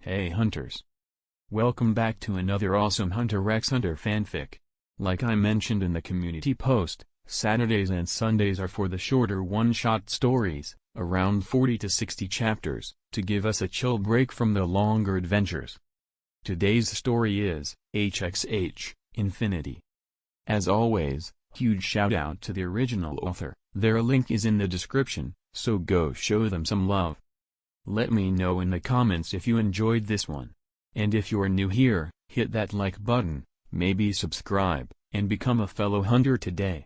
Hey hunters! Welcome back to another awesome Hunter x Hunter fanfic. Like I mentioned in the community post, Saturdays and Sundays are for the shorter one-shot stories, around 40 to 60 chapters, to give us a chill break from the longer adventures. Today's story is HxH, Infinity. As always, huge shout out to the original author. Their link is in the description, so go show them some love. Let me know in the comments if you enjoyed this one. And if you're new here, hit that like button, maybe subscribe, and become a fellow hunter today.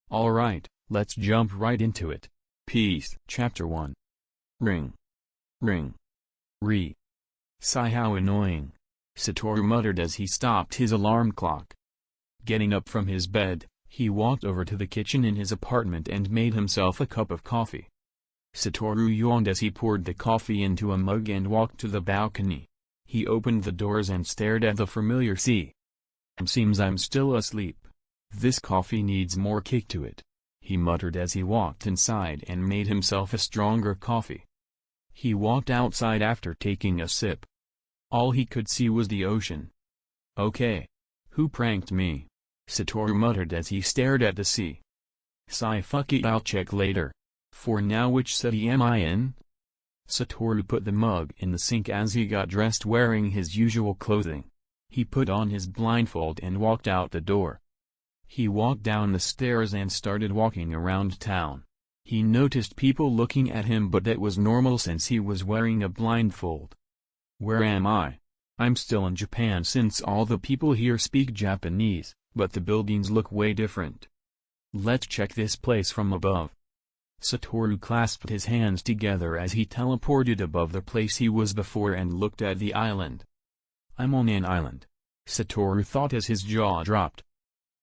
Alright, let's jump right into it. Peace. Chapter 1. Ring. Ring. Re. Sigh, how annoying. Satoru muttered as he stopped his alarm clock. Getting up from his bed, he walked over to the kitchen in his apartment and made himself a cup of coffee. Satoru yawned as he poured the coffee into a mug and walked to the balcony. He opened the doors and stared at the familiar sea. Seems I'm still asleep. This coffee needs more kick to it, he muttered as he walked inside and made himself a stronger coffee. He walked outside after taking a sip. All he could see was the ocean. Okay. Who pranked me? Satoru muttered as he stared at the sea. Sigh, fuck it, I'll check later. For now, which city am I in? Satoru put the mug in the sink as he got dressed wearing his usual clothing. He put on his blindfold and walked out the door. He walked down the stairs and started walking around town. He noticed people looking at him, but that was normal since he was wearing a blindfold. Where am I? I'm still in Japan since all the people here speak Japanese, but the buildings look way different. Let's check this place from above. Satoru clasped his hands together as he teleported above the place he was before and looked at the island. I'm on an island, Satoru thought as his jaw dropped.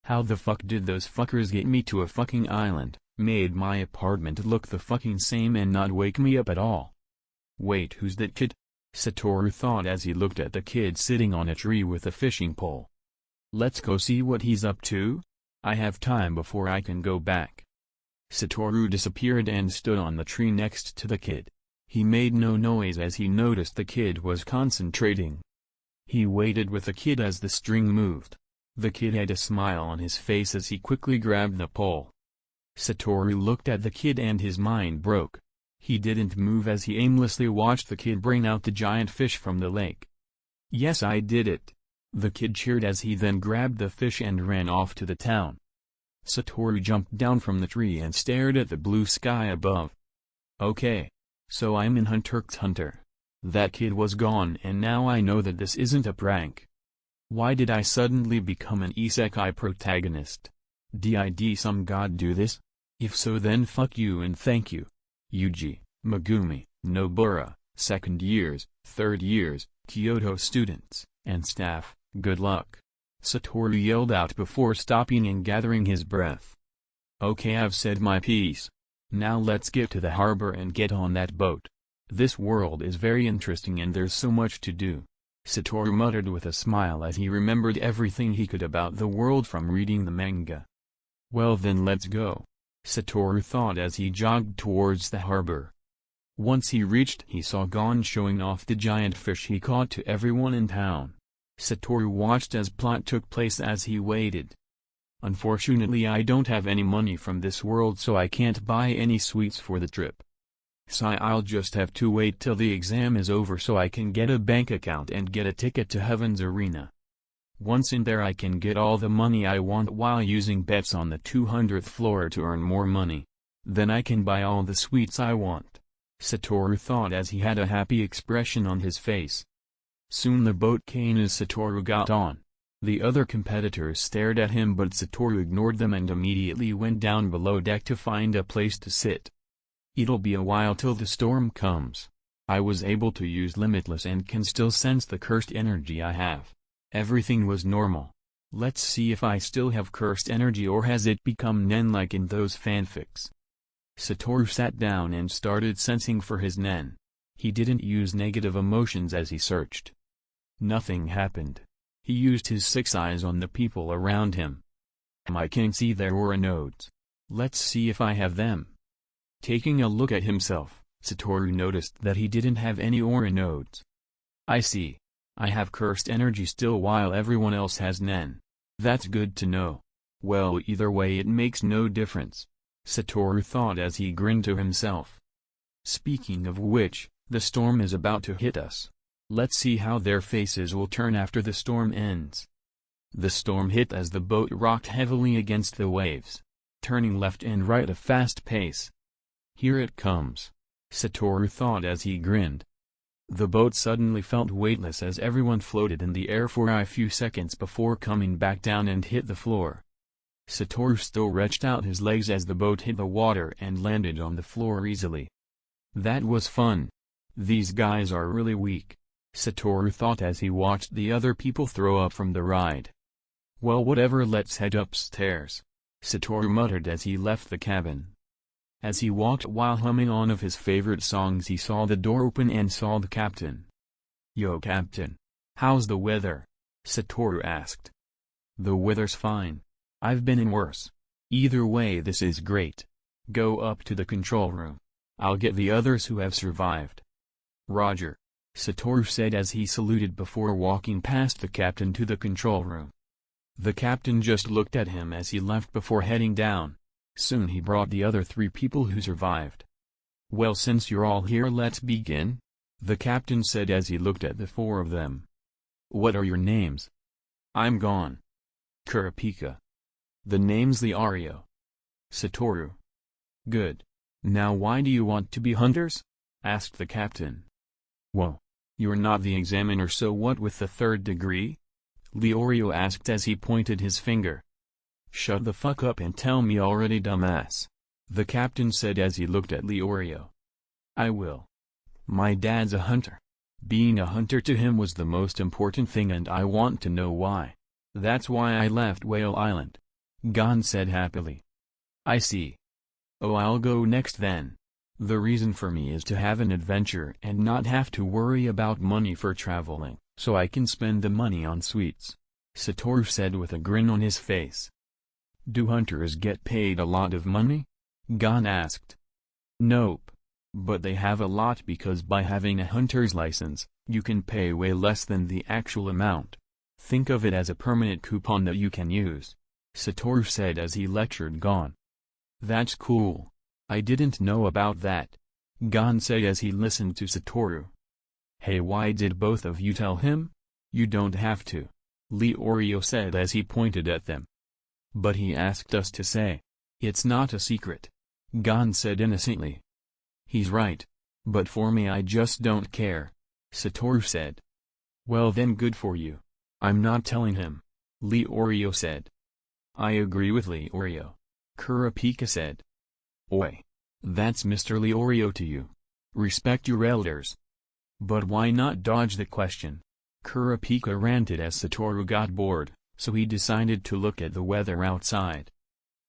How the fuck did those fuckers get me to a fucking island, made my apartment look the fucking same and not wake me up at all? Wait, who's that kid? Satoru thought as he looked at the kid sitting on a tree with a fishing pole. Let's go see what he's up to? I have time before I can go back. Satoru disappeared and stood on the tree next to the kid. He made no noise as he noticed the kid was concentrating. He waited with the kid as the string moved. The kid had a smile on his face as he quickly grabbed the pole. Satoru looked at the kid and his mind broke. He didn't move as he aimlessly watched the kid bring out the giant fish from the lake. Yes, I did it. The kid cheered as he then grabbed the fish and ran off to the town. Satoru jumped down from the tree and stared at the blue sky above. Okay. So I'm in Hunter x Hunter. That kid was gone and now I know that this isn't a prank. Why did I suddenly become an isekai protagonist? Did some god do this? If so, then fuck you and thank you. Yuji, Megumi, Nobara, second years, third years, Kyoto students, and staff, good luck. Satoru yelled out before stopping and gathering his breath. Okay, I've said my piece. Now let's get to the harbor and get on that boat. This world is very interesting and there's so much to do. Satoru muttered with a smile as he remembered everything he could about the world from reading the manga. Well then, let's go, Satoru thought as he jogged towards the harbor. Once he reached, he saw Gon showing off the giant fish he caught to everyone in town. Satoru watched as plot took place as he waited. Unfortunately, I don't have any money from this world, so I can't buy any sweets for the trip. Sigh, I'll just have to wait till the exam is over so I can get a bank account and get a ticket to Heaven's Arena. Once in there I can get all the money I want while using bets on the 200th floor to earn more money. Then I can buy all the sweets I want, Satoru thought as he had a happy expression on his face. Soon the boat came as Satoru got on. The other competitors stared at him, but Satoru ignored them and immediately went down below deck to find a place to sit. It'll be a while till the storm comes. I was able to use Limitless and can still sense the cursed energy I have. Everything was normal. Let's see if I still have cursed energy or has it become Nen like in those fanfics. Satoru sat down and started sensing for his Nen. He didn't use negative emotions as he searched. Nothing happened. He used his 6 eyes on the people around him. I can see their aura nodes. Let's see if I have them. Taking a look at himself, Satoru noticed that he didn't have any aura nodes. I see. I have cursed energy still while everyone else has nen. That's good to know. Well, either way it makes no difference, Satoru thought as he grinned to himself. Speaking of which, the storm is about to hit us. Let's see how their faces will turn after the storm ends. The storm hit as the boat rocked heavily against the waves, turning left and right at a fast pace. Here it comes, Satoru thought as he grinned. The boat suddenly felt weightless as everyone floated in the air for a few seconds before coming back down and hit the floor. Satoru still reached out his legs as the boat hit the water and landed on the floor easily. That was fun. These guys are really weak, Satoru thought as he watched the other people throw up from the ride. Well, whatever, let's head upstairs, Satoru muttered as he left the cabin. As he walked while humming one of his favorite songs, he saw the door open and saw the captain. Yo, Captain. How's the weather? Satoru asked. The weather's fine. I've been in worse. Either way, this is great. Go up to the control room. I'll get the others who have survived. Roger, Satoru said as he saluted before walking past the captain to the control room. The captain just looked at him as he left before heading down. Soon he brought the other 3 people who survived. Well, since you're all here, let's begin, the captain said as he looked at the 4 of them. What are your names? I'm Gon. Kurapika. The name's Leorio. Satoru. Good. Now why do you want to be hunters? Asked the captain. Whoa. You're not the examiner, so what with the 3rd degree? Leorio asked as he pointed his finger. Shut the fuck up and tell me already, dumbass, the captain said as he looked at Leorio. I will. My dad's a hunter. Being a hunter to him was the most important thing, and I want to know why. That's why I left Whale Island, Gon said happily. I see. Oh, I'll go next then. The reason for me is to have an adventure and not have to worry about money for traveling, so I can spend the money on sweets, Satoru said with a grin on his face. Do hunters get paid a lot of money? Gon asked. Nope. But they have a lot because by having a hunter's license, you can pay way less than the actual amount. Think of it as a permanent coupon that you can use, Satoru said as he lectured Gon. That's cool. I didn't know about that, Gon said as he listened to Satoru. Hey, why did both of you tell him? You don't have to, Leorio said as he pointed at them. But he asked us to say. It's not a secret, Gon said innocently. He's right. But for me, I just don't care, Satoru said. Well then, good for you. I'm not telling him, Leorio said. I agree with Leorio, Kurapika said. Oi. That's Mr. Leorio to you. Respect your elders. But why not dodge the question? Kurapika ranted as Satoru got bored, so he decided to look at the weather outside.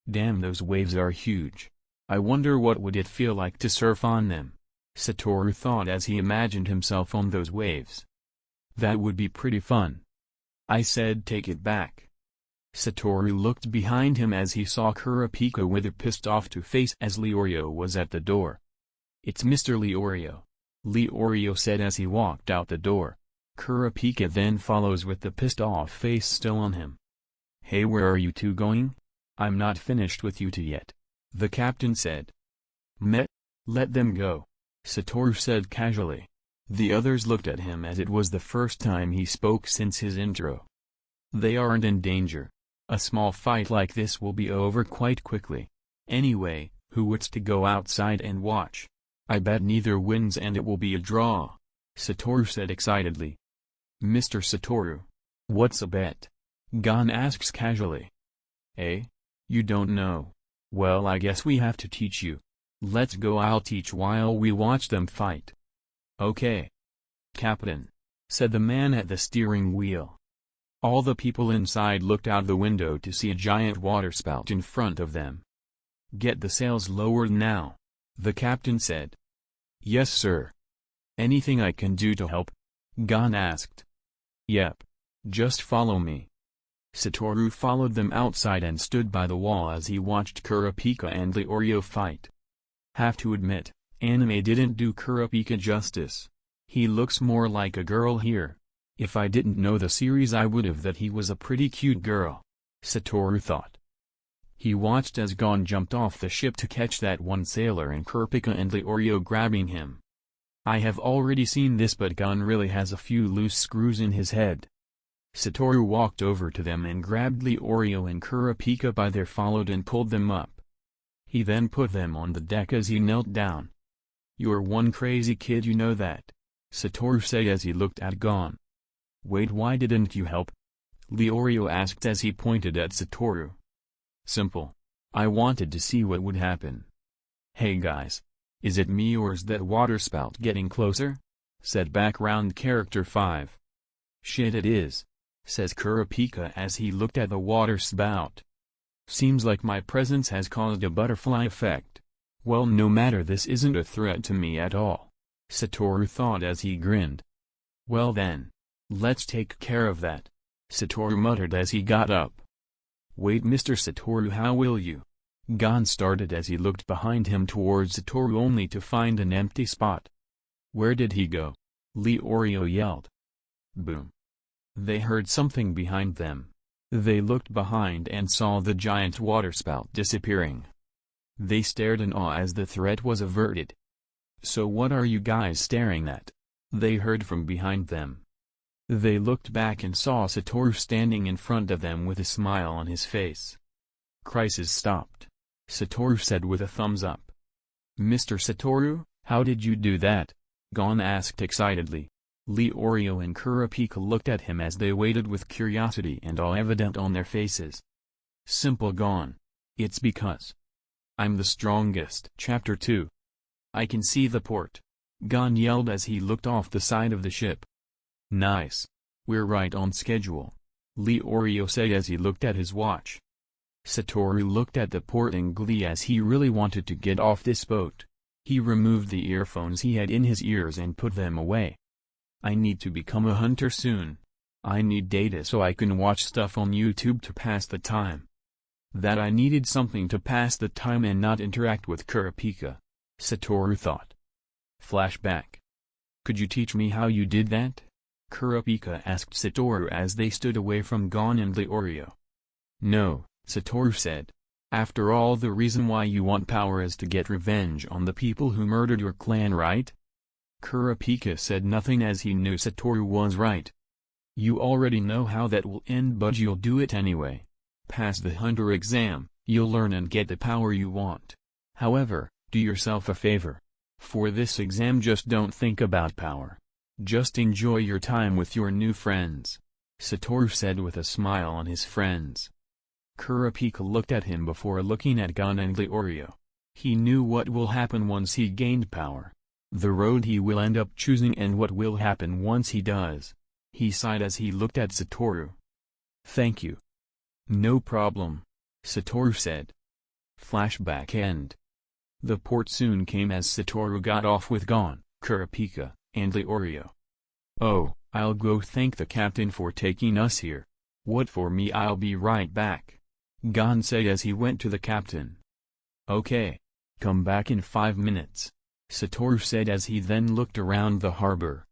Damn, those waves are huge. I wonder what would it feel like to surf on them, Satoru thought as he imagined himself on those waves. That would be pretty fun. I said take it back. Satoru looked behind him as he saw Kurapika with a pissed-off face as Leorio was at the door. It's Mr. Leorio, Leorio said as he walked out the door. Kurapika then follows with the pissed-off face still on him. Hey, where are you two going? I'm not finished with you two yet, the captain said. Let them go, Satoru said casually. The others looked at him as it was the first time he spoke since his intro. They aren't in danger. A small fight like this will be over quite quickly. Anyway, who wants to go outside and watch? I bet neither wins and it will be a draw, Satoru said excitedly. Mr. Satoru. What's a bet? Gon asks casually. Eh? You don't know? Well, I guess we have to teach you. Let's go, I'll teach while we watch them fight. Okay. Captain, said the man at the steering wheel. All the people inside looked out the window to see a giant waterspout in front of them. Get the sails lowered now, the captain said. Yes, sir. Anything I can do to help? Gon asked. Yep. Just follow me. Satoru followed them outside and stood by the wall as he watched Kurapika and Leorio fight. Have to admit, Anime didn't do Kurapika justice. He looks more like a girl here. If I didn't know the series I would have that he was a pretty cute girl, Satoru thought. He watched as Gon jumped off the ship to catch that one sailor and Kurapika and Leorio grabbing him. I have already seen this, but Gon really has a few loose screws in his head. Satoru walked over to them and grabbed Leorio and Kurapika by their followed and pulled them up. He then put them on the deck as he knelt down. You're one crazy kid, you know that, Satoru said as he looked at Gon. Wait, why didn't you help? Leorio asked as he pointed at Satoru. Simple. I wanted to see what would happen. Hey guys. Is it me or is that waterspout getting closer? Said background character 5. Shit, it is, says Kurapika as he looked at the waterspout. Seems like my presence has caused a butterfly effect. Well, no matter, this isn't a threat to me at all, Satoru thought as he grinned. Well then, let's take care of that, Satoru muttered as he got up. Wait, Mr. Satoru, how will you? Gon started as he looked behind him towards Satoru only to find an empty spot. Where did he go? Leorio yelled. Boom. They heard something behind them. They looked behind and saw the giant waterspout disappearing. They stared in awe as the threat was averted. So what are you guys staring at? They heard from behind them. They looked back and saw Satoru standing in front of them with a smile on his face. Crisis stopped, Satoru said with a thumbs up. Mr. Satoru, how did you do that? Gon asked excitedly. Leorio and Kurapika looked at him as they waited with curiosity and awe evident on their faces. Simple, Gon. It's because I'm the strongest. Chapter 2. I can see the port, Gon yelled as he looked off the side of the ship. Nice. We're right on schedule, Leorio said as he looked at his watch. Satoru looked at the port in glee as he really wanted to get off this boat. He removed the earphones he had in his ears and put them away. I need to become a hunter soon. I need data so I can watch stuff on YouTube to pass the time. That I needed something to pass the time and not interact with Kurapika, Satoru thought. Flashback. Could you teach me how you did that? Kurapika asked Satoru as they stood away from Gon and Leorio. No, Satoru said. After all, the reason why you want power is to get revenge on the people who murdered your clan, right? Kurapika said nothing as he knew Satoru was right. You already know how that will end, but you'll do it anyway. Pass the hunter exam, you'll learn and get the power you want. However, do yourself a favor. For this exam, just don't think about power. Just enjoy your time with your new friends, Satoru said with a smile on his friends. Kurapika looked at him before looking at Gon and Leorio. He knew what will happen once he gained power. The road he will end up choosing and what will happen once he does. He sighed as he looked at Satoru. Thank you. No problem, Satoru said. Flashback end. The port soon came as Satoru got off with Gon, Kurapika, and Leorio. Oh, I'll go thank the captain for taking us here. What for me? I'll be right back, Gon said as he went to the captain. Okay. Come back in 5 minutes, Satoru said as he then looked around the harbor.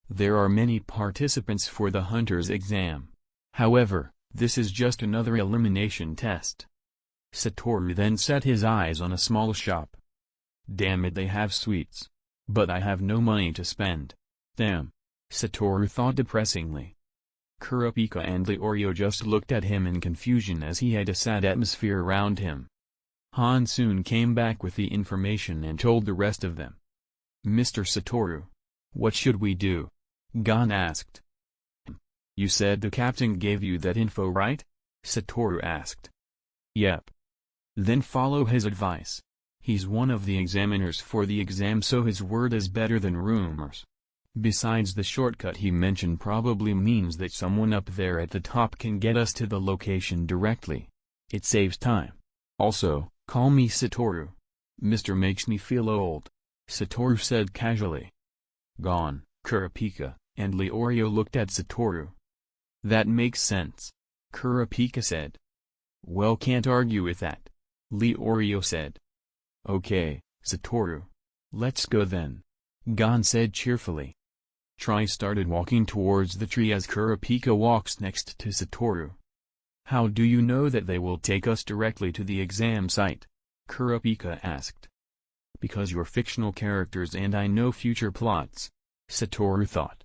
There are many participants for the hunter's exam. However, this is just another elimination test. Satoru then set his eyes on a small shop. Damn it, they have sweets. But I have no money to spend. Damn, Satoru thought depressingly. Kurapika and Leorio just looked at him in confusion as he had a sad atmosphere around him. Han soon came back with the information and told the rest of them. Mr. Satoru, what should we do? Gon asked. You said the captain gave you that info, right? Satoru asked. Yep. Then follow his advice. He's one of the examiners for the exam, so his word is better than rumors. Besides, the shortcut he mentioned probably means that someone up there at the top can get us to the location directly. It saves time. Also, call me Satoru. Mr. makes me feel old, Satoru said casually. Gon, Kurapika, and Leorio looked at Satoru. That makes sense, Kurapika said. Well, can't argue with that, Leorio said. Okay, Satoru. Let's go then. Gon said cheerfully. Try started walking towards the tree as Kurapika walks next to Satoru. How do you know that they will take us directly to the exam site? Kurapika asked. Because you're fictional characters and I know future plots, Satoru thought.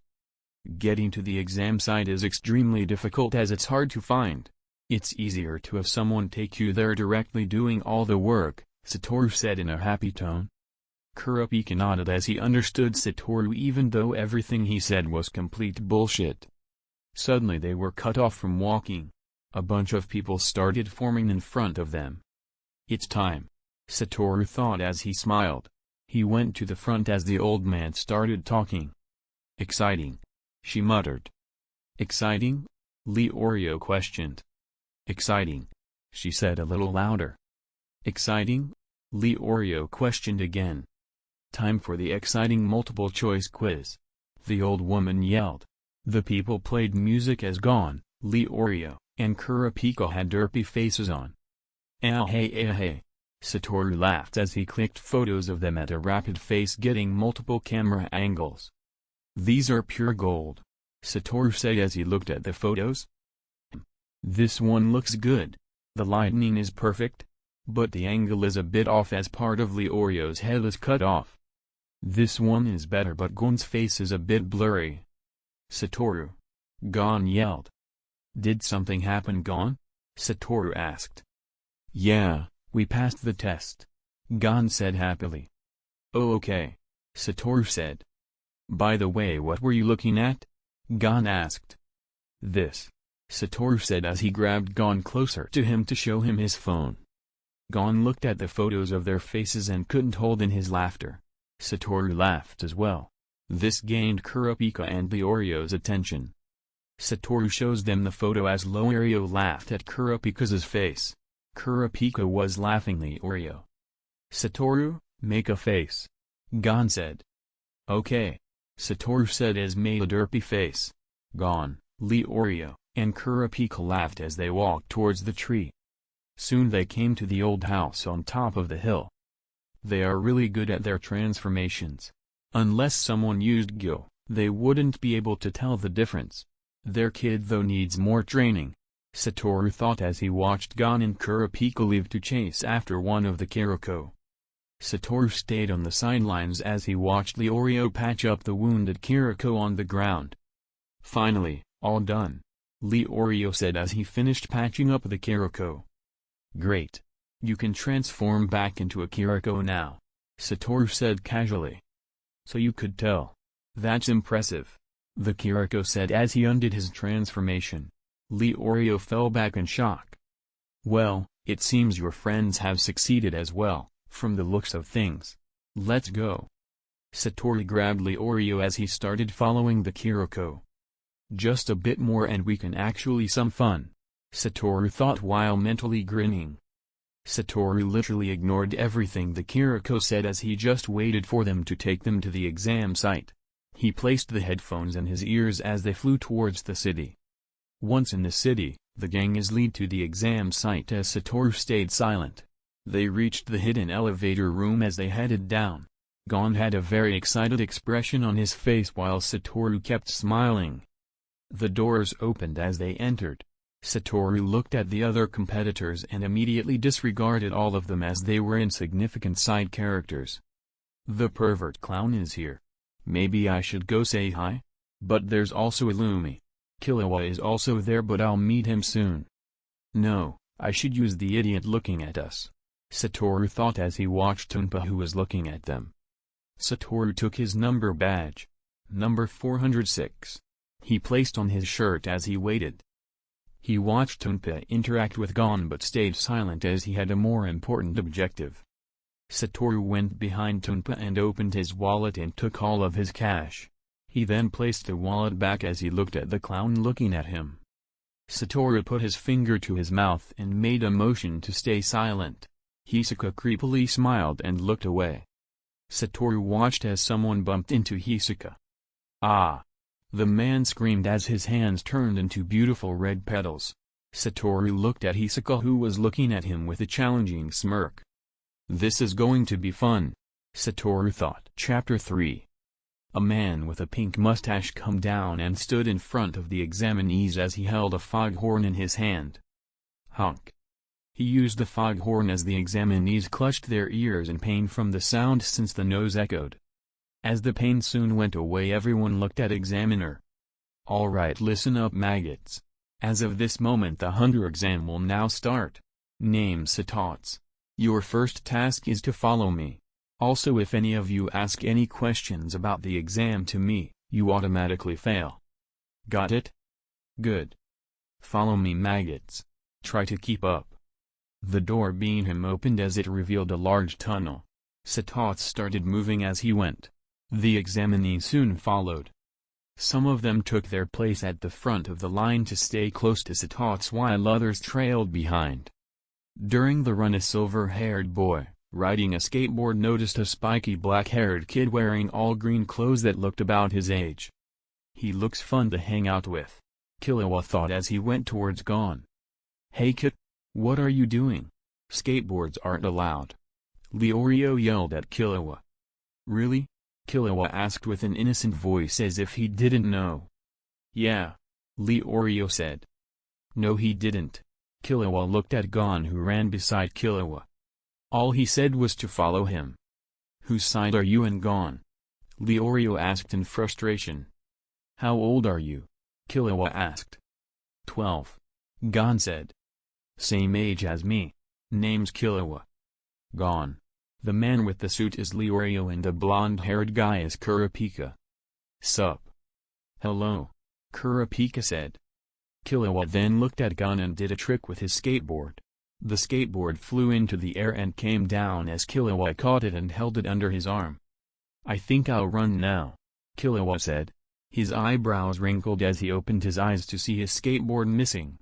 Getting to the exam site is extremely difficult as it's hard to find. It's easier to have someone take you there directly doing all the work, Satoru said in a happy tone. Kurapika nodded as he understood Satoru even though everything he said was complete bullshit. Suddenly they were cut off from walking. A bunch of people started forming in front of them. It's time, Satoru thought as he smiled. He went to the front as the old man started talking. Exciting, she muttered. Exciting? Leorio questioned. Exciting, she said a little louder. Exciting? Leorio questioned again. Time for the exciting multiple-choice quiz, the old woman yelled. The people played music as Gon, Leorio, and Kurapika had derpy faces on. Hey, Satoru laughed as he clicked photos of them at a rapid pace getting multiple camera angles. These are pure gold, Satoru said as he looked at the photos. This one looks good. The lighting is perfect, but the angle is a bit off as part of Leorio's head is cut off. This one is better but Gon's face is a bit blurry. Satoru, Gon yelled. Did something happen, Gon? Satoru asked. Yeah, we passed the test, Gon said happily. Oh okay, Satoru said. By the way, what were you looking at? Gon asked. This, Satoru said as he grabbed Gon closer to him to show him his phone. Gon looked at the photos of their faces and couldn't hold in his laughter. Satoru laughed as well. This gained Kurapika and Leorio's attention. Satoru shows them the photo as Leorio laughed at Kurapika's face. Kurapika was laughing Leorio. Satoru, make a face, Gon said. Okay, Satoru said as made a derpy face. Gon, Leorio, and Kurapika laughed as they walked towards the tree. Soon they came to the old house on top of the hill. They are really good at their transformations. Unless someone used Gyo, they wouldn't be able to tell the difference. Their kid though needs more training, Satoru thought as he watched Gon and Kurapika leave to chase after one of the Kiriko. Satoru stayed on the sidelines as he watched Leorio patch up the wounded Kiriko on the ground. Finally, all done, Leorio said as he finished patching up the Kiriko. Great. You can transform back into a Kiriko now, Satoru said casually. So you could tell. That's impressive, the Kiriko said as he undid his transformation. Leorio fell back in shock. Well, it seems your friends have succeeded as well, from the looks of things. Let's go. Satoru grabbed Leorio as he started following the Kiriko. Just a bit more and we can actually some fun, Satoru thought while mentally grinning. Satoru literally ignored everything the Kiriko said as he just waited for them to take them to the exam site. He placed the headphones in his ears as they flew towards the city. Once in the city, the gang is led to the exam site as Satoru stayed silent. They reached the hidden elevator room as they headed down. Gon had a very excited expression on his face while Satoru kept smiling. The doors opened as they entered. Satoru looked at the other competitors and immediately disregarded all of them as they were insignificant side characters. The pervert clown is here. Maybe I should go say hi? But there's also Illumi. Killua is also there but I'll meet him soon. No, I should use the idiot looking at us, Satoru thought as he watched Tunpa who was looking at them. Satoru took his number badge. Number 406. He placed on his shirt as he waited. He watched Tunpa interact with Gon but stayed silent as he had a more important objective. Satoru went behind Tunpa and opened his wallet and took all of his cash. He then placed the wallet back as he looked at the clown looking at him. Satoru put his finger to his mouth and made a motion to stay silent. Hisoka creepily smiled and looked away. Satoru watched as someone bumped into Hisoka. Ah! The man screamed as his hands turned into beautiful red petals. Satoru looked at Hisoka who was looking at him with a challenging smirk. This is going to be fun, Satoru thought. Chapter 3 A man with a pink mustache come down and stood in front of the examinees as he held a foghorn in his hand. Honk. He used the foghorn as the examinees clutched their ears in pain from the sound since the nose echoed. As the pain soon went away, everyone looked at examiner. Alright, listen up maggots. As of this moment the hunter exam will now start. Name Satots. Your first task is to follow me. Also, if any of you ask any questions about the exam to me, you automatically fail. Got it? Good. Follow me maggots. Try to keep up. The door behind him opened as it revealed a large tunnel. Satots started moving as he went. The examinees soon followed. Some of them took their place at the front of the line to stay close to Satots while others trailed behind. During the run, a silver-haired boy, riding a skateboard, noticed a spiky black-haired kid wearing all green clothes that looked about his age. He looks fun to hang out with, Killua thought as he went towards Gon. Hey kid, what are you doing? Skateboards aren't allowed. Leorio yelled at Killua. Really? Killua asked with an innocent voice as if he didn't know. Yeah. Leorio said. No he didn't. Killua looked at Gon, who ran beside Killua. All he said was to follow him. Whose side are you and Gon? Leorio asked in frustration. How old are you? Killua asked. 12. Gon said. Same age as me. Name's Killua. Gon. The man with the suit is Leorio and the blonde-haired guy is Kurapika. Sup? Hello. Kurapika said. Killua then looked at Gon and did a trick with his skateboard. The skateboard flew into the air and came down as Killua caught it and held it under his arm. I think I'll run now, Killua said. His eyebrows wrinkled as he opened his eyes to see his skateboard missing.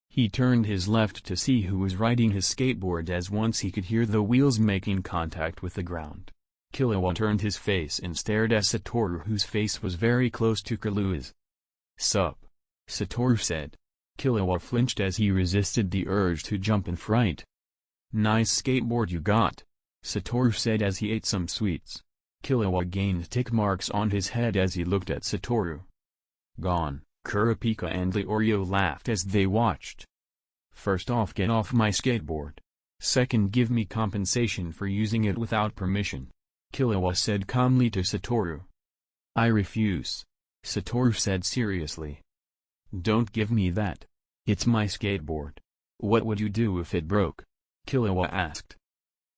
He turned his left to see who was riding his skateboard, as once he could hear the wheels making contact with the ground. Killua turned his face and stared at Satoru, whose face was very close to Killua's. Sup? Satoru said. Killua flinched as he resisted the urge to jump in fright. Nice skateboard you got, Satoru said as he ate some sweets. Killua gained tick marks on his head as he looked at Satoru. Gon, Kurapika and Leorio laughed as they watched. First off, get off my skateboard. Second, give me compensation for using it without permission, Killua said calmly to Satoru. I refuse, Satoru said seriously. Don't give me that. It's my skateboard. What would you do if it broke? Killua asked.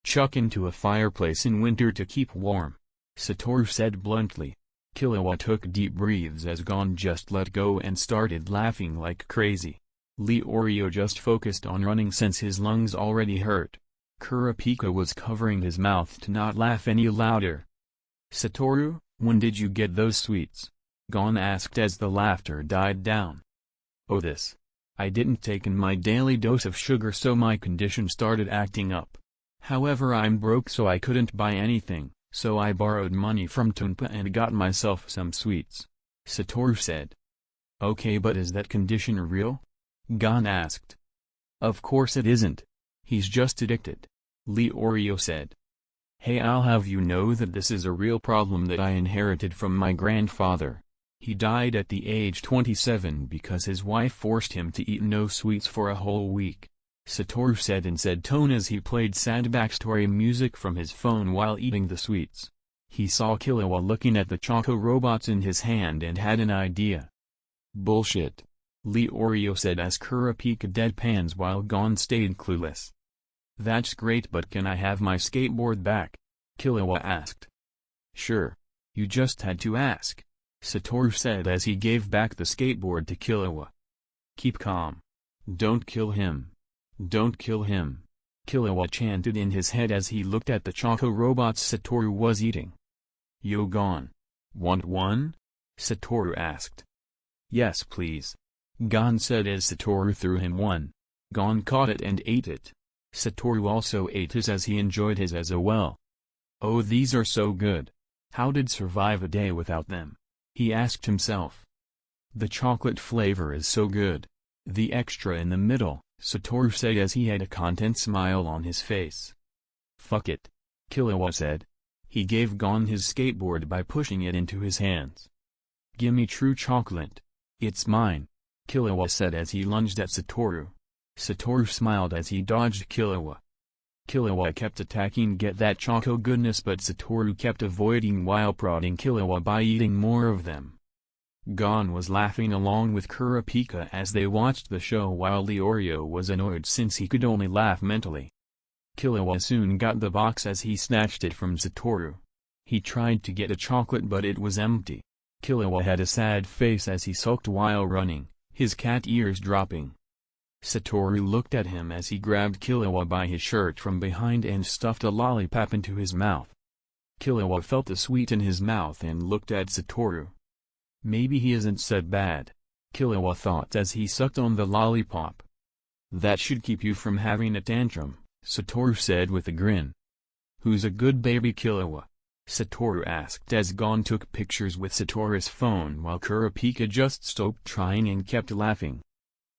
Chuck into a fireplace in winter to keep warm, Satoru said bluntly. Killua took deep breaths as Gon just let go and started laughing like crazy. Leorio just focused on running since his lungs already hurt. Kurapika was covering his mouth to not laugh any louder. Satoru, when did you get those sweets? Gon asked as the laughter died down. Oh this. I didn't take in my daily dose of sugar, so my condition started acting up. However, I'm broke, so I couldn't buy anything, so I borrowed money from Tonpa and got myself some sweets, Satoru said. Okay, but is that condition real? Gon asked. Of course it isn't. He's just addicted, Leorio said. Hey, I'll have you know that this is a real problem that I inherited from my grandfather. He died at the age 27 because his wife forced him to eat no sweets for a whole week, Satoru said in said tone as he played sad backstory music from his phone while eating the sweets. He saw Killua looking at the Choco robots in his hand and had an idea. Bullshit, Leorio said as Kurapika deadpans while Gon stayed clueless. That's great, but can I have my skateboard back? Killua asked. Sure. You just had to ask, Satoru said as he gave back the skateboard to Killua. Keep calm. Don't kill him. Don't kill him, Killua chanted in his head as he looked at the Choco robots Satoru was eating. Yo Gon. Want one? Satoru asked. Yes please, Gon said as Satoru threw him one. Gon caught it and ate it. Satoru also ate his as he enjoyed his as well. Oh, these are so good. How did survive a day without them? He asked himself. The chocolate flavor is so good. The extra in the middle, Satoru said as he had a content smile on his face. Fuck it, Killua said. He gave Gon his skateboard by pushing it into his hands. "Gimme true chocolate. It's mine," Killua said as he lunged at Satoru. Satoru smiled as he dodged Killua. Killua kept attacking Get That Choco Goodness, but Satoru kept avoiding while prodding Killua by eating more of them. Gon was laughing along with Kurapika as they watched the show while Leorio was annoyed since he could only laugh mentally. Killua soon got the box as he snatched it from Satoru. He tried to get a chocolate but it was empty. Killua had a sad face as he sulked while running, his cat ears dropping. Satoru looked at him as he grabbed Killua by his shirt from behind and stuffed a lollipop into his mouth. Killua felt the sweet in his mouth and looked at Satoru. Maybe he isn't so bad, Killua thought as he sucked on the lollipop. That should keep you from having a tantrum, Satoru said with a grin. Who's a good baby, Killua? Satoru asked as Gon took pictures with Satoru's phone while Kurapika just stopped trying and kept laughing.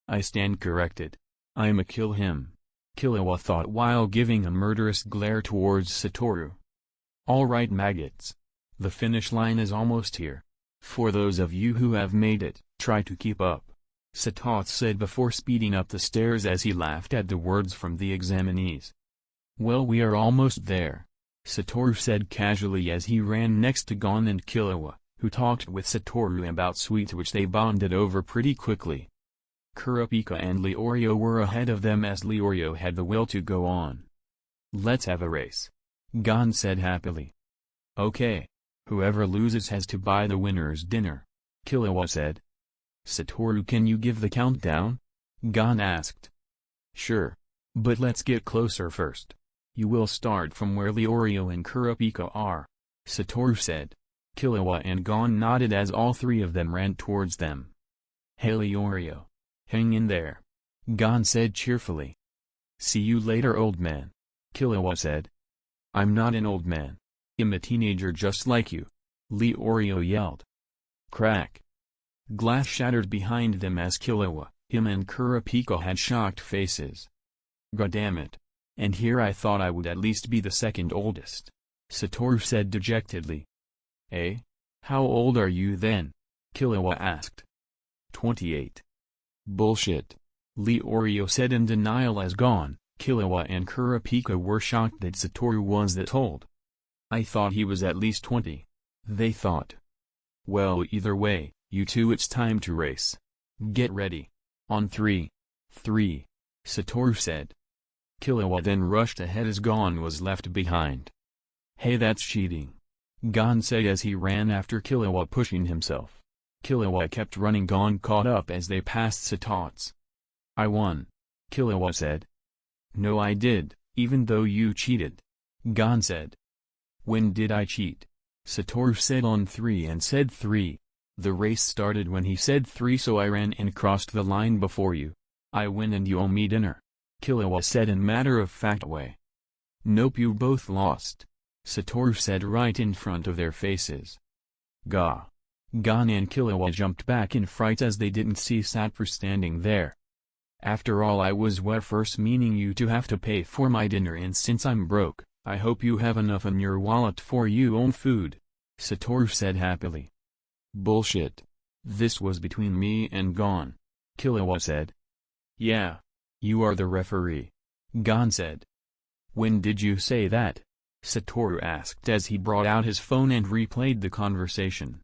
I stand corrected. I'ma kill him, Killua thought while giving a murderous glare towards Satoru. Alright maggots. The finish line is almost here. For those of you who have made it, try to keep up, Satoru said before speeding up the stairs as he laughed at the words from the examinees. Well, we are almost there, Satoru said casually as he ran next to Gon and Killua, who talked with Satoru about sweets which they bonded over pretty quickly. Kurapika and Leorio were ahead of them as Leorio had the will to go on. Let's have a race, Gon said happily. Okay. Whoever loses has to buy the winner's dinner, Killua said. Satoru, can you give the countdown? Gon asked. Sure. But let's get closer first. You will start from where Leorio and Kurapika are, Satoru said. Killua and Gon nodded as all three of them ran towards them. Hey Leorio. Hang in there, Gon said cheerfully. See you later, old man, Killua said. I'm not an old man. I'm a teenager just like you, Leorio yelled. Crack. Glass shattered behind them as Killua, him and Kurapika had shocked faces. Goddammit. And here I thought I would at least be the second oldest, Satoru said dejectedly. Eh? How old are you then? Killua asked. 28. Bullshit, Leorio said in denial as Gon, Killua and Kurapika were shocked that Satoru was that old. I thought he was at least 20, they thought. Well, either way, you two, it's time to race. Get ready. On 3. 3, Satoru said. Killua then rushed ahead as Gon was left behind. Hey, that's cheating, Gon said as he ran after Killua pushing himself. Killua kept running. Gon caught up as they passed Satoru. I won, Killua said. No, I did, even though you cheated, Gon said. When did I cheat? Satoru said on 3 and said 3. The race started when he said 3, so I ran and crossed the line before you. I win and you owe me dinner, Killua said in matter-of-fact way. Nope, you both lost, Satoru said right in front of their faces. Gah. Gon and Killua jumped back in fright as they didn't see Satoru standing there. After all, I was first meaning you to have to pay for my dinner, and since I'm broke, I hope you have enough in your wallet for your own food, Satoru said happily. Bullshit. This was between me and Gon, Killua said. Yeah. You are the referee, Gon said. When did you say that? Satoru asked as he brought out his phone and replayed the conversation.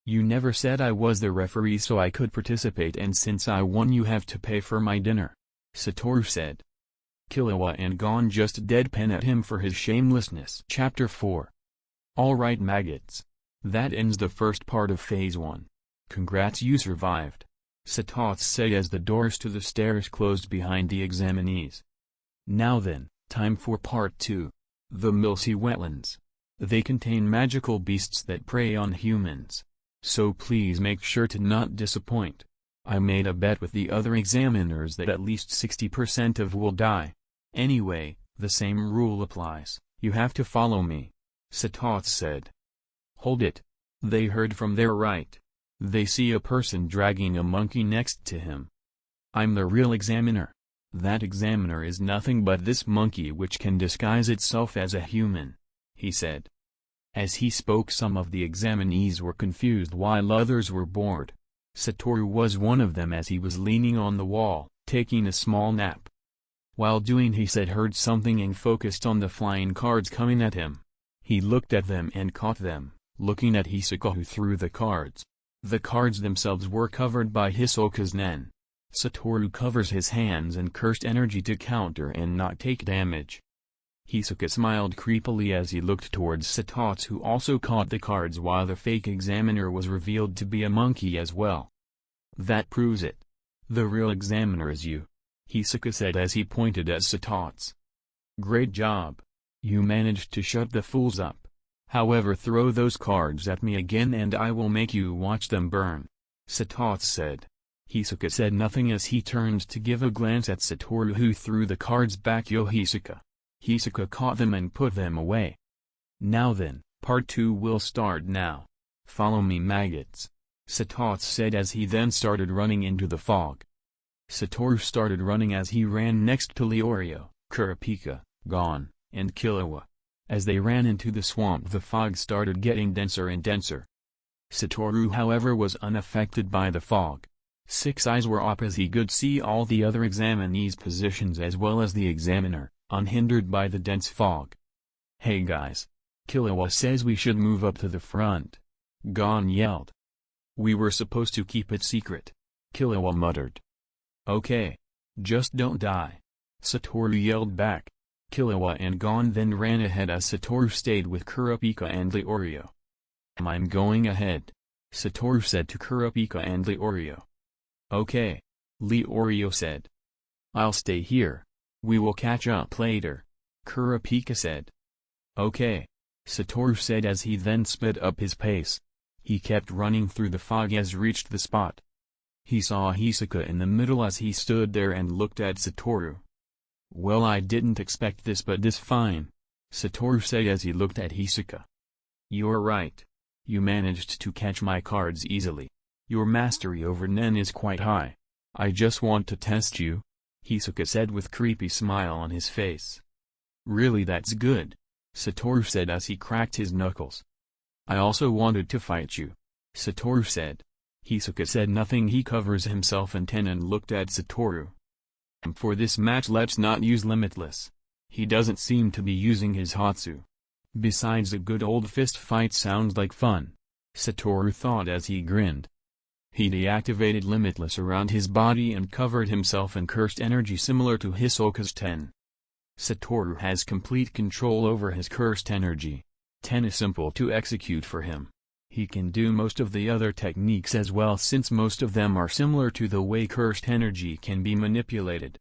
You never said I was the referee so I could participate, and since I won you have to pay for my dinner, Satoru said. Killua and Gon just deadpan at him for his shamelessness. Chapter 4. Alright maggots. That ends the first part of Phase 1. Congrats, you survived, Satoru said as the doors to the stairs closed behind the examinees. Now then, time for Part 2. The Milsea Wetlands. They contain magical beasts that prey on humans. So please make sure to not disappoint. I made a bet with the other examiners that at least 60% of will die. Anyway, the same rule applies, you have to follow me, Satoru said. Hold it. They heard from their right. They see a person dragging a monkey next to him. I'm the real examiner. That examiner is nothing but this monkey which can disguise itself as a human, he said. As he spoke, some of the examinees were confused while others were bored. Satoru was one of them, as he was leaning on the wall, taking a small nap. While doing he said heard something and focused on the flying cards coming at him. He looked at them and caught them, looking at Hisoka, who threw the cards. The cards themselves were covered by Hisoka's nen. Satoru covers his hands and cursed energy to counter and not take damage. Hisoka smiled creepily as he looked towards Satotsu, who also caught the cards, while the fake examiner was revealed to be a monkey as well. That proves it. The real examiner is you, Hisoka said as he pointed at Satotsu. Great job. You managed to shut the fools up. However, throw those cards at me again and I will make you watch them burn, Satotsu said. Hisoka said nothing as he turned to give a glance at Satoru, who threw the cards back. Yo Hisoka. Hisoka caught them and put them away. Now then, part 2 will start now. Follow me, maggots, Satotsu said as he then started running into the fog. Satoru started running as he ran next to Leorio, Kurapika, Gon, and Killua. As they ran into the swamp, the fog started getting denser and denser. Satoru, however, was unaffected by the fog. Six eyes were up as he could see all the other examinees' positions as well as the examiner, unhindered by the dense fog. Hey guys. Killua says we should move up to the front. Gon yelled. We were supposed to keep it secret, Killua muttered. Okay. Just don't die, Satoru yelled back. Killua and Gon then ran ahead as Satoru stayed with Kurapika and Leorio. I'm going ahead, Satoru said to Kurapika and Leorio. Okay, Leorio said. I'll stay here. We will catch up later, Kurapika said. Okay, Satoru said as he then sped up his pace. He kept running through the fog as reached the spot. He saw Hisoka in the middle as he stood there and looked at Satoru. Well, I didn't expect this, but this fine, Satoru said as he looked at Hisoka. You're right. You managed to catch my cards easily. Your mastery over Nen is quite high. I just want to test you, Hisoka said with creepy smile on his face. Really, that's good, Satoru said as he cracked his knuckles. I also wanted to fight you, Satoru said. Hisoka said nothing. He covers himself in ten and looked at Satoru. For this match let's not use Limitless. He doesn't seem to be using his Hatsu. Besides, a good old fist fight sounds like fun, Satoru thought as he grinned. He deactivated Limitless around his body and covered himself in cursed energy similar to Hisoka's Ten. Satoru has complete control over his cursed energy. Ten is simple to execute for him. He can do most of the other techniques as well, since most of them are similar to the way cursed energy can be manipulated.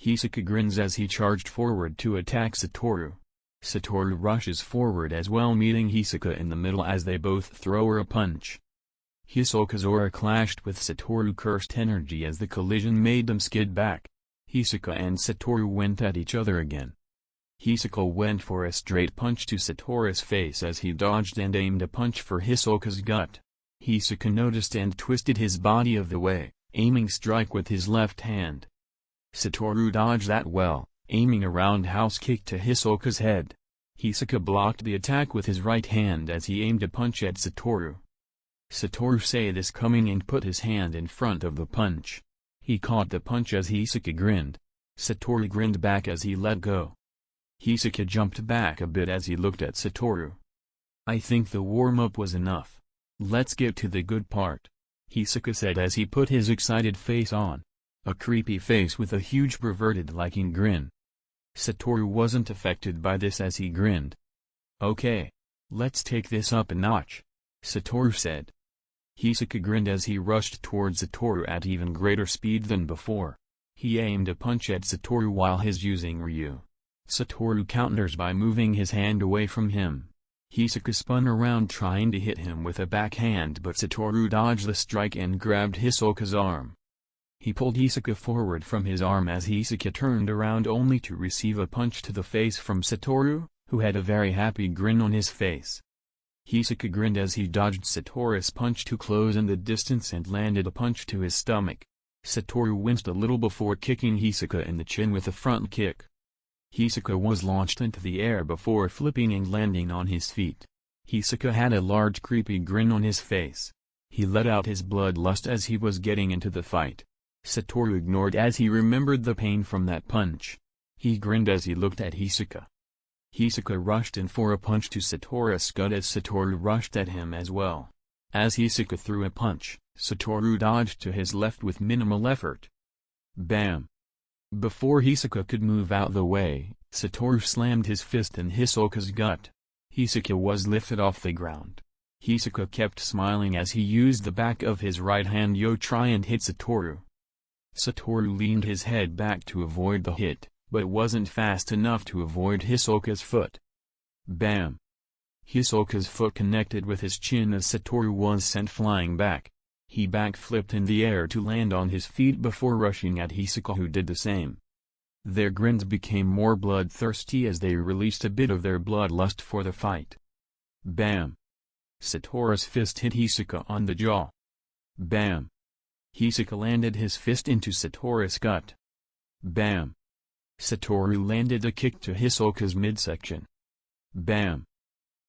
Hisoka grins as he charged forward to attack Satoru. Satoru rushes forward as well, meeting Hisoka in the middle as they both throw her a punch. Hisoka's aura clashed with Satoru cursed energy as the collision made them skid back. Hisoka and Satoru went at each other again. Hisoka went for a straight punch to Satoru's face as he dodged and aimed a punch for Hisoka's gut. Hisoka noticed and twisted his body of the way, aiming strike with his left hand. Satoru dodged that well, aiming a roundhouse kick to Hisoka's head. Hisoka blocked the attack with his right hand as he aimed a punch at Satoru. Satoru saw this coming and put his hand in front of the punch. He caught the punch as Hisoka grinned. Satoru grinned back as he let go. Hisoka jumped back a bit as he looked at Satoru. I think the warm-up was enough. Let's get to the good part, Hisoka said as he put his excited face on. A creepy face with a huge perverted-looking grin. Satoru wasn't affected by this as he grinned. Okay. Let's take this up a notch, Satoru said. Hisoka grinned as he rushed towards Satoru at even greater speed than before. He aimed a punch at Satoru while he's using Ryu. Satoru counters by moving his hand away from him. Hisoka spun around trying to hit him with a backhand, but Satoru dodged the strike and grabbed Hisoka's arm. He pulled Hisoka forward from his arm as Hisoka turned around only to receive a punch to the face from Satoru, who had a very happy grin on his face. Hisoka grinned as he dodged Satoru's punch to close in the distance and landed a punch to his stomach. Satoru winced a little before kicking Hisoka in the chin with a front kick. Hisoka was launched into the air before flipping and landing on his feet. Hisaka had a large creepy grin on his face. He let out his bloodlust as he was getting into the fight. Satoru ignored as he remembered the pain from that punch. He grinned as he looked at Hisaka. Hisaka rushed in for a punch to Satoru's gut as Satoru rushed at him as well. As Hisaka threw a punch, Satoru dodged to his left with minimal effort. Bam! Before Hisaka could move out the way, Satoru slammed his fist in Hisaka's gut. Hisaka was lifted off the ground. Hisaka kept smiling as he used the back of his right hand to try and hit Satoru. Satoru leaned his head back to avoid the hit, but wasn't fast enough to avoid Hisaka's foot. Bam! Hisaka's foot connected with his chin as Satoru was sent flying back. He backflipped in the air to land on his feet before rushing at Hisaka, who did the same. Their grins became more bloodthirsty as they released a bit of their bloodlust for the fight. Bam! Satoru's fist hit Hisaka on the jaw. Bam! Hisaka landed his fist into Satoru's gut. Bam! Satoru landed a kick to Hisaka's midsection. Bam!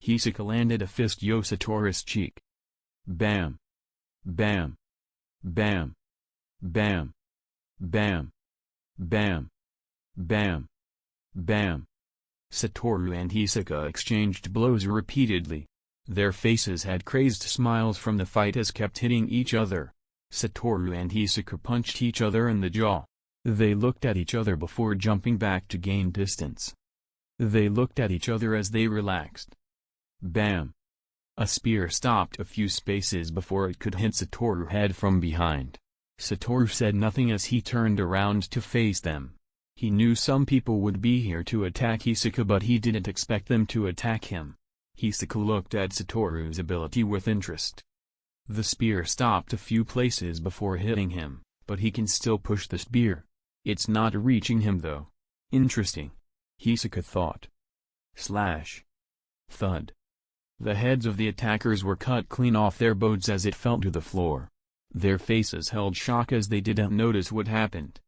Hisaka landed a fist to Satoru's cheek. Bam! Bam! Bam! Bam! Bam! Bam! Bam! Bam! Satoru and Hisaka exchanged blows repeatedly. Their faces had crazed smiles from the fight as kept hitting each other. Satoru and Hisaka punched each other in the jaw. They looked at each other before jumping back to gain distance. They looked at each other as they relaxed. Bam! A spear stopped a few spaces before it could hit Satoru's head from behind. Satoru said nothing as he turned around to face them. He knew some people would be here to attack Hisaka, but he didn't expect them to attack him. Hisaka looked at Satoru's ability with interest. The spear stopped a few places before hitting him, but he can still push the spear. It's not reaching him though. Interesting. Hisaka thought. Slash. Thud. The heads of the attackers were cut clean off their bows as it fell to the floor. Their faces held shock as they didn't notice what happened.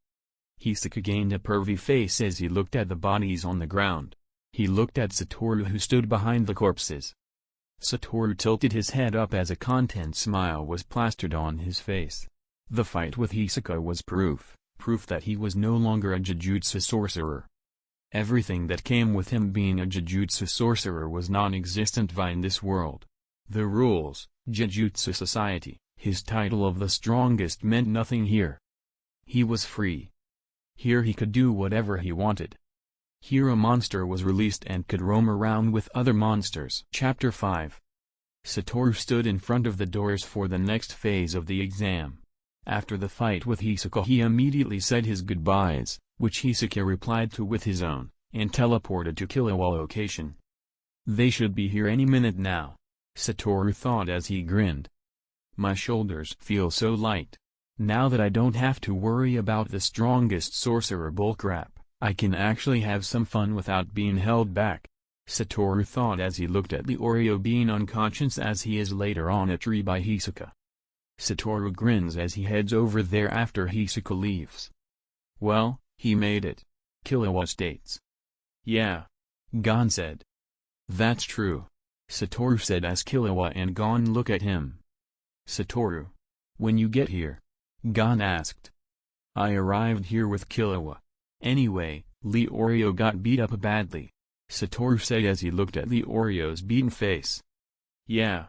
Hisaka gained a pervy face as he looked at the bodies on the ground. He looked at Satoru, who stood behind the corpses. Satoru tilted his head up as a content smile was plastered on his face. The fight with Hisaka was proof that he was no longer a Jujutsu sorcerer. Everything that came with him being a Jujutsu sorcerer was non-existent in this world. The rules, Jujutsu society, his title of the strongest meant nothing here. He was free. Here he could do whatever he wanted. Here a monster was released and could roam around with other monsters. Chapter 5. Satoru stood in front of the doors for the next phase of the exam. After the fight with Hisaka, he immediately said his goodbyes, which Hisaka replied to with his own, and teleported to Killua location. They should be here any minute now, Satoru thought as he grinned. My shoulders feel so light. Now that I don't have to worry about the strongest sorcerer bullcrap, I can actually have some fun without being held back, Satoru thought as he looked at Leorio being unconscious as he is later on a tree by Hisaka. Satoru grins as he heads over there after Hisaka leaves. Well, he made it, Killua states. Yeah. Gon said. That's true, Satoru said as Killua and Gon look at him. Satoru. When you get here? Gon asked. I arrived here with Killua. Anyway, Leorio got beat up badly, Satoru said as he looked at Leorio's beaten face. Yeah.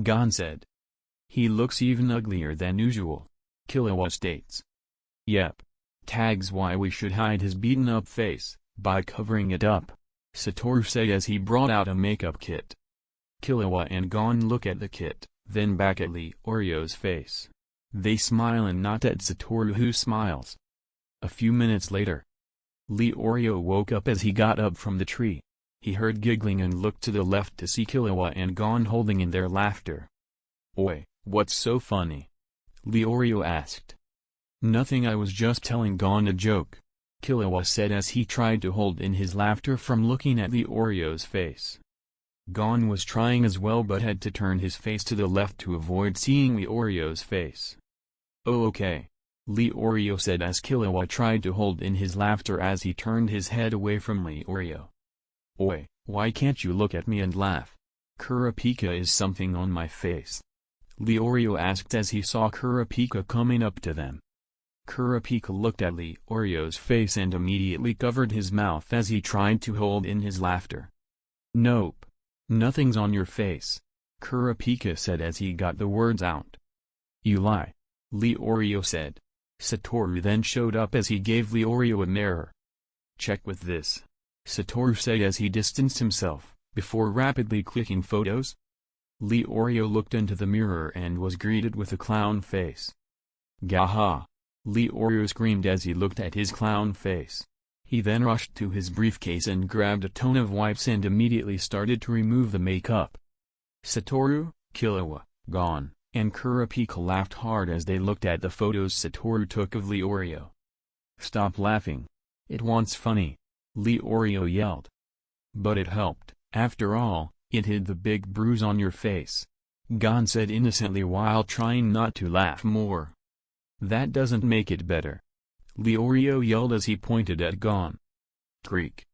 Gon said. He looks even uglier than usual, Killua states. Yep. Tags why we should hide his beaten up face, by covering it up, Satoru said as he brought out a makeup kit. Killua and Gon look at the kit, then back at Leorio's face. They smile and nod at Satoru, who smiles. A few minutes later, Leorio woke up as he got up from the tree. He heard giggling and looked to the left to see Killua and Gon holding in their laughter. Oi, what's so funny? Leorio asked. Nothing, I was just telling Gon a joke, Killua said as he tried to hold in his laughter from looking at Leorio's face. Gon was trying as well but had to turn his face to the left to avoid seeing Leorio's face. Oh okay, Leorio said as Killua tried to hold in his laughter as he turned his head away from Leorio. Oi, why can't you look at me and laugh? Kurapika is something on my face. Leorio asked as he saw Kurapika coming up to them. Kurapika looked at Leorio's face and immediately covered his mouth as he tried to hold in his laughter. Nope. Nothing's on your face, Kurapika said as he got the words out. You lie, Leorio said. Satoru then showed up as he gave Leorio a mirror. Check with this, Satoru said as he distanced himself, before rapidly clicking photos. Leorio looked into the mirror and was greeted with a clown face. Gaha! Leorio screamed as he looked at his clown face. He then rushed to his briefcase and grabbed a ton of wipes and immediately started to remove the makeup. Satoru, Killua, gone, and Kurapika laughed hard as they looked at the photos Satoru took of Leorio. Stop laughing. It wasn't funny, Leorio yelled. But it helped, after all, it hid the big bruise on your face, Gon said innocently while trying not to laugh more. That doesn't make it better, Leorio yelled as he pointed at Gon. Creak.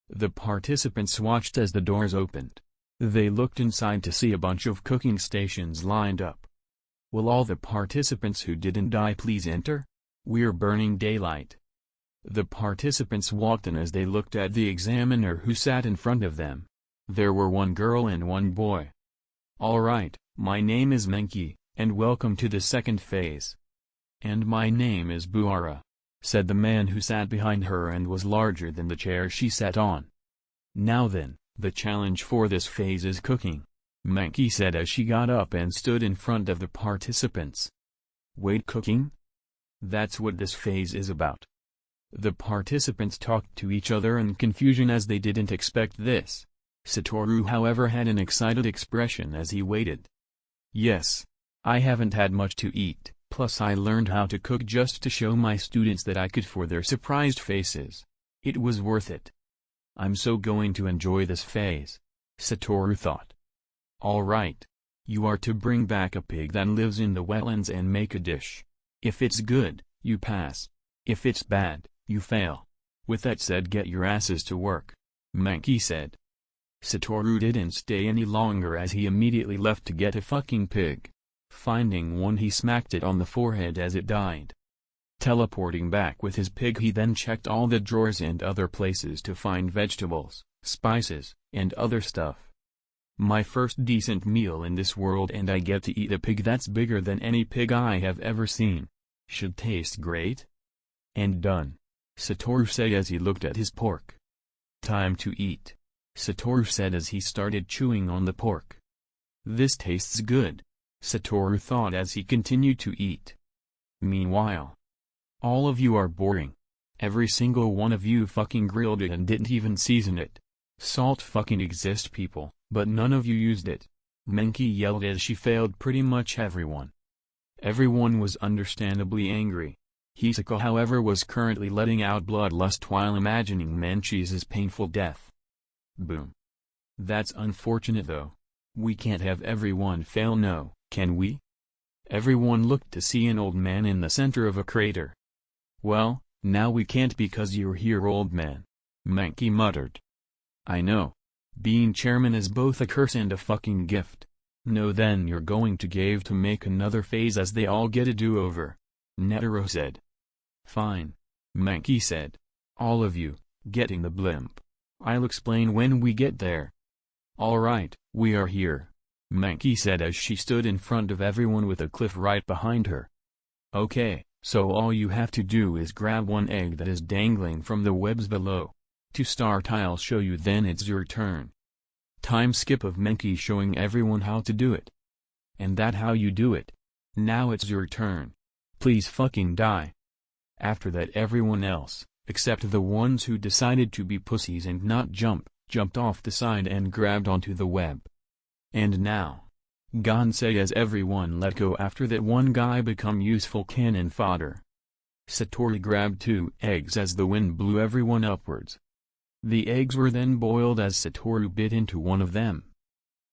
The participants watched as the doors opened. They looked inside to see a bunch of cooking stations lined up. Will all the participants who didn't die please enter? We're burning daylight. The participants walked in as they looked at the examiner who sat in front of them. There were one girl and one boy. Alright, my name is Menki, and welcome to the second phase. And my name is Buara, said the man who sat behind her and was larger than the chair she sat on. Now then, the challenge for this phase is cooking, Menki said as she got up and stood in front of the participants. Wait, cooking? That's what this phase is about. The participants talked to each other in confusion as they didn't expect this. Satoru however had an excited expression as he waited. Yes. I haven't had much to eat, plus I learned how to cook just to show my students that I could for their surprised faces. It was worth it. I'm so going to enjoy this phase, Satoru thought. Alright. You are to bring back a pig that lives in the wetlands and make a dish. If it's good, you pass. If it's bad, you fail. With that said, get your asses to work, Menki said. Satoru didn't stay any longer as he immediately left to get a fucking pig. Finding one, he smacked it on the forehead as it died. Teleporting back with his pig, he then checked all the drawers and other places to find vegetables, spices, and other stuff. My first decent meal in this world, and I get to eat a pig that's bigger than any pig I have ever seen. Should taste great. And done, Satoru said as he looked at his pork. Time to eat, Satoru said as he started chewing on the pork. This tastes good, Satoru thought as he continued to eat. Meanwhile, all of you are boring. Every single one of you fucking grilled it and didn't even season it. Salt fucking exists, people, but none of you used it, Menki yelled as she failed pretty much everyone. Everyone was understandably angry. Hisako however was currently letting out bloodlust while imagining Menchi's painful death. Boom. That's unfortunate though. We can't have everyone fail, no, can we? Everyone looked to see an old man in the center of a crater. Well, now we can't because you're here, old man, Menki muttered. I know. Being chairman is both a curse and a fucking gift. No, then you're going to give to make another phase as they all get a do-over, Netero said. Fine, Menki said. All of you, getting the blimp. I'll explain when we get there. Alright, we are here, Menki said as she stood in front of everyone with a cliff right behind her. Okay, so all you have to do is grab one egg that is dangling from the webs below. To start, I'll show you, then it's your turn. Time skip of Menki showing everyone how to do it. And that how you do it. Now it's your turn. Please fucking die. After that everyone else, except the ones who decided to be pussies and not jump, jumped off the side and grabbed onto the web. And now, Gon said as everyone let go after that one guy become useful cannon fodder. Satoru grabbed 2 eggs as the wind blew everyone upwards. The eggs were then boiled as Satoru bit into one of them.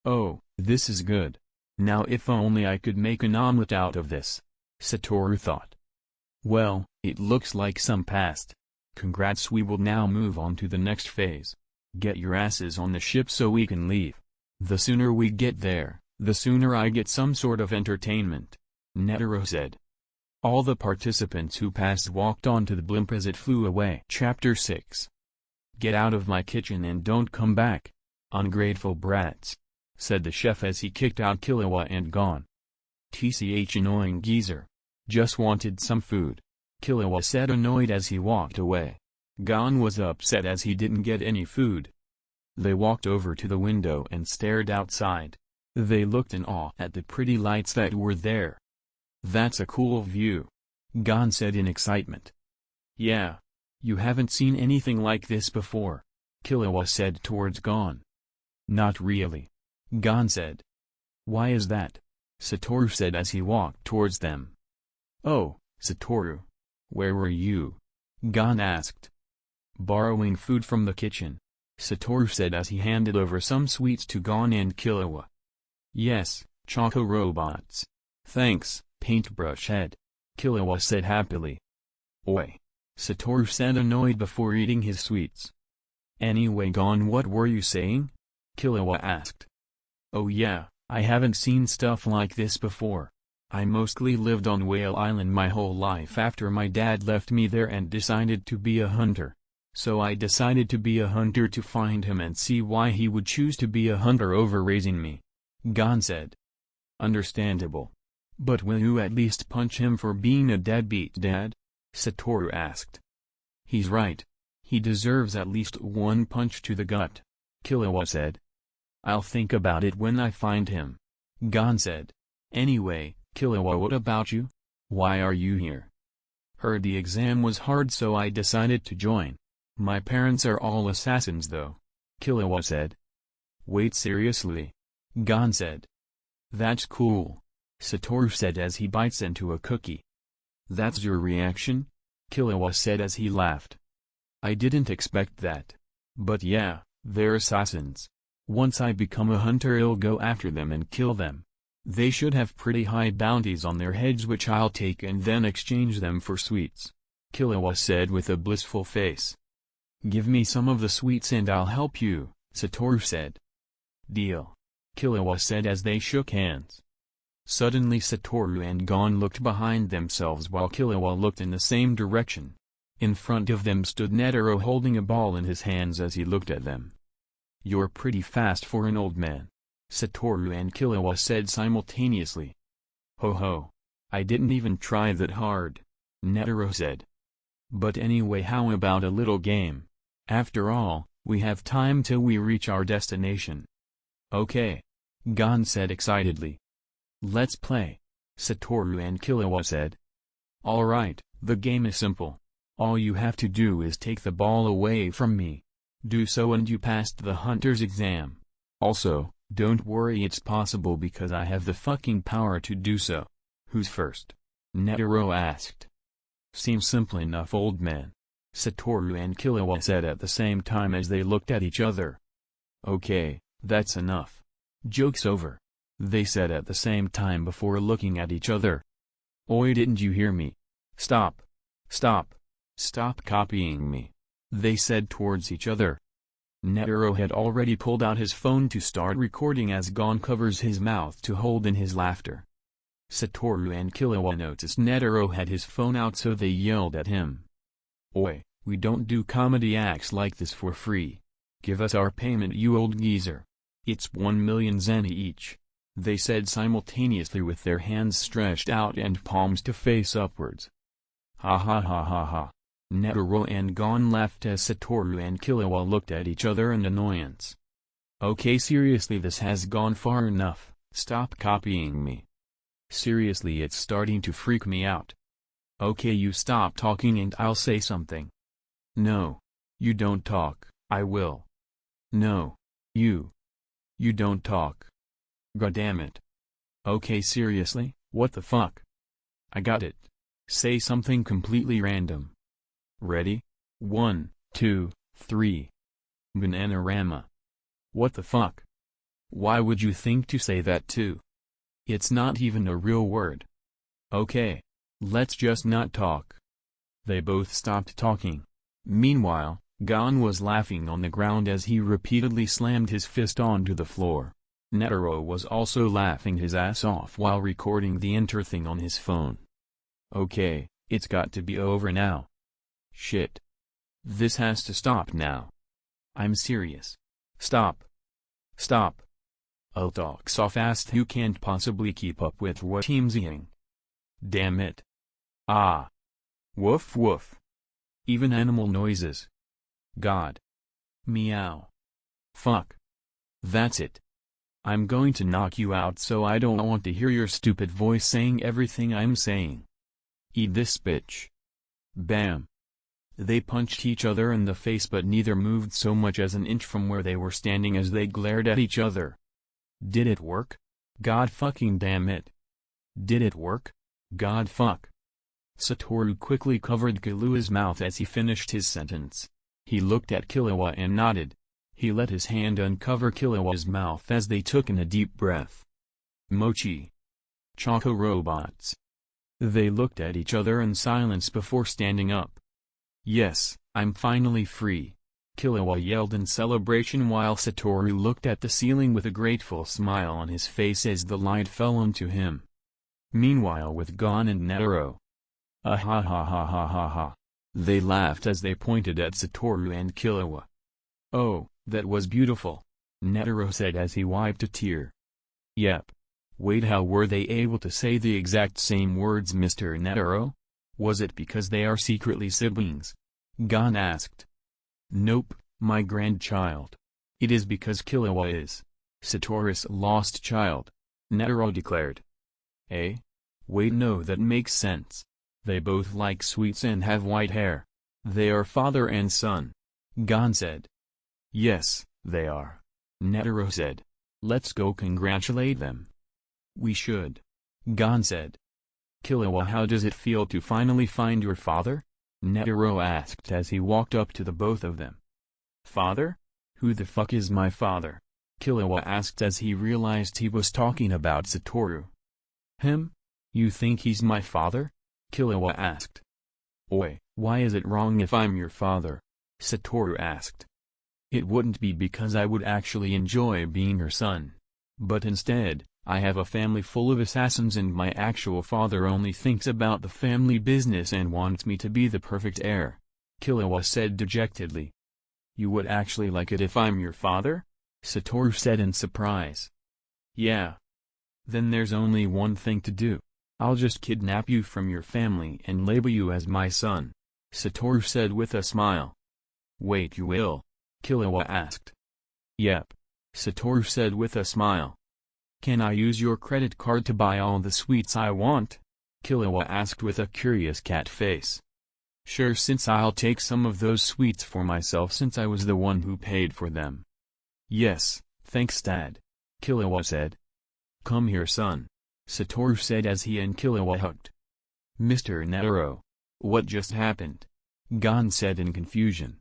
Oh, this is good. Now if only I could make an omelet out of this, Satoru thought. Well, it looks like some passed. Congrats, we will now move on to the next phase. Get your asses on the ship so we can leave. The sooner we get there, the sooner I get some sort of entertainment, Netero said. All the participants who passed walked onto the blimp as it flew away. Chapter 6. Get out of my kitchen and don't come back, ungrateful brats, said the chef as he kicked out Killua and Gon. Tch, annoying geezer. Just wanted some food, Killua said, annoyed as he walked away. Gon was upset as he didn't get any food. They walked over to the window and stared outside. They looked in awe at the pretty lights that were there. That's a cool view, Gon said in excitement. Yeah. You haven't seen anything like this before, Killua said towards Gon. Not really, Gon said. Why is that? Satoru said as he walked towards them. Oh, Satoru. Where were you? Gon asked. Borrowing food from the kitchen, Satoru said as he handed over some sweets to Gon and Killua. Yes, Choco Robots. Thanks, Paintbrush Head, Killua said happily. Oi, Satoru said, annoyed before eating his sweets. Anyway, Gon, what were you saying? Killua asked. Oh yeah, I haven't seen stuff like this before. I mostly lived on Whale Island my whole life after my dad left me there and decided to be a hunter. So I decided to be a hunter to find him and see why he would choose to be a hunter over raising me, Gon said. Understandable. But will you at least punch him for being a deadbeat dad? Satoru asked. He's right. He deserves at least one punch to the gut, Killua said. I'll think about it when I find him, Gon said. Anyway, Killua, what about you? Why are you here? Heard the exam was hard, so I decided to join. My parents are all assassins though, Killua said. Wait, seriously? Gon said. That's cool, Satoru said as he bites into a cookie. That's your reaction? Killua said as he laughed. I didn't expect that. But yeah, they're assassins. Once I become a hunter, I'll go after them and kill them. They should have pretty high bounties on their heads, which I'll take and then exchange them for sweets, Killua said with a blissful face. Give me some of the sweets and I'll help you, Satoru said. Deal, Killua said as they shook hands. Suddenly Satoru and Gon looked behind themselves while Killua looked in the same direction. In front of them stood Netero holding a ball in his hands as he looked at them. You're pretty fast for an old man, Satoru and Killua said simultaneously. Ho ho. I didn't even try that hard, Netero said. But anyway, how about a little game? After all, we have time till we reach our destination. Okay, Gon said excitedly. Let's play, Satoru and Killua said. Alright, the game is simple. All you have to do is take the ball away from me. Do so and you passed the hunter's exam. Also, don't worry, it's possible because I have the fucking power to do so. Who's first? Netero asked. Seems simple enough, old man, Satoru and Killua said at the same time as they looked at each other. Okay, that's enough. Joke's over, they said at the same time before looking at each other. Oi, didn't you hear me? Stop. Stop. Stop copying me, they said towards each other. Netero had already pulled out his phone to start recording as Gon covers his mouth to hold in his laughter. Satoru and Killua noticed Netero had his phone out, so they yelled at him. Oi, we don't do comedy acts like this for free. Give us our payment, you old geezer. It's 1,000,000 yen each, they said simultaneously with their hands stretched out and palms to face upwards. Ha ha ha ha ha. Netero and Gon laughed as Satoru and Killua looked at each other in annoyance. Okay, seriously, this has gone far enough. Stop copying me. Seriously, it's starting to freak me out. Okay, you stop talking and I'll say something. No. You don't talk, I will. No. You don't talk. Goddammit. Okay, seriously, what the fuck? I got it. Say something completely random. Ready? 1, 2, 3. Bananarama. What the fuck? Why would you think to say that too? It's not even a real word. Okay. Let's just not talk. They both stopped talking. Meanwhile, Gon was laughing on the ground as he repeatedly slammed his fist onto the floor. Netero was also laughing his ass off while recording the enter thing on his phone. Okay, it's got to be over now. Shit. This has to stop now. I'm serious. Stop. Stop. I'll talk so fast you can't possibly keep up with what I'm saying. Damn it. Ah. Woof woof. Even animal noises. God. Meow. Fuck. That's it. I'm going to knock you out, so I don't want to hear your stupid voice saying everything I'm saying. Eat this bitch. Bam. They punched each other in the face, but neither moved so much as an inch from where they were standing as they glared at each other. Did it work? God fucking damn it. Did it work? God fuck. Satoru quickly covered Killua's mouth as he finished his sentence. He looked at Killua and nodded. He let his hand uncover Killua's mouth as they took in a deep breath. Mochi. Choco robots. They looked at each other in silence before standing up. Yes, I'm finally free. Killua yelled in celebration while Satoru looked at the ceiling with a grateful smile on his face as the light fell onto him. Meanwhile, with Gon and Netero. Ah ha ha ha ha ha ha. They laughed as they pointed at Satoru and Killua. Oh, that was beautiful, Netero said as he wiped a tear. Yep. Wait, how were they able to say the exact same words, Mr. Netero? Was it because they are secretly siblings? Gon asked. Nope, my grandchild. It is because Killua is Satoru's lost child, Netero declared. Eh? Wait, no, that makes sense. They both like sweets and have white hair. They are father and son, Gon said. Yes, they are, Netero said. Let's go congratulate them. We should, Gon said. Killua, how does it feel to finally find your father? Netero asked as he walked up to the both of them. Father? Who the fuck is my father? Killua asked as he realized he was talking about Satoru. Him? You think he's my father? Killua asked. Oi, why is it wrong if I'm your father? Satoru asked. It wouldn't be because I would actually enjoy being your son. But instead, I have a family full of assassins and my actual father only thinks about the family business and wants me to be the perfect heir, Killua said dejectedly. You would actually like it if I'm your father? Satoru said in surprise. Yeah. Then there's only one thing to do. I'll just kidnap you from your family and label you as my son, Satoru said with a smile. Wait, you will? Killua asked. Yep, Satoru said with a smile. Can I use your credit card to buy all the sweets I want? Killua asked with a curious cat face. Sure, since I'll take some of those sweets for myself since I was the one who paid for them. Yes, thanks Dad, Killua said. Come here son, Satoru said as he and Killua hugged. Mr. Netero. What just happened? Gon said in confusion.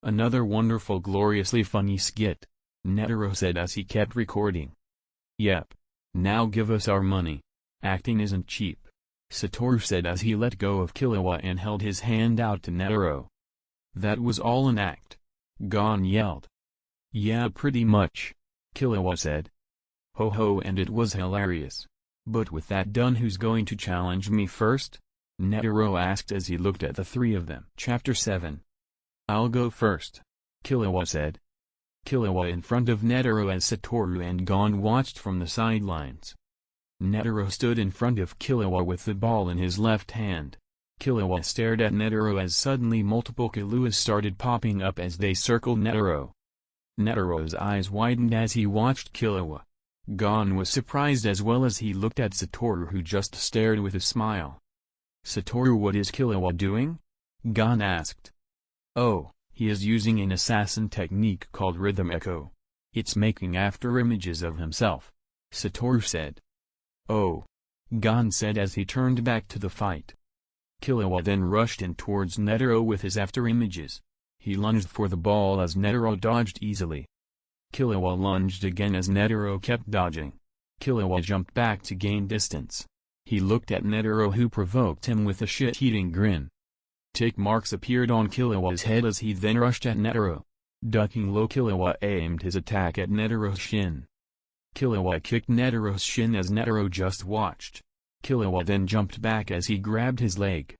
Another wonderful gloriously funny skit, Netero said as he kept recording. Yep. Now give us our money. Acting isn't cheap, Satoru said as he let go of Killua and held his hand out to Netero. That was all an act, Gon yelled. Yeah, pretty much, Killua said. Ho ho, and it was hilarious. But with that done, who's going to challenge me first? Netero asked as he looked at the three of them. Chapter 7. I'll go first, Killua said. Killua in front of Netero as Satoru and Gon watched from the sidelines. Netero stood in front of Killua with the ball in his left hand. Killua stared at Netero as suddenly multiple Killuas started popping up as they circled Netero. Netero's eyes widened as he watched Killua. Gon was surprised as well as he looked at Satoru, who just stared with a smile. Satoru, what is Killua doing? Gon asked. Oh, he is using an assassin technique called rhythm echo. It's making after images of himself, Satoru said. Oh, Gon said as he turned back to the fight. Killua then rushed in towards Netero with his after images. He lunged for the ball as Netero dodged easily. Killua lunged again as Netero kept dodging. Killua jumped back to gain distance. He looked at Netero, who provoked him with a shit-eating grin. Tick marks appeared on Killua's head as he then rushed at Netero. Ducking low, Killua aimed his attack at Netero's shin. Killua kicked Netero's shin as Netero just watched. Killua then jumped back as he grabbed his leg.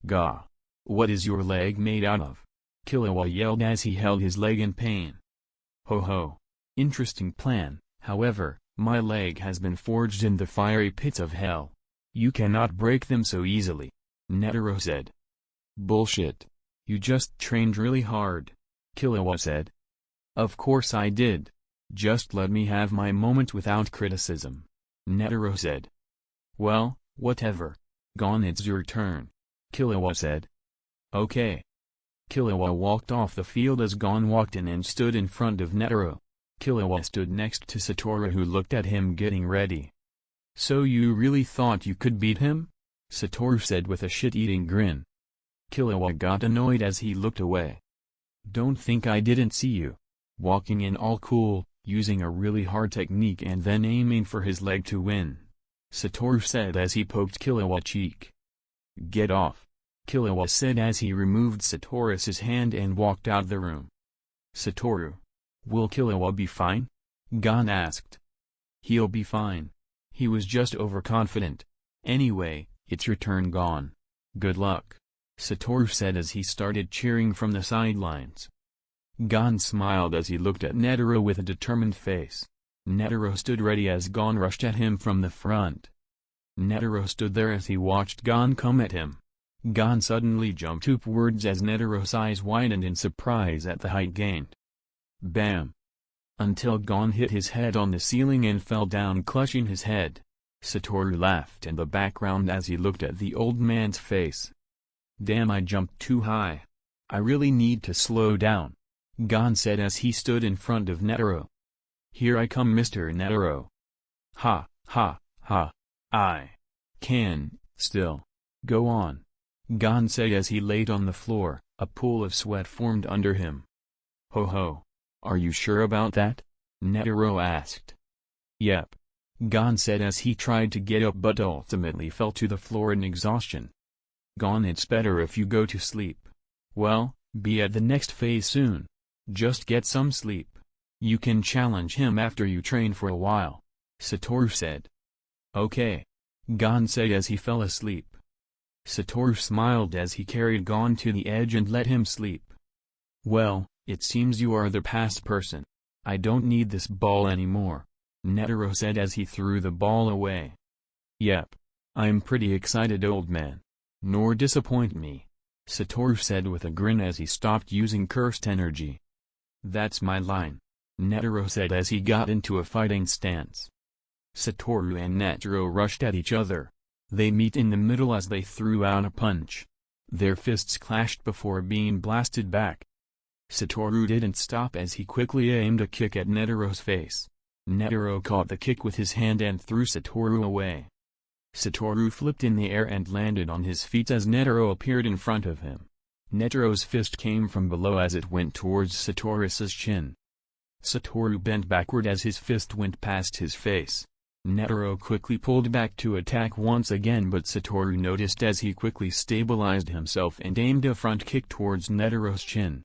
Gah! What is your leg made out of? Killua yelled as he held his leg in pain. Ho ho! Interesting plan, however, my leg has been forged in the fiery pits of hell. You cannot break them so easily, Netero said. Bullshit. You just trained really hard, Killua said. Of course I did. Just let me have my moment without criticism, Netero said. Well, whatever. Gon, it's your turn, Killua said. Okay. Killua walked off the field as Gon walked in and stood in front of Netero. Killua stood next to Satoru, who looked at him getting ready. So you really thought you could beat him? Satoru said with a shit-eating grin. Killua got annoyed as he looked away. Don't think I didn't see you. Walking in all cool, using a really hard technique and then aiming for his leg to win, Satoru said as he poked Killua's cheek. Get off, Killua said as he removed Satoru's hand and walked out the room. Satoru. Will Killua be fine? Gon asked. He'll be fine. He was just overconfident. Anyway, it's your turn, Gon. Good luck, Satoru said as he started cheering from the sidelines. Gon smiled as he looked at Netero with a determined face. Netero stood ready as Gon rushed at him from the front. Netero stood there as he watched Gon come at him. Gon suddenly jumped upwards as Netero's eyes widened in surprise at the height gained. Bam! Until Gon hit his head on the ceiling and fell down clutching his head. Satoru laughed in the background as he looked at the old man's face. Damn, I jumped too high. I really need to slow down, Gon said as he stood in front of Netero. Here I come, Mr. Netero. Ha, ha, ha. I can still go on, Gon said as he laid on the floor. A pool of sweat formed under him. Ho ho. Are you sure about that? Netero asked. Yep, Gon said as he tried to get up but ultimately fell to the floor in exhaustion. Gon, it's better if you go to sleep. Well, be at the next phase soon. Just get some sleep. You can challenge him after you train for a while, Satoru said. Okay, Gon said as he fell asleep. Satoru smiled as he carried Gon to the edge and let him sleep. Well, it seems you are the past person. I don't need this ball anymore, Netero said as he threw the ball away. Yep. I'm pretty excited, old man. Nor disappoint me, Satoru said with a grin as he stopped using cursed energy. That's my line, Netero said as he got into a fighting stance. Satoru and Netero rushed at each other. They meet in the middle as they threw out a punch. Their fists clashed before being blasted back. Satoru didn't stop as he quickly aimed a kick at Netero's face. Netero caught the kick with his hand and threw Satoru away. Satoru flipped in the air and landed on his feet as Netero appeared in front of him. Netero's fist came from below as it went towards Satoru's chin. Satoru bent backward as his fist went past his face. Netero quickly pulled back to attack once again, but Satoru noticed as he quickly stabilized himself and aimed a front kick towards Netero's chin.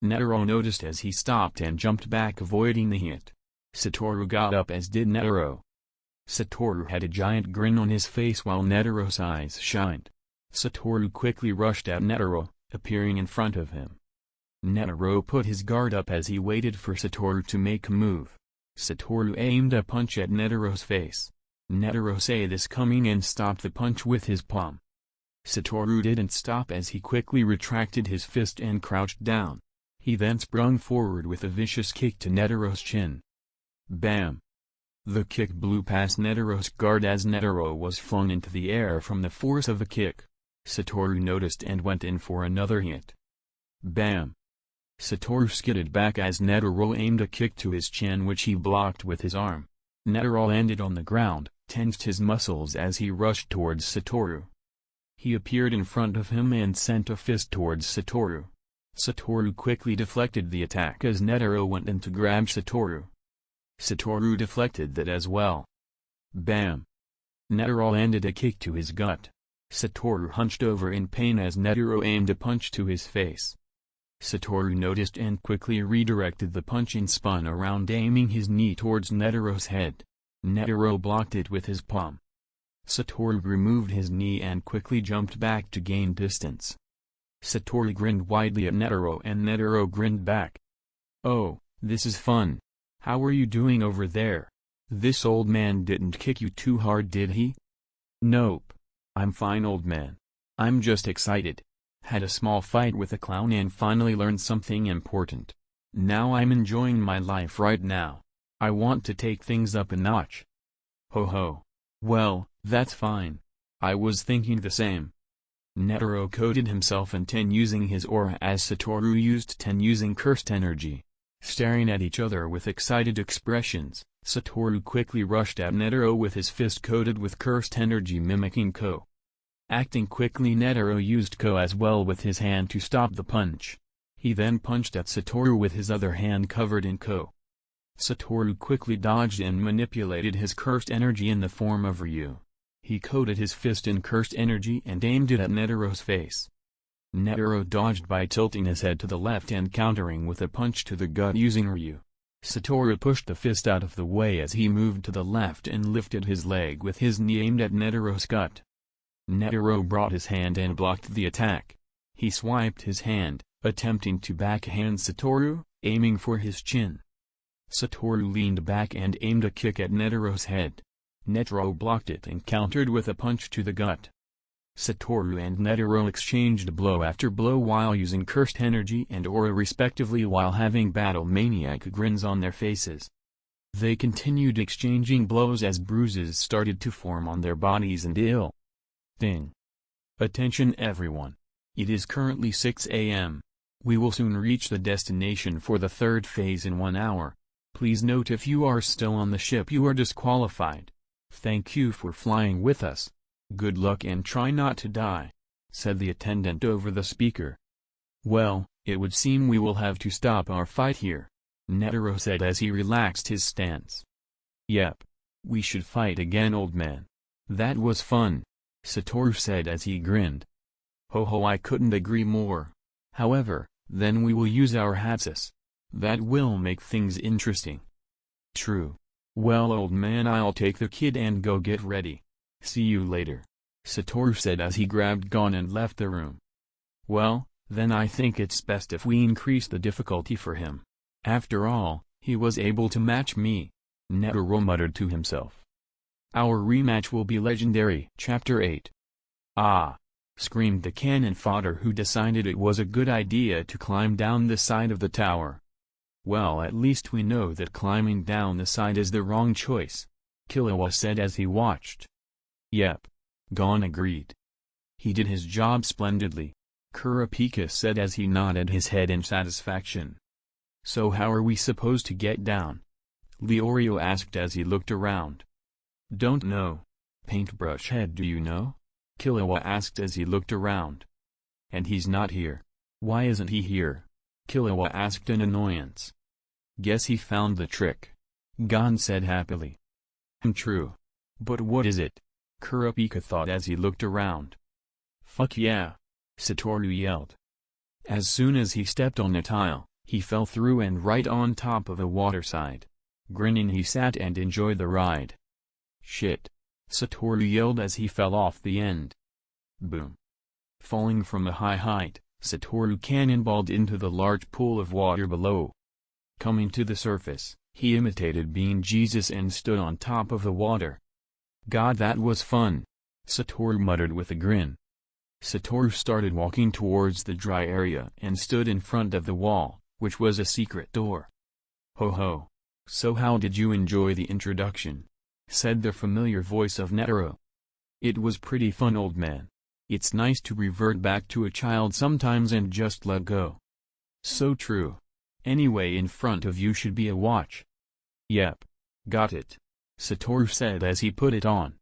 Netero noticed as he stopped and jumped back, avoiding the hit. Satoru got up as did Netero. Satoru had a giant grin on his face while Netero's eyes shined. Satoru quickly rushed at Netero, appearing in front of him. Netero put his guard up as he waited for Satoru to make a move. Satoru aimed a punch at Netero's face. Netero saw this coming and stopped the punch with his palm. Satoru didn't stop as he quickly retracted his fist and crouched down. He then sprung forward with a vicious kick to Netero's chin. Bam! The kick blew past Netero's guard as Netero was flung into the air from the force of the kick. Satoru noticed and went in for another hit. Bam! Satoru skidded back as Netero aimed a kick to his chin which he blocked with his arm. Netero landed on the ground, tensed his muscles as he rushed towards Satoru. He appeared in front of him and sent a fist towards Satoru. Satoru quickly deflected the attack as Netero went in to grab Satoru. Satoru deflected that as well. Bam! Netero landed a kick to his gut. Satoru hunched over in pain as Netero aimed a punch to his face. Satoru noticed and quickly redirected the punch and spun around, aiming his knee towards Netero's head. Netero blocked it with his palm. Satoru removed his knee and quickly jumped back to gain distance. Satoru grinned widely at Netero and Netero grinned back. "Oh, this is fun. How are you doing over there? This old man didn't kick you too hard, did he?" "Nope. I'm fine, old man. I'm just excited. Had a small fight with a clown and finally learned something important. Now I'm enjoying my life right now. I want to take things up a notch." "Ho ho. Well, that's fine. I was thinking the same." Netero coded himself in 10 using his aura as Satoru used 10 using cursed energy. Staring at each other with excited expressions, Satoru quickly rushed at Netero with his fist coated with cursed energy mimicking Ko. Acting quickly, Netero used Ko as well with his hand to stop the punch. He then punched at Satoru with his other hand covered in Ko. Satoru quickly dodged and manipulated his cursed energy in the form of Ryu. He coated his fist in cursed energy and aimed it at Netero's face. Netero dodged by tilting his head to the left and countering with a punch to the gut using Ryu. Satoru pushed the fist out of the way as he moved to the left and lifted his leg with his knee aimed at Netero's gut. Netero brought his hand and blocked the attack. He swiped his hand, attempting to backhand Satoru, aiming for his chin. Satoru leaned back and aimed a kick at Netero's head. Netero blocked it and countered with a punch to the gut. Satoru and Netero exchanged blow after blow while using cursed energy and aura respectively, while having battle-maniac grins on their faces. They continued exchanging blows as bruises started to form on their bodies and ill thing. Attention everyone. It is currently 6 a.m. We will soon reach the destination for the third phase in 1 hour. Please note, if you are still on the ship, you are disqualified. Thank you for flying with us. Good luck and try not to die," said the attendant over the speaker. "Well, it would seem we will have to stop our fight here," Netero said as he relaxed his stance. "Yep. We should fight again, old man. That was fun," Satoru said as he grinned. "Ho ho, I couldn't agree more. However, then we will use our HxH. That will make things interesting." "True. Well, old man, I'll take the kid and go get ready. See you later," Satoru said as he grabbed Gon and left the room. "Well, then I think it's best if we increase the difficulty for him. After all, he was able to match me," Netero muttered to himself. "Our rematch will be legendary." Chapter 8. "Ah!" screamed the cannon fodder, who decided it was a good idea to climb down the side of the tower. "Well, at least we know that climbing down the side is the wrong choice," Killua said as he watched. "Yep." Gon agreed. "He did his job splendidly," Kurapika said as he nodded his head in satisfaction. "So how are we supposed to get down?" Leorio asked as he looked around. "Don't know. Paintbrush Head, do you know?" Killua asked as he looked around. "And he's not here. Why isn't he here?" Killua asked in annoyance. "Guess he found the trick," Gon said happily. True. But what is it?" Kurapika thought as he looked around. "Fuck yeah!" Satoru yelled. As soon as he stepped on a tile, he fell through and right on top of a waterside. Grinning, he sat and enjoyed the ride. "Shit!" Satoru yelled as he fell off the end. Boom! Falling from a high height, Satoru cannonballed into the large pool of water below. Coming to the surface, he imitated being Jesus and stood on top of the water. "God, that was fun," Satoru muttered with a grin. Satoru started walking towards the dry area and stood in front of the wall, which was a secret door. "Ho ho! So how did you enjoy the introduction?" said the familiar voice of Netero. "It was pretty fun, old man. It's nice to revert back to a child sometimes and just let go." "So true. Anyway, in front of you should be a watch." "Yep. Got it," Satoru said as he put it on.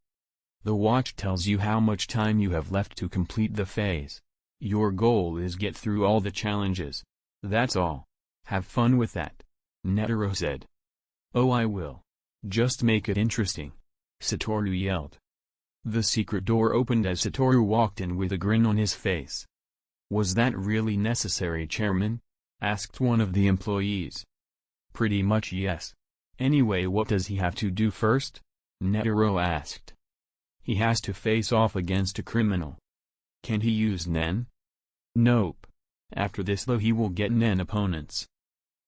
"The watch tells you how much time you have left to complete the phase. Your goal is get through all the challenges. That's all. Have fun with that," Netero said. "Oh, I will. Just make it interesting," Satoru yelled. The secret door opened as Satoru walked in with a grin on his face. "Was that really necessary, Chairman?" asked one of the employees. Pretty much yes. Anyway, what does he have to do first? Netero asked. He has to face off against a criminal. Can he use Nen? Nope. After this though he will get Nen opponents.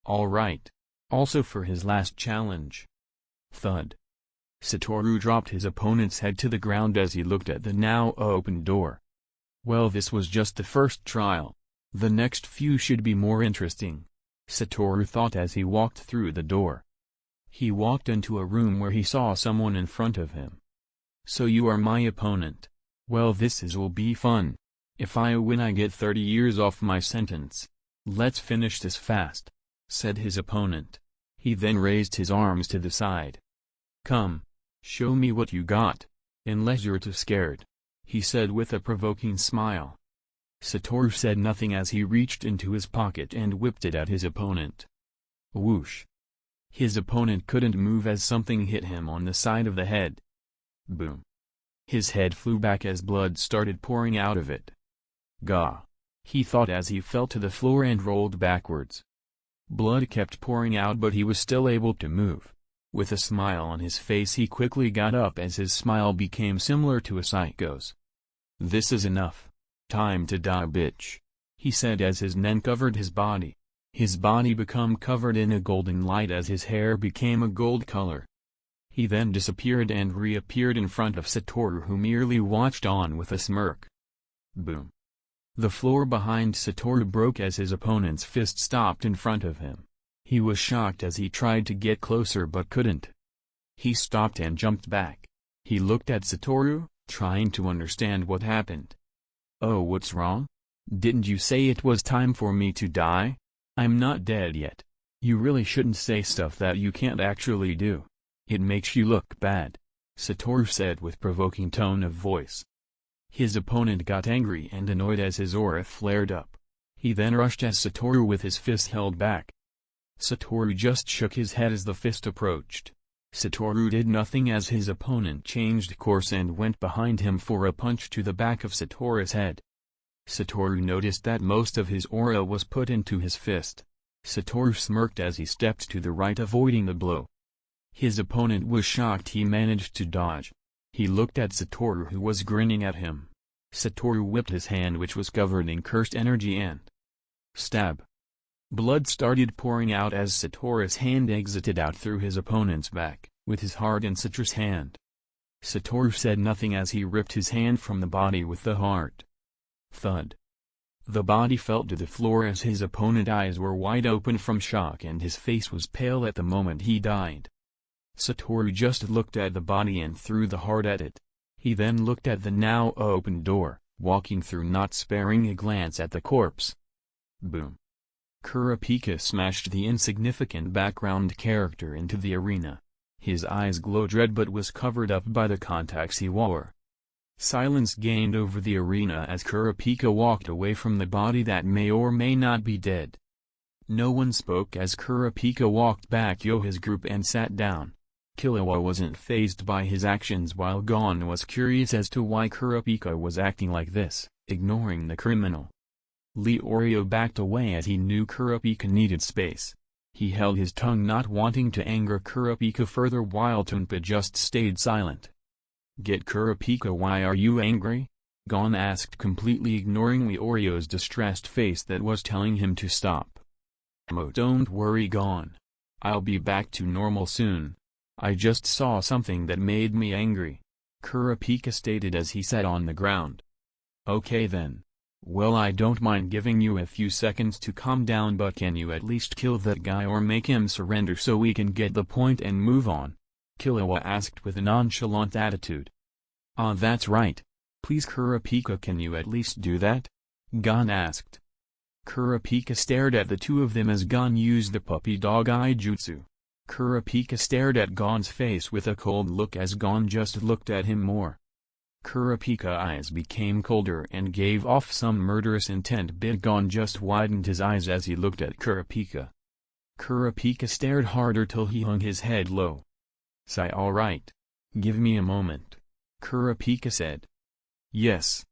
Alright. Also for his last challenge. Thud. Satoru dropped his opponent's head to the ground as he looked at the now open door. Well, this was just the first trial. The next few should be more interesting, Satoru thought as he walked through the door. He walked into a room where he saw someone in front of him. So you are my opponent. Well, will be fun. If I win I get 30 years off my sentence. Let's finish this fast, said his opponent. He then raised his arms to the side. Come. Show me what you got. Unless you're too scared, he said with a provoking smile. Satoru said nothing as he reached into his pocket and whipped it at his opponent. Whoosh. His opponent couldn't move as something hit him on the side of the head. Boom. His head flew back as blood started pouring out of it. Gah. He thought as he fell to the floor and rolled backwards. Blood kept pouring out but he was still able to move. With a smile on his face he quickly got up as his smile became similar to a psycho's. This is enough. Time to die, bitch, he said as his Nen covered his body. His body became covered in a golden light as his hair became a gold color. He then disappeared and reappeared in front of Satoru, who merely watched on with a smirk. Boom. The floor behind Satoru broke as his opponent's fist stopped in front of him. He was shocked as he tried to get closer but couldn't. He stopped and jumped back. He looked at Satoru, trying to understand what happened. Oh, what's wrong? Didn't you say it was time for me to die? I'm not dead yet. You really shouldn't say stuff that you can't actually do. It makes you look bad, Satoru said with provoking tone of voice. His opponent got angry and annoyed as his aura flared up. He then rushed at Satoru with his fist held back. Satoru just shook his head as the fist approached. Satoru did nothing as his opponent changed course and went behind him for a punch to the back of Satoru's head. Satoru noticed that most of his aura was put into his fist. Satoru smirked as he stepped to the right, avoiding the blow. His opponent was shocked he managed to dodge. He looked at Satoru, who was grinning at him. Satoru whipped his hand, which was covered in cursed energy, and stab. Blood started pouring out as Satoru's hand exited out through his opponent's back, with his heart in Satoru's hand. Satoru said nothing as he ripped his hand from the body with the heart. Thud. The body fell to the floor as his opponent's eyes were wide open from shock and his face was pale at the moment he died. Satoru just looked at the body and threw the heart at it. He then looked at the now open door, walking through, not sparing a glance at the corpse. Boom. Kurapika smashed the insignificant background character into the arena. His eyes glowed red but was covered up by the contacts he wore. Silence gained over the arena as Kurapika walked away from the body that may or may not be dead. No one spoke as Kurapika walked back to his group and sat down. Killua wasn't fazed by his actions, while Gon was curious as to why Kurapika was acting like this, ignoring the criminal. Leorio backed away as he knew Kurapika needed space. He held his tongue, not wanting to anger Kurapika further, while Tonpa just stayed silent. Get Kurapika, why are you angry? Gon asked, completely ignoring Leorio's distressed face that was telling him to stop. Don't worry, Gon. I'll be back to normal soon. I just saw something that made me angry, Kurapika stated as he sat on the ground. Okay then. Well, I don't mind giving you a few seconds to calm down, but can you at least kill that guy or make him surrender so we can get the point and move on? Killua asked with a nonchalant attitude. Ah, that's right. Please Kurapika, can you at least do that? Gon asked. Kurapika stared at the two of them as Gon used the puppy dog eye jutsu. Kurapika stared at Gon's face with a cold look as Gon just looked at him more. Kurapika's eyes became colder and gave off some murderous intent, but Gon just widened his eyes as he looked at Kurapika. Kurapika stared harder till he hung his head low. Sigh, alright. Give me a moment, Kurapika said. Yes.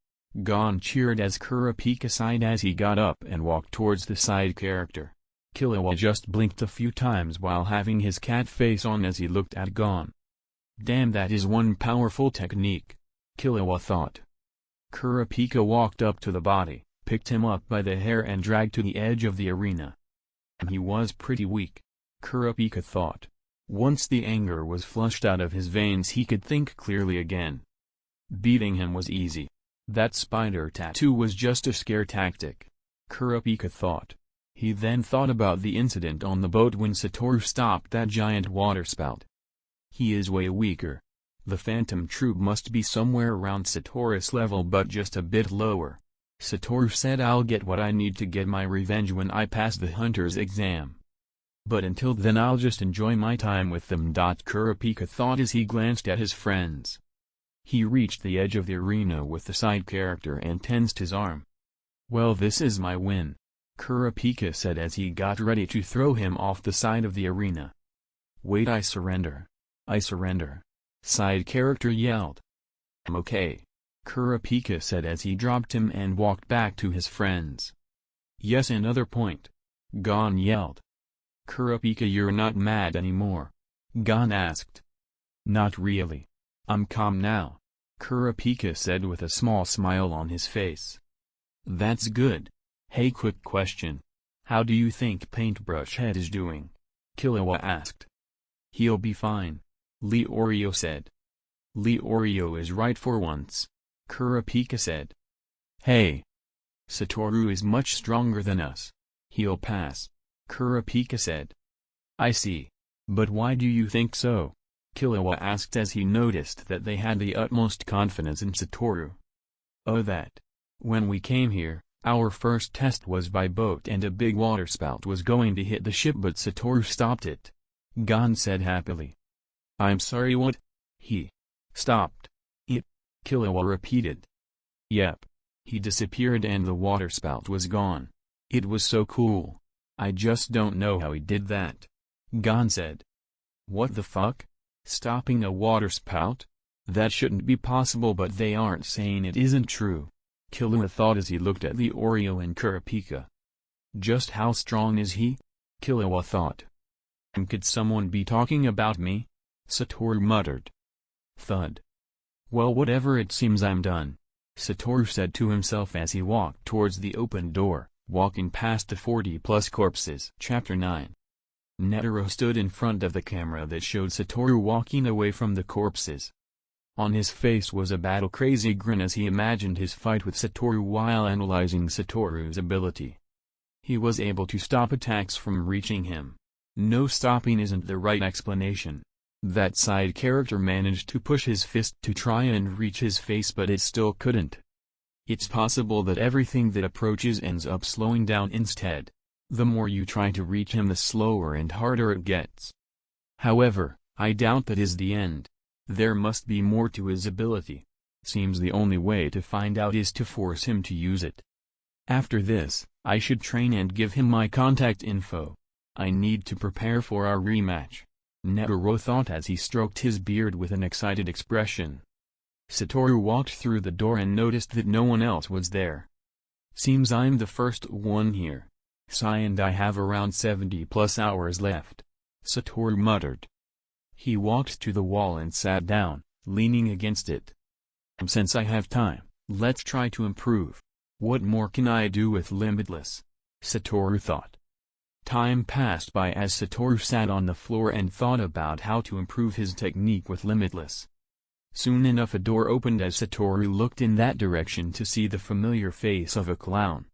Gon cheered as Kurapika sighed as he got up and walked towards the side character. Killua just blinked a few times while having his cat face on as he looked at Gon. Damn, that is one powerful technique, Killua thought. Kurapika walked up to the body, picked him up by the hair and dragged to the edge of the arena. He was pretty weak, Kurapika thought. Once the anger was flushed out of his veins he could think clearly again. Beating him was easy. That spider tattoo was just a scare tactic, Kurapika thought. He then thought about the incident on the boat when Satoru stopped that giant waterspout. He is way weaker. The Phantom Troop must be somewhere around Satoru's level but just a bit lower. Satoru said I'll get what I need to get my revenge when I pass the hunter's exam. But until then I'll just enjoy my time with them. Kurapika thought as he glanced at his friends. He reached the edge of the arena with the side character and tensed his arm. Well, this is my win, Kurapika said as he got ready to throw him off the side of the arena. Wait, I surrender. I surrender. Side character yelled. I'm okay, Kurapika said as he dropped him and walked back to his friends. Yes, another point, Gon yelled. Kurapika, you're not mad anymore? Gon asked. Not really. I'm calm now, Kurapika said with a small smile on his face. That's good. Hey, quick question. How do you think Paintbrush Head is doing? Killua asked. He'll be fine, Leorio said. Leorio is right for once, Kurapika said. Hey. Satoru is much stronger than us. He'll pass, Kurapika said. I see. But why do you think so? Killua asked as he noticed that they had the utmost confidence in Satoru. Oh, that. When we came here, our first test was by boat and a big waterspout was going to hit the ship but Satoru stopped it, Gon said happily. I'm sorry, what? He stopped it, Killua repeated. Yep. He disappeared and the waterspout was gone. It was so cool. I just don't know how he did that, Gon said. What the fuck? Stopping a waterspout? That shouldn't be possible, but they aren't saying it isn't true, Killua thought as he looked at Leorio and Kurapika. Just how strong is he? Killua thought. Could someone be talking about me? Satoru muttered. Thud. Well, whatever, it seems I'm done, Satoru said to himself as he walked towards the open door, walking past the 40+ corpses. Chapter 9. Netero stood in front of the camera that showed Satoru walking away from the corpses. On his face was a battle-crazy grin as he imagined his fight with Satoru while analyzing Satoru's ability. He was able to stop attacks from reaching him. No, stopping isn't the right explanation. That side character managed to push his fist to try and reach his face but it still couldn't. It's possible that everything that approaches ends up slowing down instead. The more you try to reach him the slower and harder it gets. However, I doubt that is the end. There must be more to his ability. Seems the only way to find out is to force him to use it. After this, I should train and give him my contact info. I need to prepare for our rematch, Netero thought as he stroked his beard with an excited expression. Satoru walked through the door and noticed that no one else was there. Seems I'm the first one here. Sigh, and I have around 70+ hours left, Satoru muttered. He walked to the wall and sat down, leaning against it. Since I have time, let's try to improve. What more can I do with Limitless? Satoru thought. Time passed by as Satoru sat on the floor and thought about how to improve his technique with Limitless. Soon enough a door opened as Satoru looked in that direction to see the familiar face of a clown.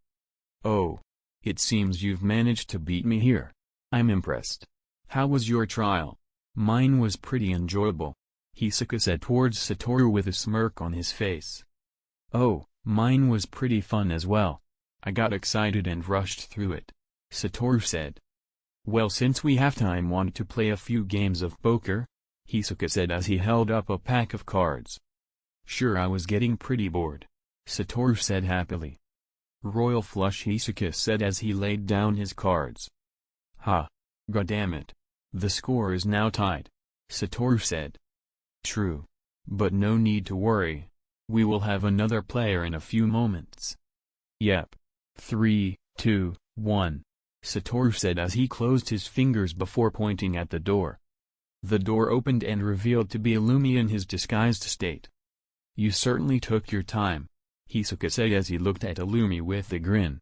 Oh. It seems you've managed to beat me here. I'm impressed. How was your trial? Mine was pretty enjoyable, Hisaka said towards Satoru with a smirk on his face. Oh, mine was pretty fun as well. I got excited and rushed through it, Satoru said. Well, since we have time, want to play a few games of poker? Hisaka said as he held up a pack of cards. Sure, I was getting pretty bored, Satoru said happily. Royal flush, Hisaka said as he laid down his cards. Ha. Goddammit. The score is now tied, Satoru said. True. But no need to worry. We will have another player in a few moments. Yep. 3, 2, 1. Satoru said as he closed his fingers before pointing at the door. The door opened and revealed to be Illumi in his disguised state. You certainly took your time, Hisoka said as he looked at Illumi with a grin.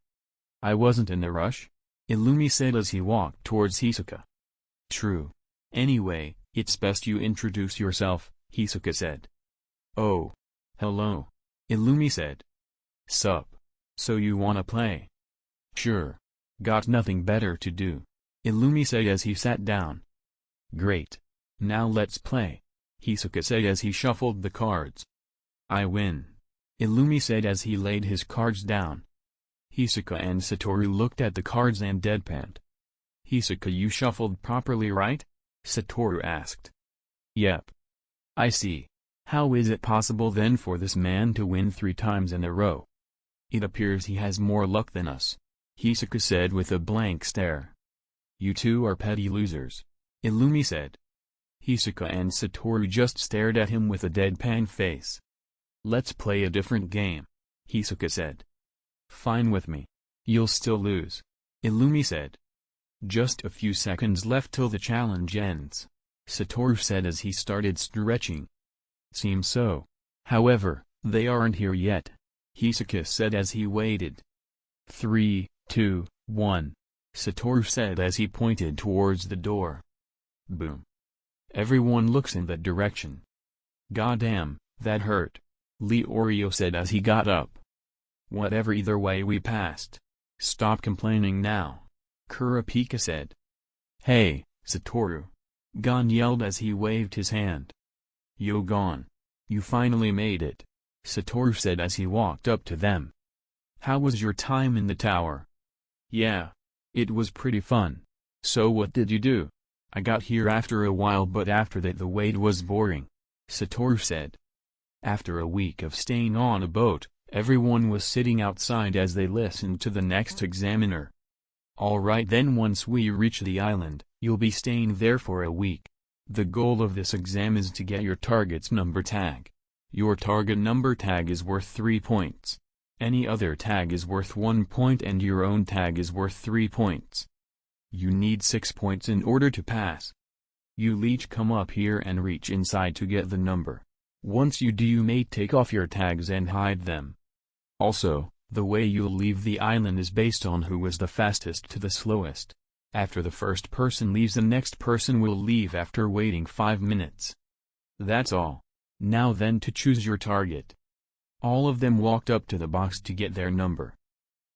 I wasn't in a rush, Illumi said as he walked towards Hisoka. True. Anyway, it's best you introduce yourself, Hisoka said. Oh. Hello. Illumi said. Sup. So you wanna play? Sure. Got nothing better to do, Illumi said as he sat down. Great. Now let's play, Hisoka said as he shuffled the cards. I win, Illumi said as he laid his cards down. Hisoka and Satoru looked at the cards and deadpanned. Hisoka, you shuffled properly, right? Satoru asked. Yep. I see. How is it possible then for this man to win 3 times in a row? It appears he has more luck than us, Hisoka said with a blank stare. You two are petty losers, Illumi said. Hisoka and Satoru just stared at him with a deadpan face. Let's play a different game, Hisoka said. Fine with me. You'll still lose, Illumi said. Just a few seconds left till the challenge ends, Satoru said as he started stretching. Seems so. However, they aren't here yet, Hisoka said as he waited. 3, 2, 1, Satoru said as he pointed towards the door. Boom. Everyone looks in that direction. Goddamn, that hurt, Leorio said as he got up. Whatever, either way we passed. Stop complaining now, Kurapika said. Hey, Satoru. Gon yelled as he waved his hand. Yo Gon. You finally made it, Satoru said as he walked up to them. How was your time in the tower? Yeah. It was pretty fun. So what did you do? I got here after a while, but after that the wait was boring, Satoru said. After a week of staying on a boat, everyone was sitting outside as they listened to the next examiner. Alright then, once we reach the island, you'll be staying there for a week. The goal of this exam is to get your target's number tag. Your target number tag is worth 3 points. Any other tag is worth 1 point and your own tag is worth 3 points. You need 6 points in order to pass. You'll each come up here and reach inside to get the number. Once you do, you may take off your tags and hide them. Also, the way you'll leave the island is based on who was the fastest to the slowest. After the first person leaves, the next person will leave after waiting 5 minutes. That's all. Now then, to choose your target. All of them walked up to the box to get their number.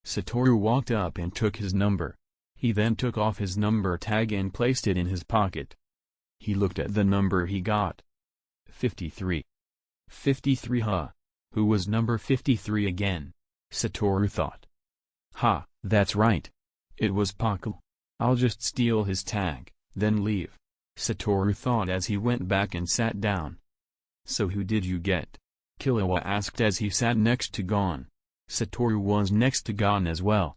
Satoru walked up and took his number. He then took off his number tag and placed it in his pocket. He looked at the number he got. 53. 53, huh? Who was number 53 again? Satoru thought. Ha, that's right. It was Pakal. I'll just steal his tag, then leave, Satoru thought as he went back and sat down. So who did you get? Killua asked as he sat next to Gon. Satoru was next to Gon as well.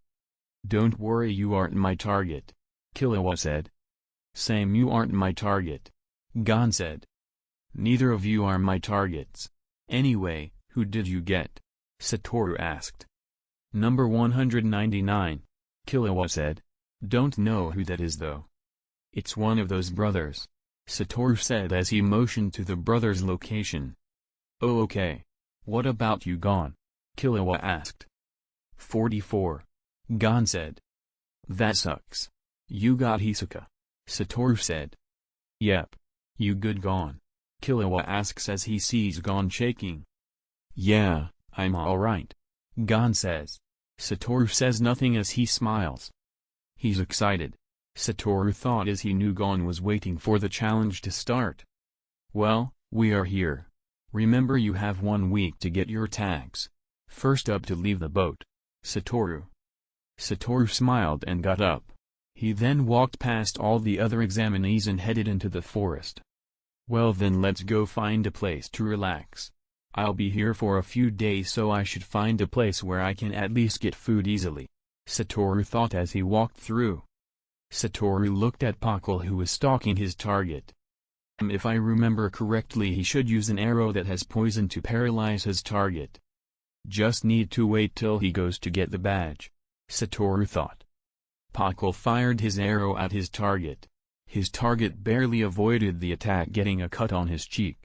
Don't worry, you aren't my target, Killua said. Same, you aren't my target, Gon said. Neither of you are my targets. Anyway, who did you get? Satoru asked. Number 199, Killua said. Don't know who that is though. It's one of those brothers, Satoru said as he motioned to the brother's location. Oh okay. What about you, Gon? Killua asked. 44. Gon said. That sucks. You got Hisoka, Satoru said. Yep. You good, Gon? Killua asks as he sees Gon shaking. Yeah, I'm alright, Gon says. Satoru says nothing as he smiles. He's excited, Satoru thought as he knew Gon was waiting for the challenge to start. Well, we are here. Remember, you have 1 week to get your tags. First up to leave the boat, Satoru. Satoru smiled and got up. He then walked past all the other examinees and headed into the forest. Well then, let's go find a place to relax. I'll be here for a few days, so I should find a place where I can at least get food easily, Satoru thought as he walked through. Satoru looked at Pakal, who was stalking his target. If I remember correctly, he should use an arrow that has poison to paralyze his target. Just need to wait till he goes to get the badge, Satoru thought. Pakul fired his arrow at his target. His target barely avoided the attack, getting a cut on his cheek.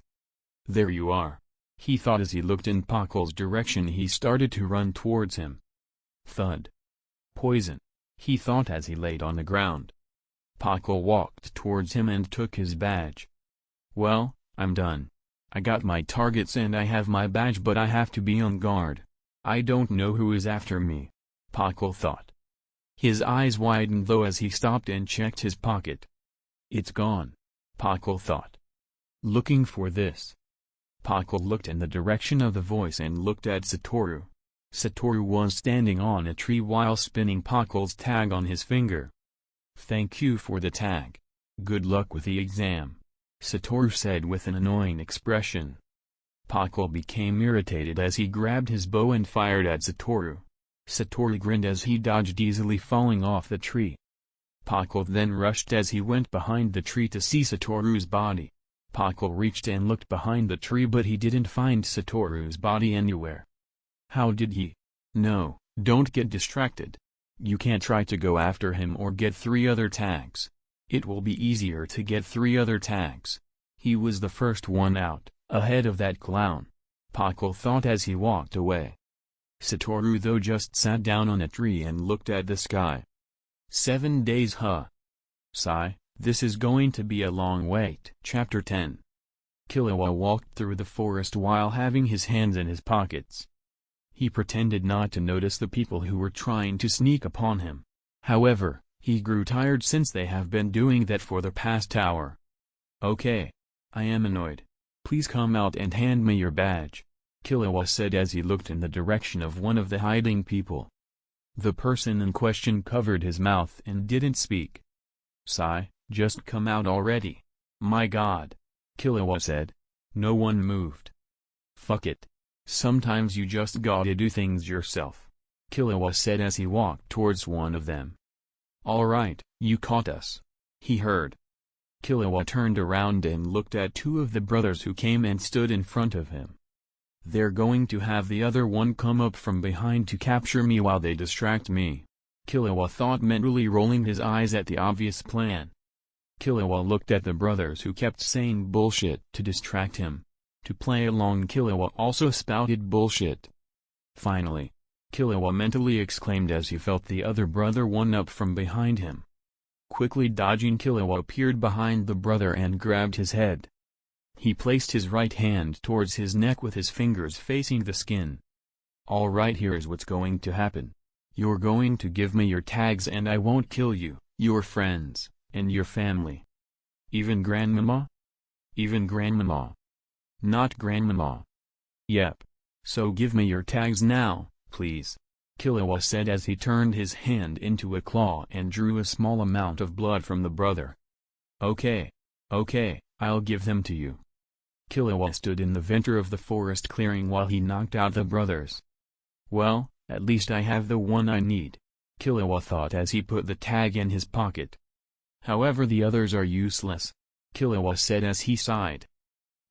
There you are, he thought as he looked in Pakul's direction. He started to run towards him. Thud. Poison, he thought as he laid on the ground. Pakul walked towards him and took his badge. Well, I'm done. I got my targets and I have my badge, but I have to be on guard. I don't know who is after me, Pakul thought. His eyes widened though as he stopped and checked his pocket. It's gone, Pakul thought. Looking for this. Pakul looked in the direction of the voice and looked at Satoru. Satoru was standing on a tree while spinning Pakul's tag on his finger. Thank you for the tag. Good luck with the exam, Satoru said with an annoying expression. Pakul became irritated as he grabbed his bow and fired at Satoru. Satoru grinned as he dodged, easily falling off the tree. Pakul then rushed as he went behind the tree to see Satoru's body. Pakul reached and looked behind the tree, but he didn't find Satoru's body anywhere. How did he? No, don't get distracted. You can't try to go after him or get 3 other tags. It will be easier to get 3 other tags. He was the first one out, ahead of that clown, Pakul thought as he walked away. Satoru though just sat down on a tree and looked at the sky. 7 days, huh? Sigh, this is going to be a long wait. Chapter 10. Killua walked through the forest while having his hands in his pockets. He pretended not to notice the people who were trying to sneak upon him. However, he grew tired since they have been doing that for the past hour. Okay. I am annoyed. Please come out and hand me your badge, Killua said as he looked in the direction of one of the hiding people. The person in question covered his mouth and didn't speak. Sigh, just come out already. My god, Killua said. No one moved. Fuck it. Sometimes you just gotta do things yourself, Killua said as he walked towards one of them. Alright, you caught us. He heard. Killua turned around and looked at 2 of the brothers who came and stood in front of him. They're going to have the other one come up from behind to capture me while they distract me, Killua thought, mentally rolling his eyes at the obvious plan. Killua looked at the brothers who kept saying bullshit to distract him. To play along, Killua also spouted bullshit. Finally, Killua mentally exclaimed as he felt the other brother one up from behind him. Quickly dodging, Killua appeared behind the brother and grabbed his head. He placed his right hand towards his neck with his fingers facing the skin. Alright, here is what's going to happen. You're going to give me your tags and I won't kill you, your friends, and your family. Even grandmama? Even grandmama. Not grandmama. Yep. So give me your tags now, please, Killua said as he turned his hand into a claw and drew a small amount of blood from the brother. Okay. Okay, I'll give them to you. Killua stood in the center of the forest clearing while he knocked out the brothers. Well, at least I have the one I need, Killua thought as he put the tag in his pocket. However, the others are useless, Killua said as he sighed.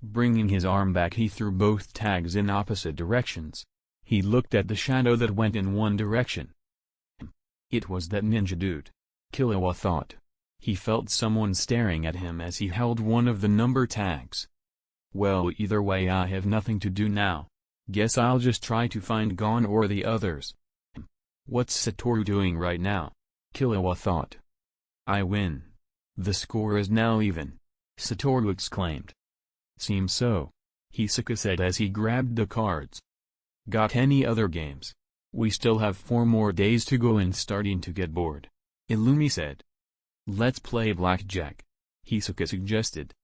Bringing his arm back, he threw both tags in opposite directions. He looked at the shadow that went in one direction. It was that ninja dude, Killua thought. He felt someone staring at him as he held one of the number tags. Well, either way, I have nothing to do now. Guess I'll just try to find Gon or the others. What's Satoru doing right now? Killua thought. I win. The score is now even, Satoru exclaimed. Seems so, Hisaka said as he grabbed the cards. Got any other games? We still have 4 more days to go and starting to get bored, Illumi said. Let's play blackjack, Hisaka suggested.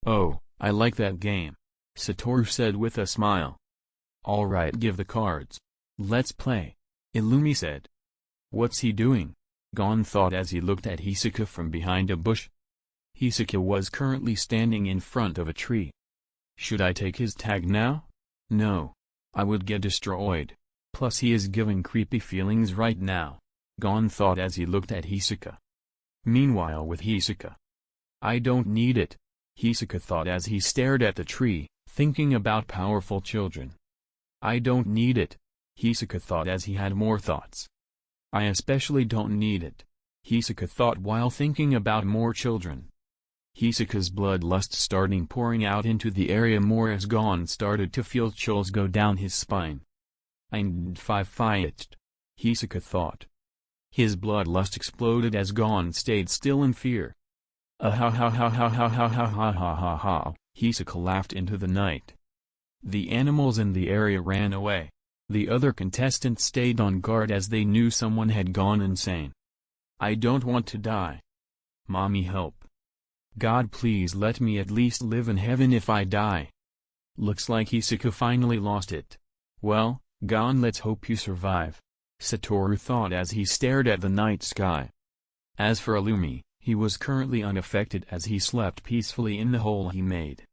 Oh, I like that game, Satoru said with a smile. Alright, give the cards. Let's play, Illumi said. What's he doing? Gon thought as he looked at Hisaka from behind a bush. Hisaka was currently standing in front of a tree. Should I take his tag now? No. I would get destroyed. Plus he is giving creepy feelings right now, Gon thought as he looked at Hisaka. Meanwhile with Hisaka. I don't need it. Hisaka thought as he stared at the tree, thinking about powerful children. I don't need it, Hisaka thought as he had more thoughts. I especially don't need it, Hisaka thought while thinking about more children. Hisaka's bloodlust starting pouring out into the area more as Gon started to feel chills go down his spine. Ein fight, Hisaka thought. His bloodlust exploded as Gon stayed still in fear. Ha, Hisaka laughed into the night. The animals in the area ran away. The other contestants stayed on guard as they knew someone had gone insane. I don't want to die. Mommy, help. God, please let me at least live in heaven if I die. Looks like Hisaka finally lost it. Well, Gon, let's hope you survive, Satoru thought as he stared at the night sky. As for Illumi, he was currently unaffected as he slept peacefully in the hole he made.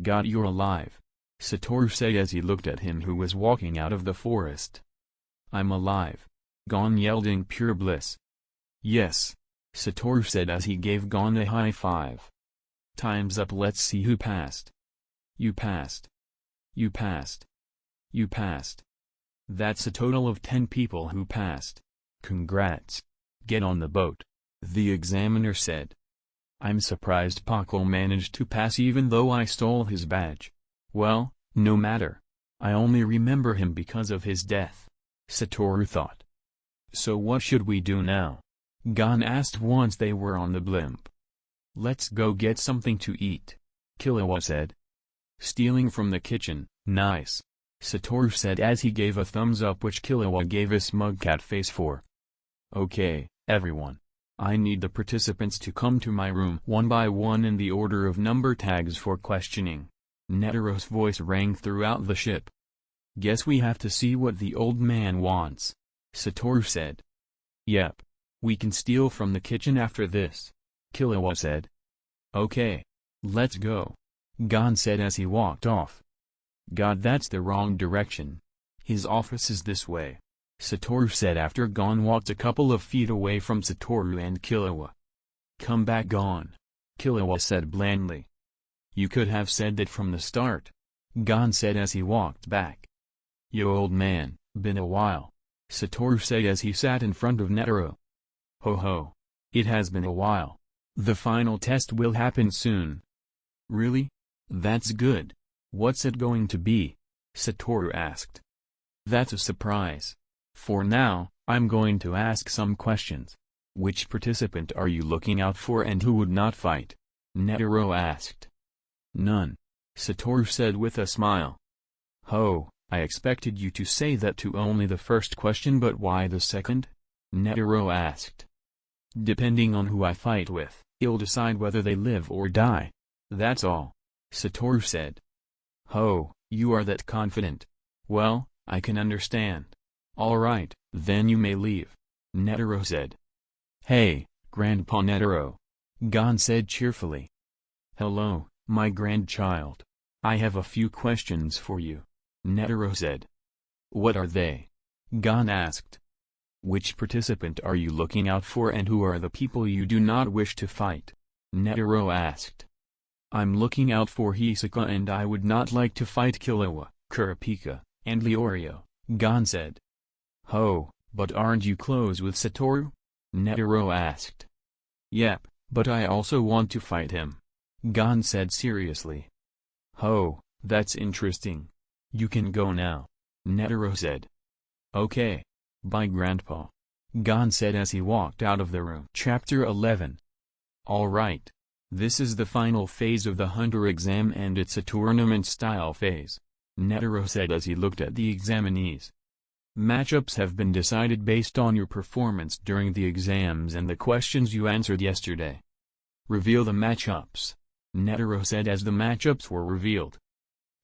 God, you're alive, Satoru said as he looked at him who was walking out of the forest. I'm alive, Gon yelled in pure bliss. Yes, Satoru said as he gave Gon a high five. Time's up, let's see who passed. You passed. You passed. You passed. That's a total of 10 people who passed. Congrats. Get on the boat, the examiner said. I'm surprised Paco managed to pass even though I stole his badge. Well, no matter. I only remember him because of his death, Satoru thought. So what should we do now? Gon asked once they were on the blimp. Let's go get something to eat, Killua said. Stealing from the kitchen, nice, Satoru said as he gave a thumbs up which Killua gave a smug cat face for. Okay, everyone. I need the participants to come to my room one by one in the order of number tags for questioning. Netero's voice rang throughout the ship. Guess we have to see what the old man wants, Satoru said. Yep. We can steal from the kitchen after this, Killua said. Okay. Let's go, Gon said as he walked off. God, that's the wrong direction. His office is this way, Satoru said after Gon walked a couple of feet away from Satoru and Killua. Come back, Gon, Killua said blandly. You could have said that from the start, Gon said as he walked back. Yo, old man, been a while, Satoru said as he sat in front of Netero. Ho ho. It has been a while. The final test will happen soon. Really? That's good. What's it going to be? Satoru asked. That's a surprise. For now, I'm going to ask some questions. Which participant are you looking out for and who would not fight? Netero asked. None, Satoru said with a smile. Ho, I expected you to say that to only the first question, but why the second? Netero asked. Depending on who I fight with, it'll decide whether they live or die. That's all, Satoru said. Ho, you are that confident. Well, I can understand. Alright, then you may leave, Netero said. Hey, Grandpa Netero, Gon said cheerfully. Hello, my grandchild. I have a few questions for you, Netero said. What are they? Gon asked. Which participant are you looking out for and who are the people you do not wish to fight? Netero asked. I'm looking out for Hisaka and I would not like to fight Killua, Kurapika, and Leorio, Gon said. Ho, but aren't you close with Satoru? Netero asked. Yep, but I also want to fight him, Gon said seriously. Ho, that's interesting. You can go now, Netero said. Okay. Bye, Grandpa, Gon said as he walked out of the room. Chapter 11. Alright. This is the final phase of the Hunter exam and it's a tournament-style phase, Netero said as he looked at the examinees. Matchups have been decided based on your performance during the exams and the questions you answered yesterday. Reveal the matchups, Netero said as the matchups were revealed.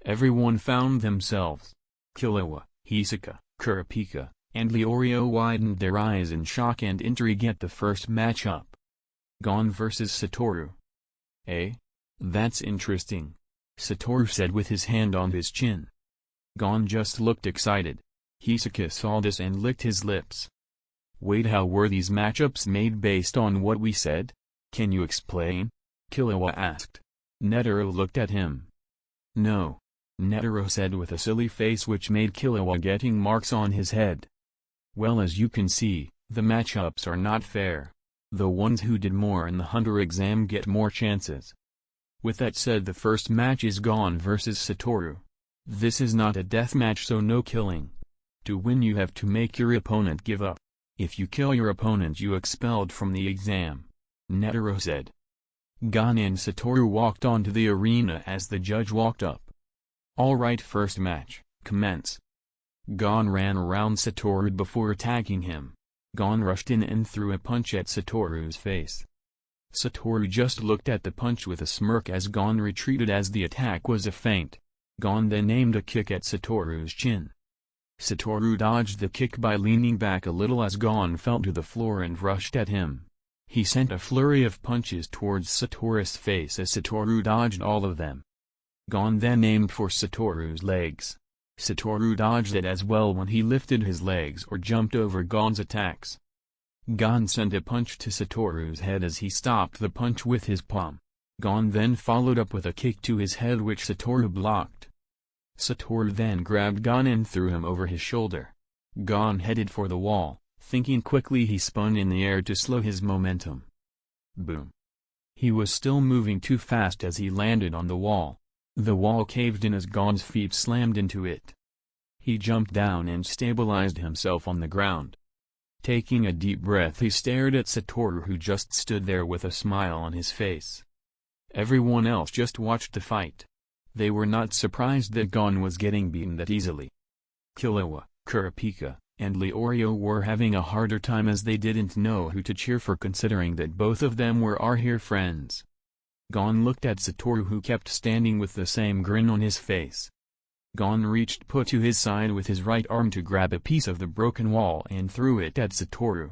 Everyone found themselves. Killua, Hisaka, Kurapika, and Leorio widened their eyes in shock and intrigue at the first matchup. Gon vs Satoru. That's interesting, Satoru said with his hand on his chin. Gon just looked excited. Hisaka saw this and licked his lips. Wait, how were these matchups made based on what we said? Can you explain? Killua asked. Netero looked at him. "No," Netero said with a silly face which made Killua getting marks on his head. "Well, as you can see, the matchups are not fair. The ones who did more in the Hunter exam get more chances. With that said, the first match is Gon versus Satoru. This is not a death match, so no killing. To win you have to make your opponent give up. If you kill your opponent you expelled from the exam," Netero said. Gon and Satoru walked onto the arena as the judge walked up. "Alright, first match, commence." Gon ran around Satoru before attacking him. Gon rushed in and threw a punch at Satoru's face. Satoru just looked at the punch with a smirk as Gon retreated as the attack was a feint. Gon then aimed a kick at Satoru's chin. Satoru dodged the kick by leaning back a little as Gon fell to the floor and rushed at him. He sent a flurry of punches towards Satoru's face as Satoru dodged all of them. Gon then aimed for Satoru's legs. Satoru dodged it as well when he lifted his legs or jumped over Gon's attacks. Gon sent a punch to Satoru's head as he stopped the punch with his palm. Gon then followed up with a kick to his head which Satoru blocked. Satoru then grabbed Gon and threw him over his shoulder. Gon headed for the wall. Thinking quickly, he spun in the air to slow his momentum. Boom. He was still moving too fast as he landed on the wall. The wall caved in as Gon's feet slammed into it. He jumped down and stabilized himself on the ground. Taking a deep breath, he stared at Satoru, who just stood there with a smile on his face. Everyone else just watched the fight. They were not surprised that Gon was getting beaten that easily. Killua, Kurapika, and Leorio were having a harder time as they didn't know who to cheer for, considering that both of them were our friends. Gon looked at Satoru, who kept standing with the same grin on his face. Gon reached put to his side with his right arm to grab a piece of the broken wall and threw it at Satoru.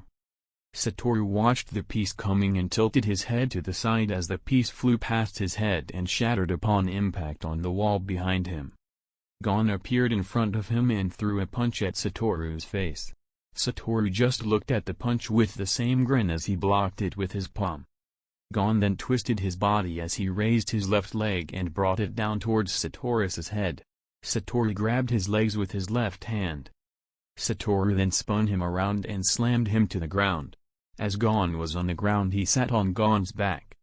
Satoru watched the piece coming and tilted his head to the side as the piece flew past his head and shattered upon impact on the wall behind him. Gon appeared in front of him and threw a punch at Satoru's face. Satoru just looked at the punch with the same grin as he blocked it with his palm. Gon then twisted his body as he raised his left leg and brought it down towards Satoru's head. Satoru grabbed his legs with his left hand. Satoru then spun him around and slammed him to the ground. As Gon was on the ground, he sat on Gon's back.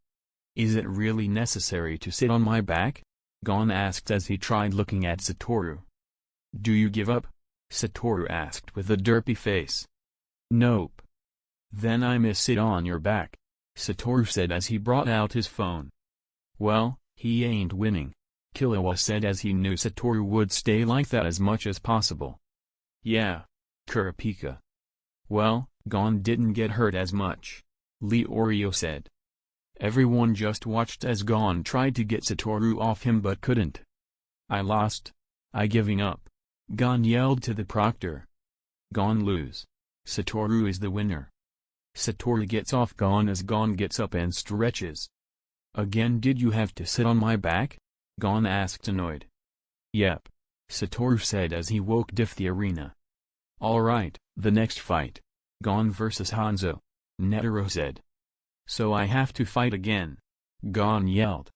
"Is it really necessary to sit on my back?" Gon asked as he tried looking at Satoru. "Do you give up?" Satoru asked with a derpy face. "Nope." "Then I must sit on your back," Satoru said as he brought out his phone. "Well, he ain't winning," Killua said as he knew Satoru would stay like that as much as possible. "Yeah." Kurapika. "Well, Gon didn't get hurt as much," Leorio said. Everyone just watched as Gon tried to get Satoru off him but couldn't. "I lost. I giving up," Gon yelled to the proctor. "Gon lose. Satoru is the winner." Satoru gets off Gon as Gon gets up and stretches. "Again, did you have to sit on my back?" Gon asked, annoyed. "Yep," Satoru said as he woke the arena. "Alright, the next fight. Gon versus Hanzo," Netero said. "So I have to fight again?" Gon yelled.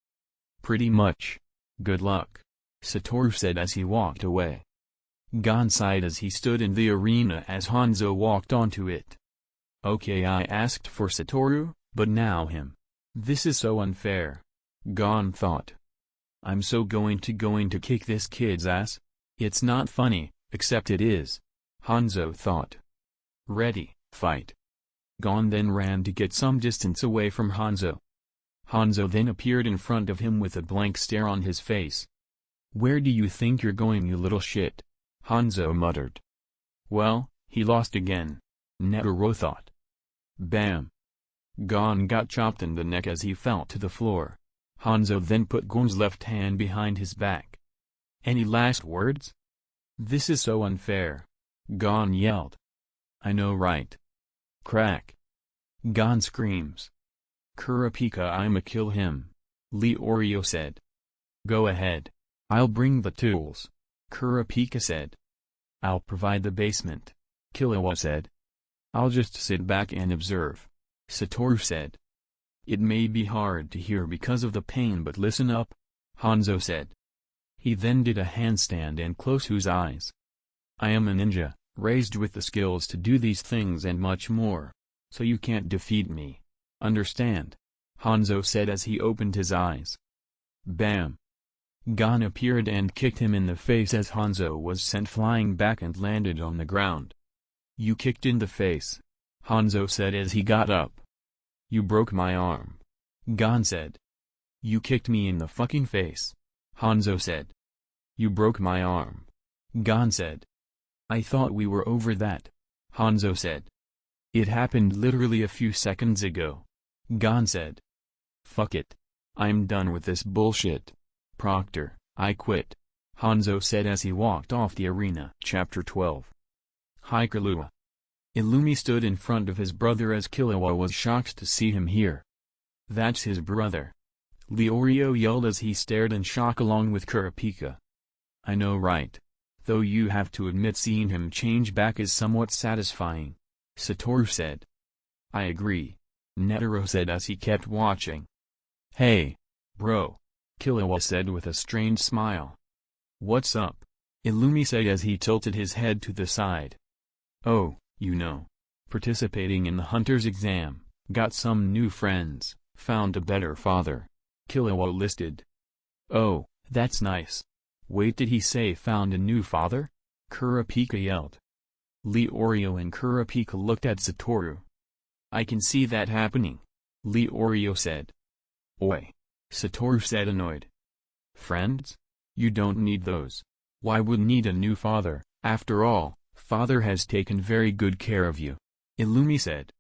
"Pretty much. Good luck," Satoru said as he walked away. Gon sighed as he stood in the arena as Hanzo walked onto it. "Okay, I asked for Satoru, but now him. This is so unfair," Gon thought. "I'm so going to kick this kid's ass. It's not funny, except it is," Hanzo thought. "Ready, fight." Gon then ran to get some distance away from Hanzo. Hanzo then appeared in front of him with a blank stare on his face. "Where do you think you're going, you little shit?" Hanzo muttered. "Well, he lost again," Netero thought. Bam! Gon got chopped in the neck as he fell to the floor. Hanzo then put Gon's left hand behind his back. "Any last words?" "This is so unfair," Gon yelled. "I know, right?" Crack! Gon screams. "Kurapika, I'ma kill him," Leorio said. "Go ahead. I'll bring the tools," Kurapika said. "I'll provide the basement," Killua said. "I'll just sit back and observe," Satoru said. It may be hard to hear because of the pain, but listen up, Hanzo said. He then did a handstand and closed his eyes. I am a ninja, raised with the skills to do these things and much more. So you can't defeat me. Understand? Hanzo said as he opened his eyes. Bam! Gon appeared and kicked him in the face as Hanzo was sent flying back and landed on the ground. You kicked in the face, Hanzo said as he got up. You broke my arm, Gon said. You kicked me in the fucking face, Hanzo said. You broke my arm, Gon said. I thought we were over that, Hanzo said. It happened literally a few seconds ago, Gon said. Fuck it. I'm done with this bullshit. Proctor, I quit, Hanzo said as he walked off the arena. Chapter 12. Hi Killua. Illumi stood in front of his brother as Killua was shocked to see him here. That's his brother. Leorio yelled as he stared in shock along with Kurapika. I know, right? Though you have to admit seeing him change back is somewhat satisfying, Satoru said. I agree, Netero said as he kept watching. Hey, bro, Killua said with a strange smile. What's up? Illumi said as he tilted his head to the side. Oh, you know. Participating in the hunter's exam, got some new friends, found a better father, Killua listed. Oh, that's nice. Wait, did he say found a new father? Kurapika yelled. Leorio and Kurapika looked at Satoru. I can see that happening, Leorio said. Oi, Satoru said annoyed. Friends? You don't need those. Why would need a new father? After all, father has taken very good care of you, Illumi said.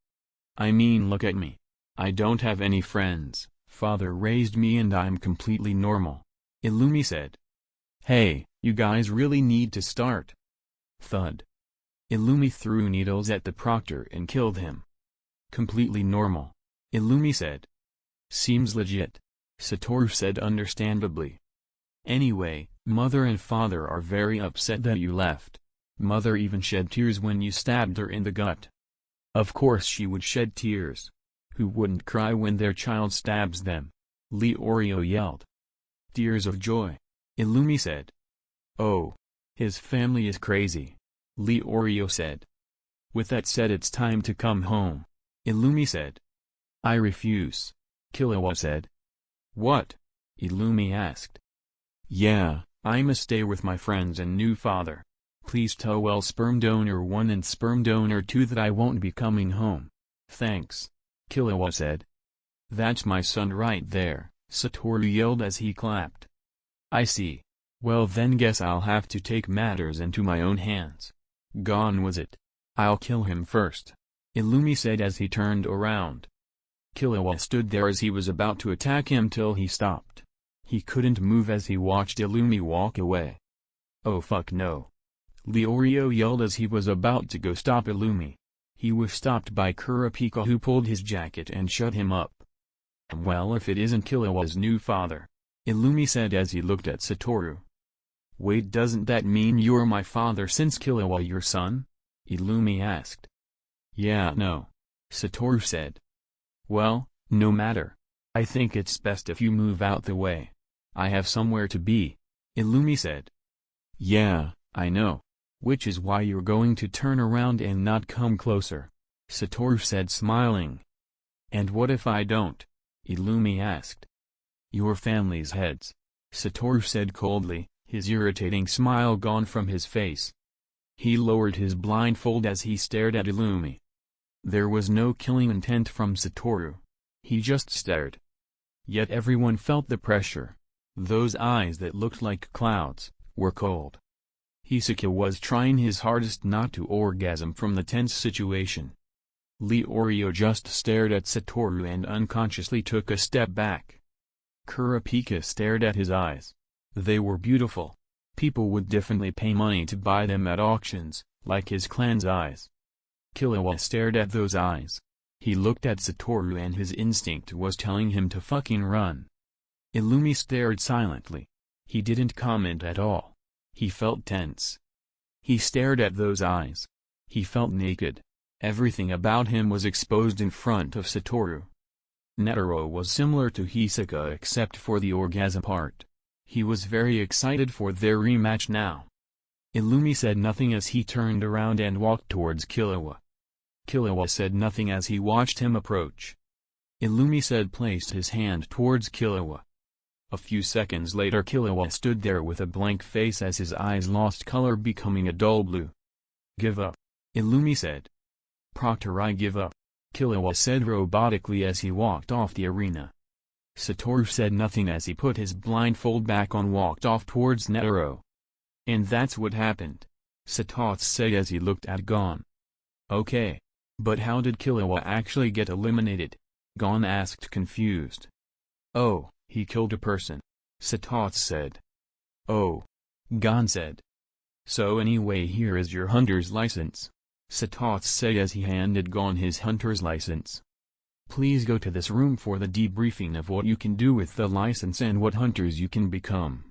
I mean, look at me. I don't have any friends, father raised me and I'm completely normal, Illumi said. Hey, you guys really need to start. Thud. Illumi threw needles at the proctor and killed him. Completely normal, Illumi said. Seems legit, Satoru said understandably. Anyway, mother and father are very upset that you left. Mother even shed tears when you stabbed her in the gut. Of course she would shed tears. Who wouldn't cry when their child stabs them? Leorio yelled. Tears of joy, Illumi said. Oh, his family is crazy, Leorio said. With that said, it's time to come home, Illumi said. I refuse, Killua said. What? Illumi asked. Yeah, I'ma stay with my friends and new father. Please tell sperm donor 1 and sperm donor 2 that I won't be coming home. Thanks, Killua said. That's my son right there, Satoru yelled as he clapped. I see. Well then guess I'll have to take matters into my own hands. Gone was it. I'll kill him first, Illumi said as he turned around. Killua stood there as he was about to attack him till he stopped. He couldn't move as he watched Illumi walk away. Oh fuck no. Leorio yelled as he was about to go stop Illumi. He was stopped by Kurapika, who pulled his jacket and shut him up. Well, if it isn't Killua's new father, Illumi said as he looked at Satoru. Wait, doesn't that mean you're my father since Killua your son? Illumi asked. Yeah, no, Satoru said. Well, no matter. I think it's best if you move out the way. I have somewhere to be, Illumi said. Yeah, I know. Which is why you're going to turn around and not come closer, Satoru said smiling. And what if I don't? Illumi asked. Your family's heads, Satoru said coldly, his irritating smile gone from his face. He lowered his blindfold as he stared at Illumi. There was no killing intent from Satoru. He just stared. Yet everyone felt the pressure. Those eyes that looked like clouds were cold. Hisaki was trying his hardest not to orgasm from the tense situation. Leorio just stared at Satoru and unconsciously took a step back. Kurapika stared at his eyes. They were beautiful. People would definitely pay money to buy them at auctions, like his clan's eyes. Killua stared at those eyes. He looked at Satoru and his instinct was telling him to fucking run. Illumi stared silently. He didn't comment at all. He felt tense. He stared at those eyes. He felt naked. Everything about him was exposed in front of Satoru. Netero was similar to Hisoka except for the orgasm part. He was very excited for their rematch now. Illumi said nothing as he turned around and walked towards Killua. Killua said nothing as he watched him approach. Illumi said placed his hand towards Killua. A few seconds later Killua stood there with a blank face as his eyes lost color becoming a dull blue. "Give up," Illumi said. "Proctor, I give up," Killua said robotically as he walked off the arena. Satoru said nothing as he put his blindfold back on walked off towards Netero. "And that's what happened," Satoru said as he looked at Gon. "Okay. But how did Killua actually get eliminated?" Gon asked confused. "Oh, he killed a person," Satoru said. "Oh," Gon said. "So anyway, here is your hunter's license," Satoru said as he handed Gon his hunter's license. "Please go to this room for the debriefing of what you can do with the license and what hunters you can become,"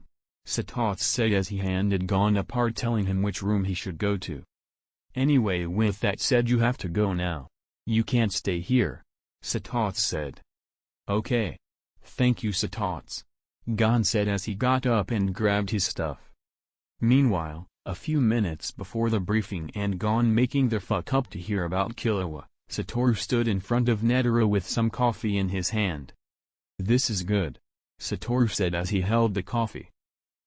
Satoru said as he handed Gon a part telling him which room he should go to. "Anyway, with that said, you have to go now. You can't stay here," Satoru said. "Okay. Thank you, Satoru," Gon said as he got up and grabbed his stuff. Meanwhile, a few minutes before the briefing and Gon making the fuck up to hear about Killua, Satoru stood in front of Netero with some coffee in his hand. "This is good," Satoru said as he held the coffee.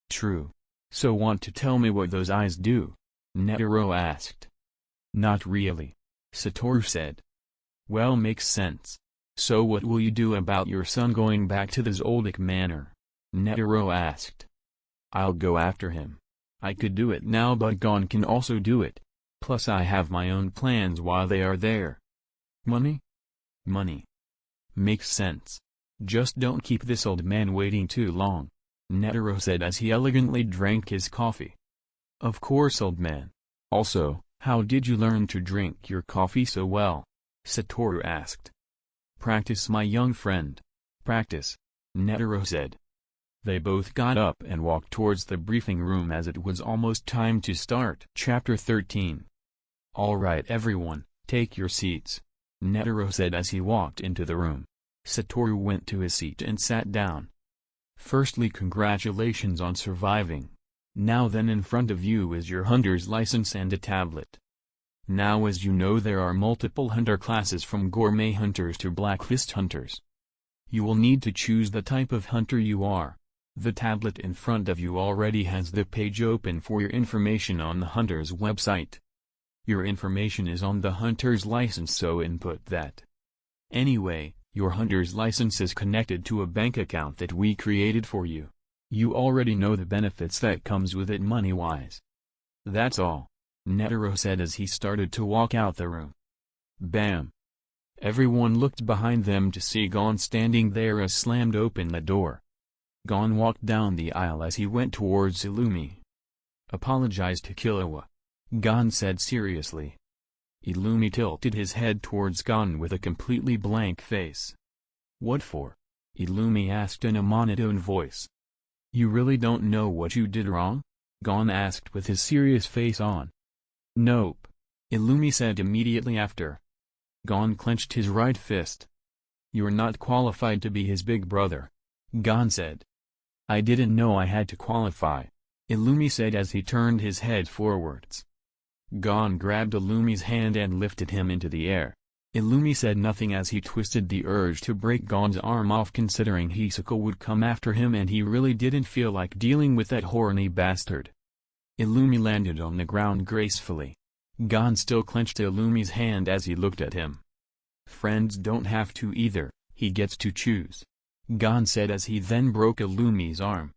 "True. So want to tell me what those eyes do?" Netero asked. "Not really," Satoru said. "Well, makes sense. So what will you do about your son going back to the Zoldyck Manor?" Netero asked. "I'll go after him. I could do it now, but Gon can also do it. Plus I have my own plans while they are there." "Money?" "Money. Makes sense. Just don't keep this old man waiting too long," Netero said as he elegantly drank his coffee. "Of course, old man. Also, how did you learn to drink your coffee so well?" Satoru asked. "Practice, my young friend. Practice," Netero said. They both got up and walked towards the briefing room as it was almost time to start. Chapter 13. "Alright everyone, take your seats," Netero said as he walked into the room. Satoru went to his seat and sat down. "Firstly, congratulations on surviving. Now then, in front of you is your hunter's license and a tablet. Now, as you know, there are multiple hunter classes from gourmet hunters to blacklist hunters. You will need to choose the type of hunter you are. The tablet in front of you already has the page open for your information on the hunter's website. Your information is on the hunter's license, so input that. Anyway, your hunter's license is connected to a bank account that we created for you. You already know the benefits that comes with it money-wise. That's all," Netero said as he started to walk out the room. Bam! Everyone looked behind them to see Gon standing there as slammed open the door. Gon walked down the aisle as he went towards Illumi. "Apologize to Killua," Gon said seriously. Illumi tilted his head towards Gon with a completely blank face. "What for?" Illumi asked in a monotone voice. "You really don't know what you did wrong?" Gon asked with his serious face on. "Nope," Illumi said immediately after. Gon clenched his right fist. "You're not qualified to be his big brother," Gon said. "I didn't know I had to qualify," Illumi said as he turned his head forwards. Gon grabbed Illumi's hand and lifted him into the air. Illumi said nothing as he twisted the urge to break Gon's arm off, considering Hisoka would come after him and he really didn't feel like dealing with that horny bastard. Illumi landed on the ground gracefully. Gon still clenched Illumi's hand as he looked at him. "Friends don't have to either, he gets to choose," Gon said as he then broke Illumi's arm.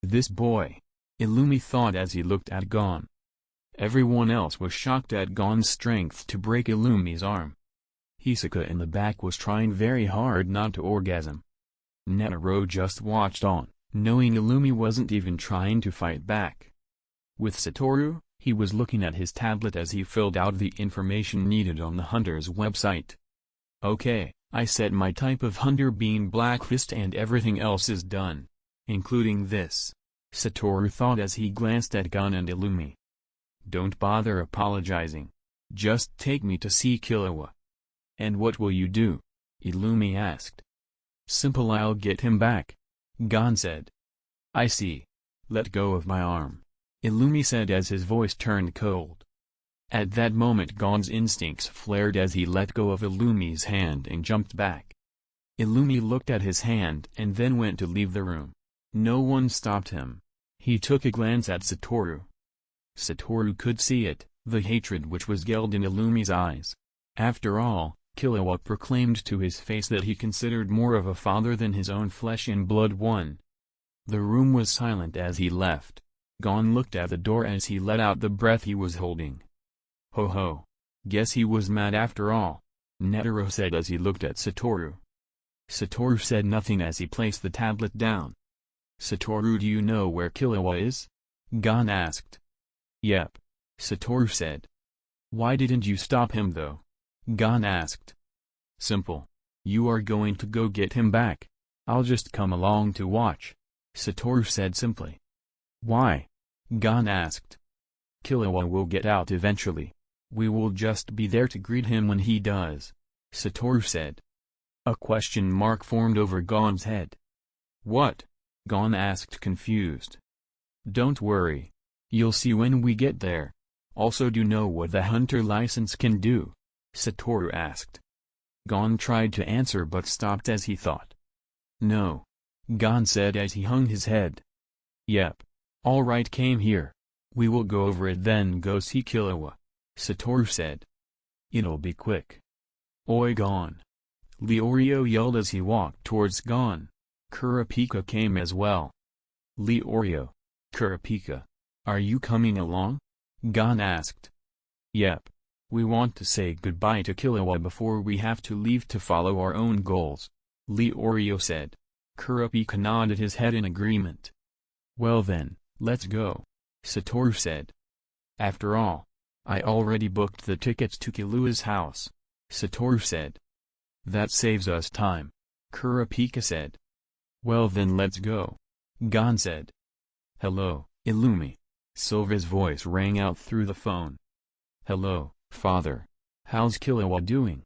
"This boy," Illumi thought as he looked at Gon. Everyone else was shocked at Gon's strength to break Illumi's arm. Hisoka in the back was trying very hard not to orgasm. Netero just watched on, knowing Illumi wasn't even trying to fight back. With Satoru, he was looking at his tablet as he filled out the information needed on the hunter's website. "Okay, I set my type of hunter being blacklist and everything else is done. Including this," Satoru thought as he glanced at Gon and Illumi. "Don't bother apologizing. Just take me to see Killua." "And what will you do?" Illumi asked. Simple, I'll get him back. Gon said. I see. Let go of my arm. Illumi said as his voice turned cold. At that moment Gon's instincts flared as he let go of Illumi's hand and jumped back. Illumi looked at his hand and then went to leave the room. No one stopped him. He took a glance at Satoru. Satoru could see it, the hatred which was gelled in Illumi's eyes. After all, Killua proclaimed to his face that he considered more of a father than his own flesh and blood one. The room was silent as he left. Gon looked at the door as he let out the breath he was holding. Ho ho. Guess he was mad after all, Netero said as he looked at Satoru. Satoru said nothing as he placed the tablet down. Satoru, do you know where Killua is? Gon asked. Yep. Satoru said. Why didn't you stop him though? Gon asked. Simple. You are going to go get him back. I'll just come along to watch. Satoru said simply. Why? Gon asked. Killua will get out eventually. We will just be there to greet him when he does. Satoru said. A question mark formed over Gon's head. What? Gon asked confused. Don't worry. You'll see when we get there. Also, do you know what the hunter license can do? Satoru asked. Gon tried to answer but stopped as he thought. No. Gon said as he hung his head. Yep. Alright, came here. We will go over it then go see Killua. Satoru said. It'll be quick. Oi Gon. Leorio yelled as he walked towards Gon. Kurapika came as well. Leorio. Kurapika. Are you coming along? Gon asked. Yep. We want to say goodbye to Killua before we have to leave to follow our own goals. Leorio said. Kurapika nodded his head in agreement. Well then, let's go. Satoru said. After all, I already booked the tickets to Killua's house. Satoru said. That saves us time. Kurapika said. Well then let's go. Gon said. Hello, Illumi. Silva's voice rang out through the phone. Hello, father. How's Killua doing?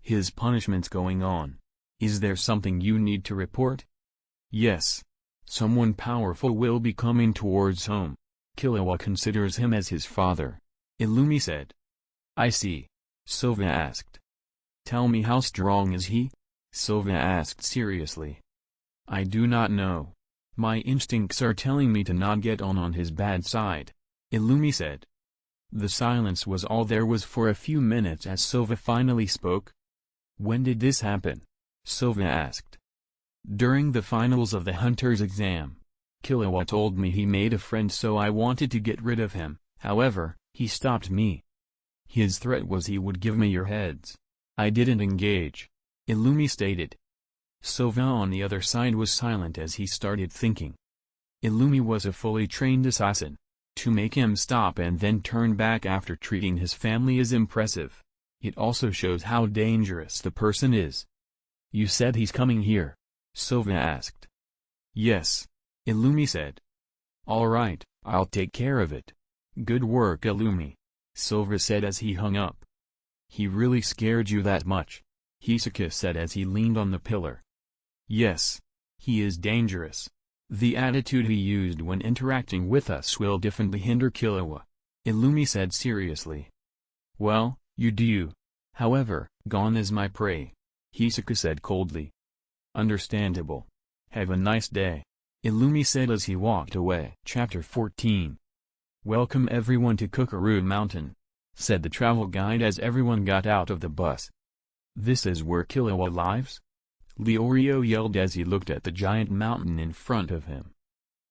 His punishment's going on. Is there something you need to report? Yes. Someone powerful will be coming towards home. Killua considers him as his father. Illumi said. I see. Silva asked. Tell me, how strong is he? Silva asked seriously. I do not know. My instincts are telling me to not get on his bad side. Illumi said. The silence was all there was for a few minutes as Silva finally spoke. When did this happen? Silva asked. During the finals of the hunter's exam. Killua told me he made a friend, so I wanted to get rid of him, however, he stopped me. His threat was he would give me your heads. I didn't engage. Illumi stated. Silva on the other side was silent as he started thinking. Illumi was a fully trained assassin. To make him stop and then turn back after treating his family is impressive. It also shows how dangerous the person is. You said he's coming here? Silva asked. Yes. Illumi said. Alright, I'll take care of it. Good work, Illumi. Silva said as he hung up. He really scared you that much? HxH said as he leaned on the pillar. Yes. He is dangerous. The attitude he used when interacting with us will definitely hinder Killua. Illumi said seriously. Well, you do. However, Gon is my prey. HxH said coldly. Understandable. Have a nice day. Illumi said as he walked away. Chapter 14. Welcome everyone to Kukuru Mountain, said the travel guide as everyone got out of the bus. This is where Killua lives? Leorio yelled as he looked at the giant mountain in front of him.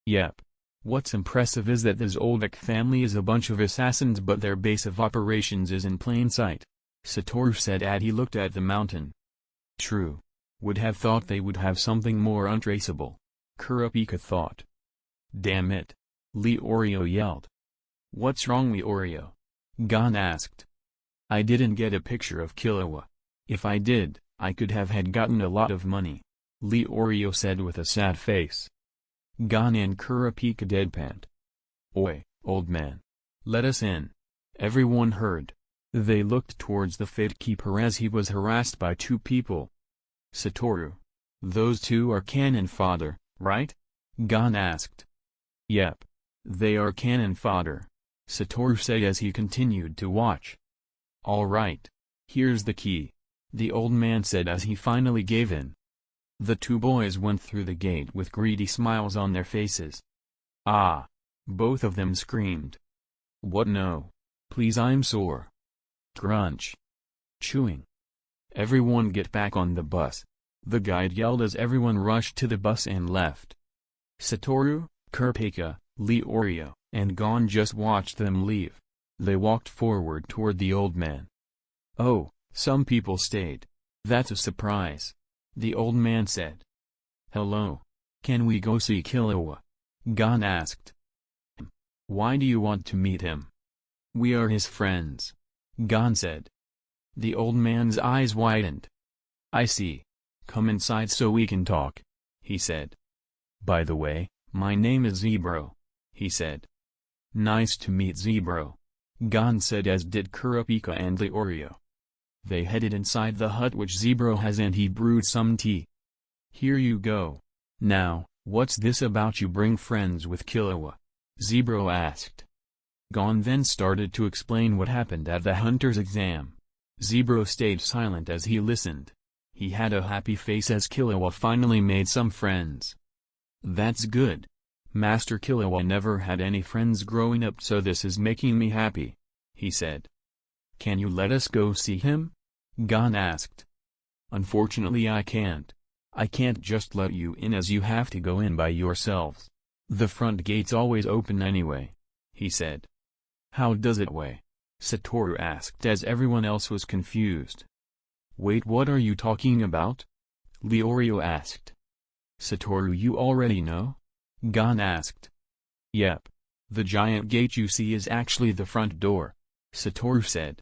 Yep. What's impressive is that this Oldak family is a bunch of assassins, but their base of operations is in plain sight, Satoru said as he looked at the mountain. True. Would have thought they would have something more untraceable. Kurapika thought. Damn it. Leorio yelled. What's wrong, Leorio? Gon asked. I didn't get a picture of Killua. If I did, I could have gotten a lot of money, Leorio said with a sad face. Gon and Kurapika deadpanned. Oi, old man. Let us in. Everyone heard. They looked towards the Fate Keeper as he was harassed by two people. Satoru. Those two are cannon fodder, right? Gon asked. Yep. They are cannon fodder, Satoru said as he continued to watch. All right. Here's the key, the old man said as he finally gave in. The two boys went through the gate with greedy smiles on their faces. Ah! Both of them screamed. What no? Please, I'm sore. Crunch. Chewing. Everyone get back on the bus, the guide yelled as everyone rushed to the bus and left. Satoru, Kurapika, Leorio, and Gon just watched them leave. They walked forward toward the old man. Oh, some people stayed. That's a surprise, the old man said. Hello. Can we go see Killua? Gon asked. Why do you want to meet him? We are his friends, Gon said. The old man's eyes widened. I see. Come inside so we can talk, he said. By the way, my name is Zebro, he said. Nice to meet Zebro, Gon said, as did Kurapika and Leorio. They headed inside the hut which Zebro has, and he brewed some tea. Here you go. Now, what's this about you bring friends with Killua? Zebro asked. Gon then started to explain what happened at the hunter's exam. Zebro stayed silent as he listened. He had a happy face as Killua finally made some friends. That's good. Master Killua never had any friends growing up, so this is making me happy, he said. Can you let us go see him? Gon asked. Unfortunately I can't. I can't just let you in, as you have to go in by yourselves. The front gate's always open anyway, he said. How does it weigh? Satoru asked as everyone else was confused. Wait, what are you talking about? Leorio asked. Satoru, you already know? Gon asked. Yep. The giant gate you see is actually the front door, Satoru said.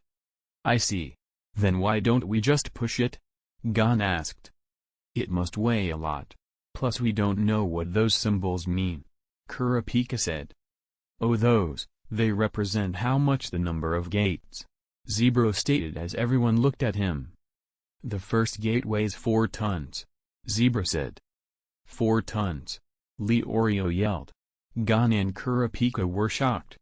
I see. Then why don't we just push it? Gon asked. It must weigh a lot. Plus we don't know what those symbols mean, Kurapika said. Oh, those, they represent how much the number of gates, Zebro stated as everyone looked at him. The first gate weighs 4 tons, Zebro said. 4 tons, Leorio yelled. Gon and Kurapika were shocked.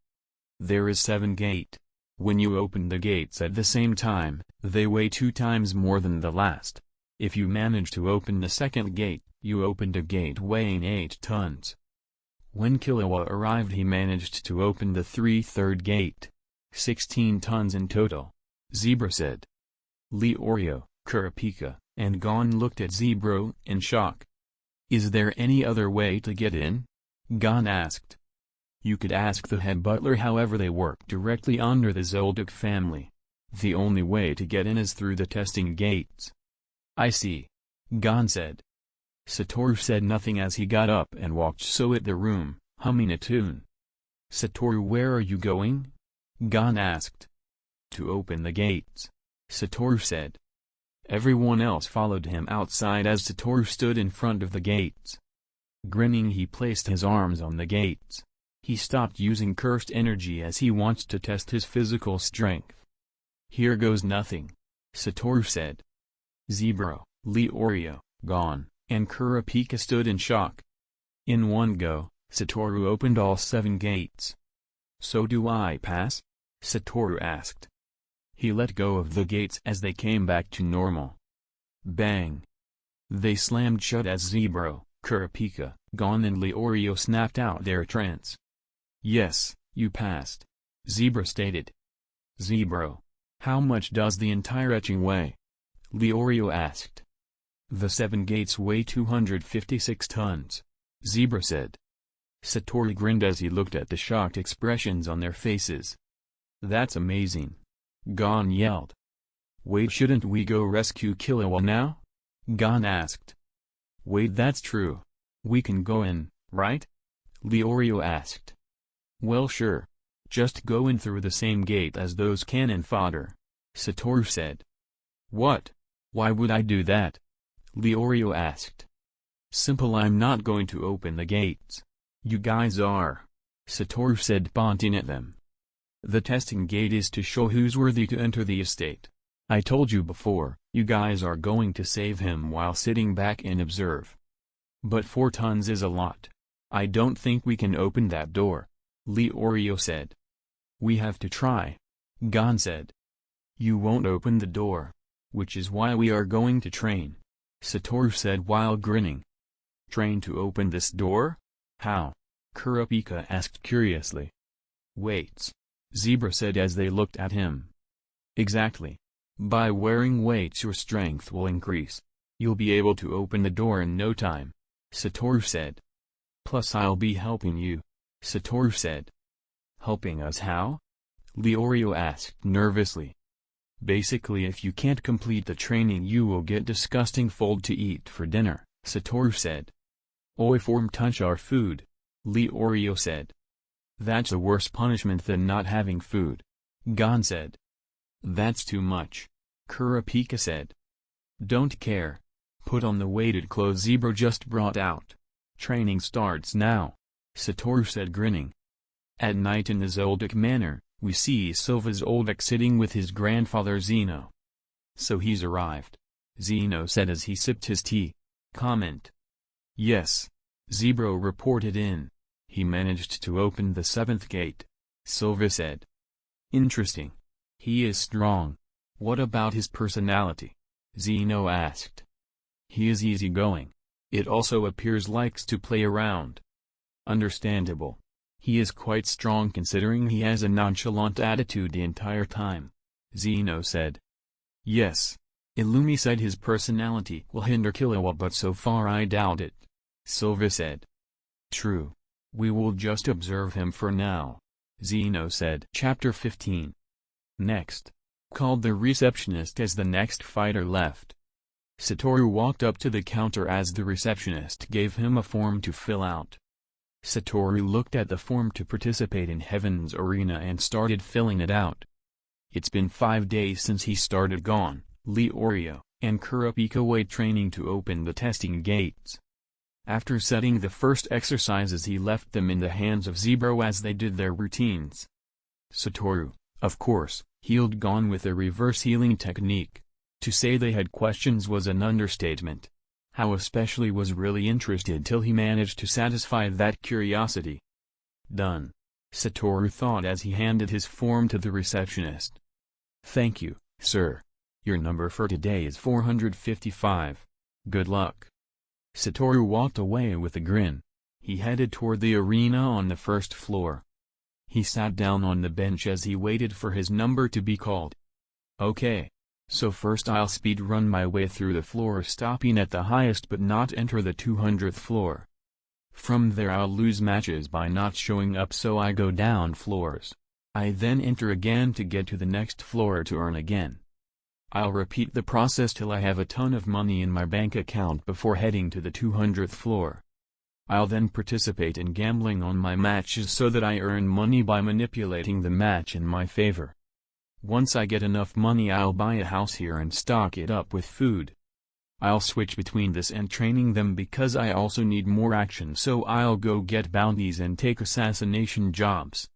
There is 7 gate. When you open the gates at the same time, they weigh 2 times more than the last. If you manage to open the second gate, you opened a gate weighing 8 tons. When Killua arrived, he managed to open the 3/3 gate. 16 tons in total, Zebro said. Leorio, Kurapika, and Gon looked at Zebro in shock. Is there any other way to get in? Gon asked. You could ask the head butler, however they work directly under the Zoldyck family. The only way to get in is through the testing gates. I see, Gon said. Satoru said nothing as he got up and walked so at the room, humming a tune. Satoru, where are you going? Gon asked. To open the gates, Satoru said. Everyone else followed him outside as Satoru stood in front of the gates. Grinning, he placed his arms on the gates. He stopped using cursed energy as he wants to test his physical strength. Here goes nothing, Satoru said. Zebro, Leorio, Gon, and Kurapika stood in shock. In one go, Satoru opened all 7 gates. So do I pass? Satoru asked. He let go of the gates as they came back to normal. Bang! They slammed shut as Zebro, Kurapika, Gon and Leorio snapped out their trance. Yes, you passed, Zebro stated. Zebro, how much does the entire etching weigh? Leorio asked. The 7 gates weigh 256 tons, Zebro said. Satoru grinned as he looked at the shocked expressions on their faces. That's amazing, Gon yelled. Wait, shouldn't we go rescue Killua now? Gon asked. Wait, that's true. We can go in, right? Leorio asked. Well, sure. Just go in through the same gate as those cannon fodder, Satoru said. What? Why would I do that? Leorio asked. Simple, I'm not going to open the gates. You guys are, Satoru said, pointing at them. The testing gate is to show who's worthy to enter the estate. I told you before, You guys are going to save him while sitting back and observe. But 4 tons is a lot. I don't think we can open that door, Leorio said. We have to try, Gon said. You won't open the door, which is why we are going to train, Satoru said while grinning. Train to open this door? How? Kurapika asked curiously. Weights, Zebra said as they looked at him. Exactly. By wearing weights your strength will increase. You'll be able to open the door in no time, Satoru said. Plus I'll be helping you, Satoru said. Helping us how? Leorio asked nervously. Basically if you can't complete the training you will get disgusting food to eat for dinner, Satoru said. Oi form touch our food, Leorio said. That's a worse punishment than not having food, Gon said. That's too much, Kurapika said. Don't care. Put on the weighted clothes Zebra just brought out. Training starts now, Satoru said grinning. At night in the Zoldyck Manor, we see Silva Zoldyck sitting with his grandfather Zeno. So he's arrived, Zeno said as he sipped his tea. Comment. Yes. Zebra reported in. He managed to open the 7th gate, Silva said. Interesting. He is strong. What about his personality? Zeno asked. He is easygoing. It also appears likes to play around. Understandable. He is quite strong considering he has a nonchalant attitude the entire time, Zeno said. Yes. Illumi said his personality will hinder Killua but so far I doubt it, Silva said. True. We will just observe him for now, Zeno said. Chapter 15. Next. Called the receptionist as the next fighter left. Satoru walked up to the counter as the receptionist gave him a form to fill out. Satoru looked at the form to participate in Heaven's Arena and started filling it out. It's been 5 days since he started Gon, Leorio, and Kurapika weight training to open the testing gates. After setting the first exercises he left them in the hands of Zebra as they did their routines. Satoru, of course, healed Gon with a reverse healing technique. To say they had questions was an understatement. How especially was really interested till he managed to satisfy that curiosity. Done. Satoru thought as he handed his form to the receptionist. Thank you, sir. Your number for today is 455. Good luck. Satoru walked away with a grin. He headed toward the arena on the 1st floor. He sat down on the bench as he waited for his number to be called. Okay. So first I'll speed run my way through the floor stopping at the highest but not enter the 200th floor. From there I'll lose matches by not showing up so I go down floors. I then enter again to get to the next floor to earn again. I'll repeat the process till I have a ton of money in my bank account before heading to the 200th floor. I'll then participate in gambling on my matches so that I earn money by manipulating the match in my favor. Once I get enough money I'll buy a house here and stock it up with food. I'll switch between this and training them because I also need more action so I'll go get bounties and take assassination jobs.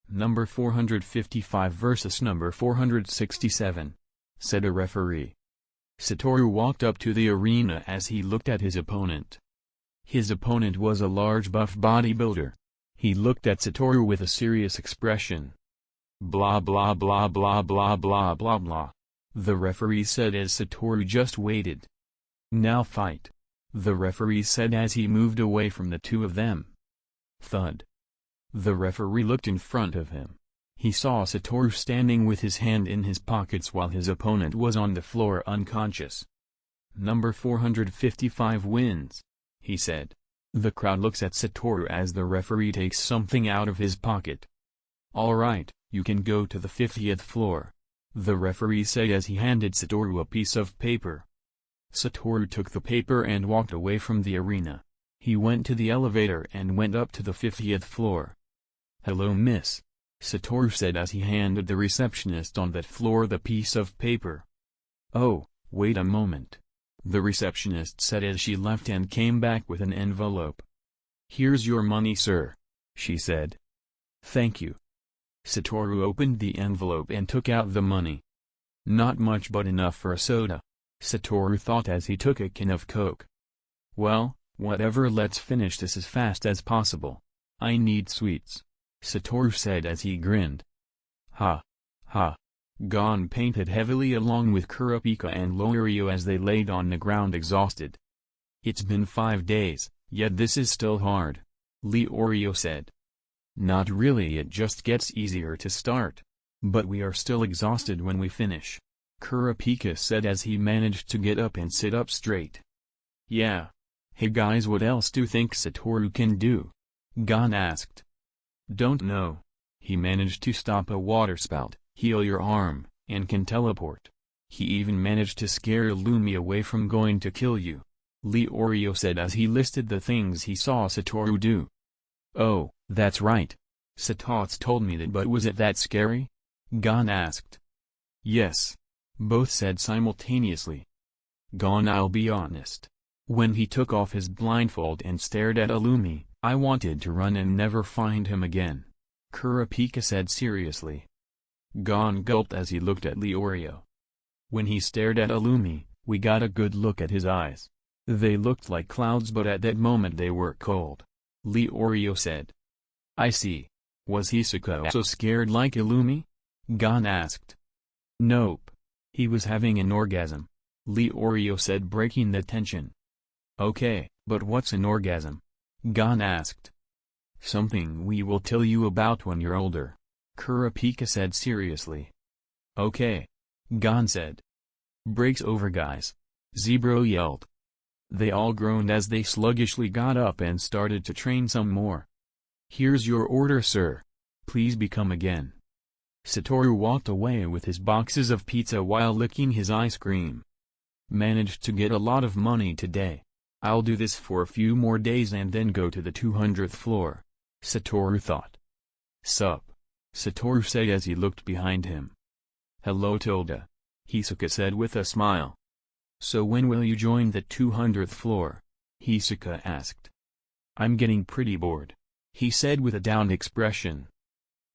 Number 455 versus number 467, said a referee. Satoru walked up to the arena as he looked at his opponent. His opponent was a large buff bodybuilder. He looked at Satoru with a serious expression. Blah blah blah blah blah blah blah blah, the referee said as Satoru just waited. Now fight, the referee said as he moved away from the two of them. Thud. The referee looked in front of him. He saw Satoru standing with his hand in his pockets while his opponent was on the floor unconscious. Number 455 wins, he said. The crowd looks at Satoru as the referee takes something out of his pocket. All right. You can go to the 50th floor, the referee said as he handed Satoru a piece of paper. Satoru took the paper and walked away from the arena. He went to the elevator and went up to the 50th floor. Hello miss, Satoru said as he handed the receptionist on that floor the piece of paper. Oh, wait a moment, the receptionist said as she left and came back with an envelope. Here's your money sir, she said. Thank you. Satoru opened the envelope and took out the money. Not much but enough for a soda. Satoru thought as he took a can of Coke. Well, whatever, let's finish this as fast as possible. I need sweets, Satoru said as he grinned. Ha. Ha. Gon painted heavily along with Kurapika and Leorio as they laid on the ground exhausted. It's been 5 days, yet this is still hard, Leorio said. Not really, it just gets easier to start. But we are still exhausted when we finish, Kurapika said as he managed to get up and sit up straight. Yeah. Hey guys, what else do you think Satoru can do? Gon asked. Don't know. He managed to stop a waterspout, heal your arm, and can teleport. He even managed to scare Illumi away from going to kill you, Leorio said as he listed the things he saw Satoru do. Oh, that's right. Satots told me that, but was it that scary? Gon asked. Yes. Both said simultaneously. Gon, I'll be honest. When he took off his blindfold and stared at Illumi, I wanted to run and never find him again, Kurapika said seriously. Gon gulped as he looked at Leorio. When he stared at Illumi, we got a good look at his eyes. They looked like clouds, but at that moment they were cold, Leorio said. I see. Was Hisoka also scared like Illumi? Gon asked. Nope. He was having an orgasm, Leorio said, breaking the tension. Okay, but what's an orgasm? Gon asked. Something we will tell you about when you're older, Kurapika said seriously. Okay. Gon said. Break's over, guys, Zebro yelled. They all groaned as they sluggishly got up and started to train some more. Here's your order, sir. Please become again. Satoru walked away with his boxes of pizza while licking his ice cream. Managed to get a lot of money today. I'll do this for a few more days and then go to the 200th floor, Satoru thought. Sup? Satoru said as he looked behind him. Hello Tilda, Hisoka said with a smile. So when will you join the 200th floor? Hisoka asked. I'm getting pretty bored, he said with a down expression.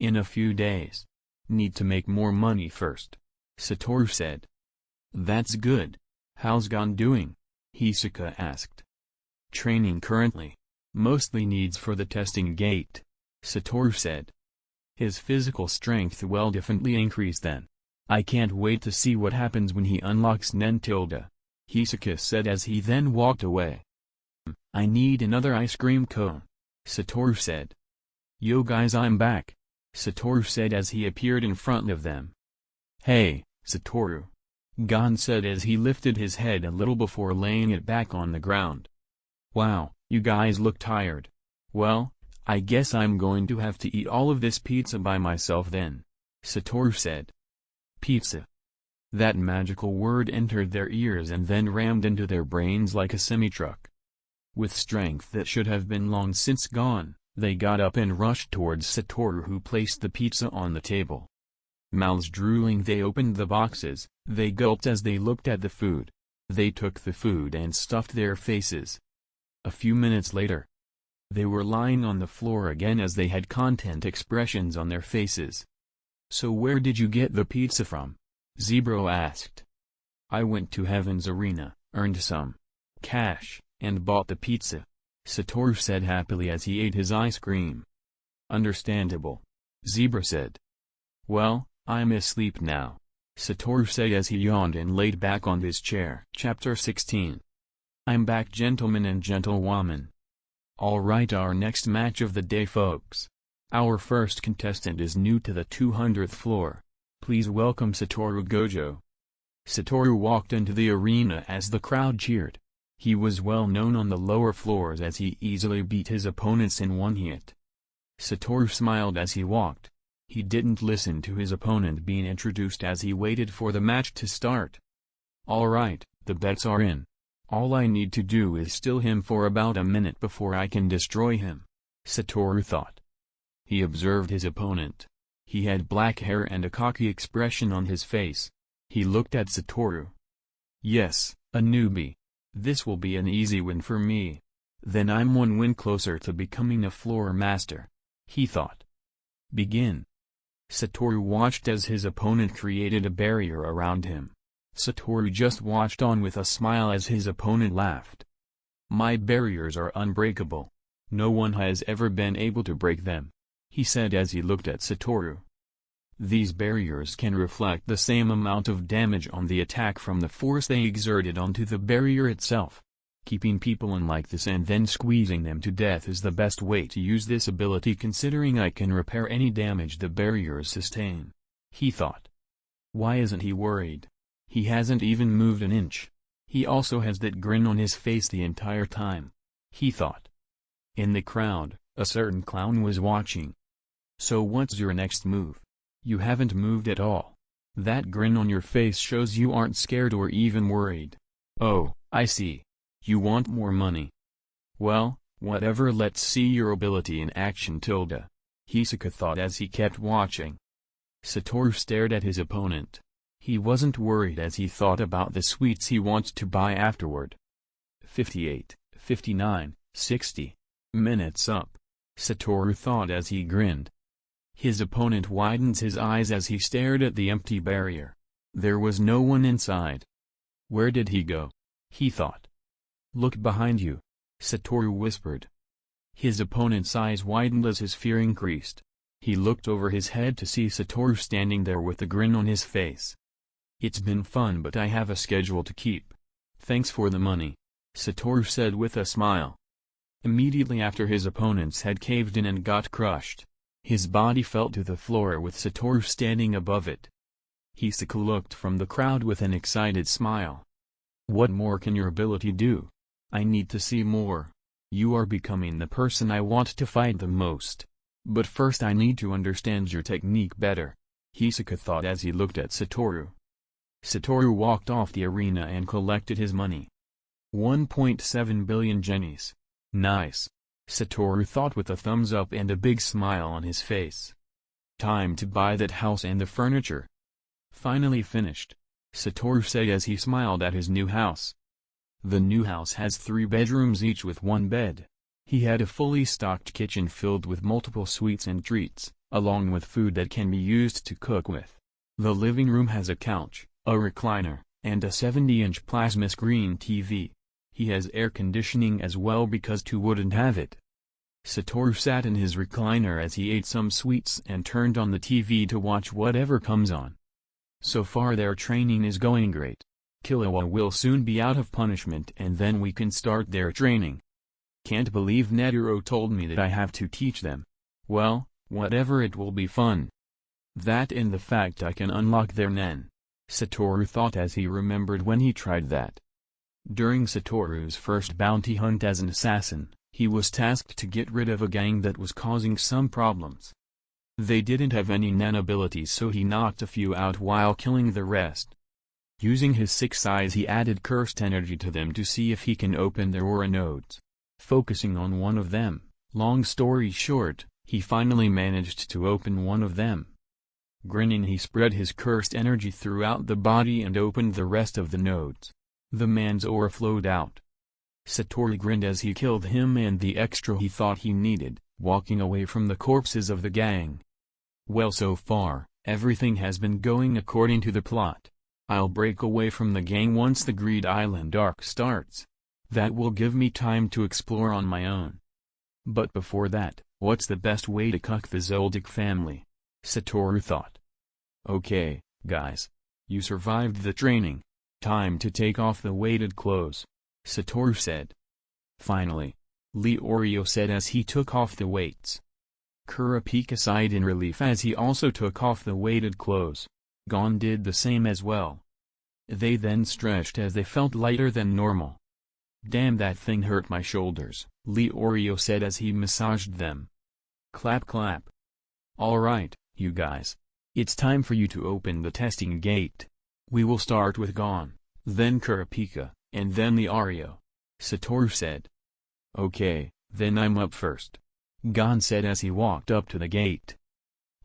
In a few days. Need to make more money first, Satoru said. That's good. How's Gon doing? Hisoka asked. Training currently. Mostly needs for the testing gate, Satoru said. His physical strength will definitely increase then. I can't wait to see what happens when he unlocks Nen Tilda, Hisoka said as he then walked away. I need another ice cream cone, Satoru said. Yo guys, I'm back, Satoru said as he appeared in front of them. Hey, Satoru, Gon said as he lifted his head a little before laying it back on the ground. Wow, you guys look tired. Well, I guess I'm going to have to eat all of this pizza by myself then, Satoru said. Pizza. That magical word entered their ears and then rammed into their brains like a semi-truck. With strength that should have been long since gone, they got up and rushed towards Satoru, who placed the pizza on the table. Mouths drooling, they opened the boxes, they gulped as they looked at the food. They took the food and stuffed their faces. A few minutes later, they were lying on the floor again as they had content expressions on their faces. So where did you get the pizza from? Zebro asked. I went to Heaven's Arena, earned some cash, and bought the pizza, Satoru said happily as he ate his ice cream. Understandable, Zebra said. Well, I'm asleep now, Satoru said as he yawned and laid back on his chair. Chapter 16. I'm back, gentlemen and gentlewomen. Alright, our next match of the day, folks. Our first contestant is new to the 200th floor. Please welcome Satoru Gojo. Satoru walked into the arena as the crowd cheered. He was well known on the lower floors as he easily beat his opponents in one hit. Satoru smiled as he walked. He didn't listen to his opponent being introduced as he waited for the match to start. Alright, the bets are in. All I need to do is still him for about a minute before I can destroy him, Satoru thought. He observed his opponent. He had black hair and a cocky expression on his face. He looked at Satoru. Yes, a newbie. This will be an easy win for me. Then I'm one win closer to becoming a floor master, he thought. Begin. Satoru watched as his opponent created a barrier around him. Satoru just watched on with a smile as his opponent laughed. "My barriers are unbreakable. No one has ever been able to break them," he said as he looked at Satoru. "These barriers can reflect the same amount of damage on the attack from the force they exerted onto the barrier itself. Keeping people in like this and then squeezing them to death is the best way to use this ability, considering I can repair any damage the barriers sustain," he thought. Why isn't he worried? He hasn't even moved an inch. He also has that grin on his face the entire time, he thought. In the crowd, a certain clown was watching. "So what's your next move? You haven't moved at all. That grin on your face shows you aren't scared or even worried. Oh, I see. You want more money. Well, whatever, let's see your ability in action tilde," Hisaka thought as he kept watching. Satoru stared at his opponent. He wasn't worried as he thought about the sweets he wants to buy afterward. 58, 59, 60. Minutes up. Satoru thought as he grinned. His opponent widens his eyes as he stared at the empty barrier. There was no one inside. Where did he go? He thought. Look behind you, Satoru whispered. His opponent's eyes widened as his fear increased. He looked over his head to see Satoru standing there with a grin on his face. It's been fun, but I have a schedule to keep. Thanks for the money, Satoru said with a smile. Immediately after his opponent's head caved in and got crushed. His body fell to the floor with Satoru standing above it. Hisaka looked from the crowd with an excited smile. What more can your ability do? I need to see more. You are becoming the person I want to fight the most. But first I need to understand your technique better, Hisaka thought as he looked at Satoru. Satoru walked off the arena and collected his money. 1.7 billion jennies. Nice. Satoru thought with a thumbs up and a big smile on his face. Time to buy that house and the furniture. Finally finished, Satoru said as he smiled at his new house. The new house has 3 bedrooms each with 1 bed. He had a fully stocked kitchen filled with multiple sweets and treats, along with food that can be used to cook with. The living room has a couch, a recliner, and a 70-inch plasma screen TV. He has air conditioning as well because 2 wouldn't have it. Satoru sat in his recliner as he ate some sweets and turned on the TV to watch whatever comes on. So far their training is going great. Killua will soon be out of punishment and then we can start their training. Can't believe Netero told me that I have to teach them. Well, whatever, it will be fun. That and the fact I can unlock their nen, Satoru thought as he remembered when he tried that. During Satoru's first bounty hunt as an assassin, he was tasked to get rid of a gang that was causing some problems. They didn't have any nen abilities, so he knocked a few out while killing the rest. Using his 6 eyes he added cursed energy to them to see if he can open their aura nodes. Focusing on one of them, long story short, he finally managed to open one of them. Grinning, he spread his cursed energy throughout the body and opened the rest of the nodes. The man's aura flowed out. Satoru grinned as he killed him and the extra he thought he needed, walking away from the corpses of the gang. Well, so far, everything has been going according to the plot. I'll break away from the gang once the Greed Island arc starts. That will give me time to explore on my own. But before that, what's the best way to cuck the Zoldyck family? Satoru thought. Okay, guys. You survived the training. Time to take off the weighted clothes, Satoru said. Finally, Leorio said as he took off the weights. Kurapika sighed in relief as he also took off the weighted clothes. Gon did the same as well. They then stretched as they felt lighter than normal. Damn, that thing hurt my shoulders, Leorio said as he massaged them. Clap clap. Alright, you guys. It's time for you to open the testing gate. We will start with Gon, then Kurapika, and then Leorio, Satoru said. Okay, then I'm up first, Gon said as he walked up to the gate.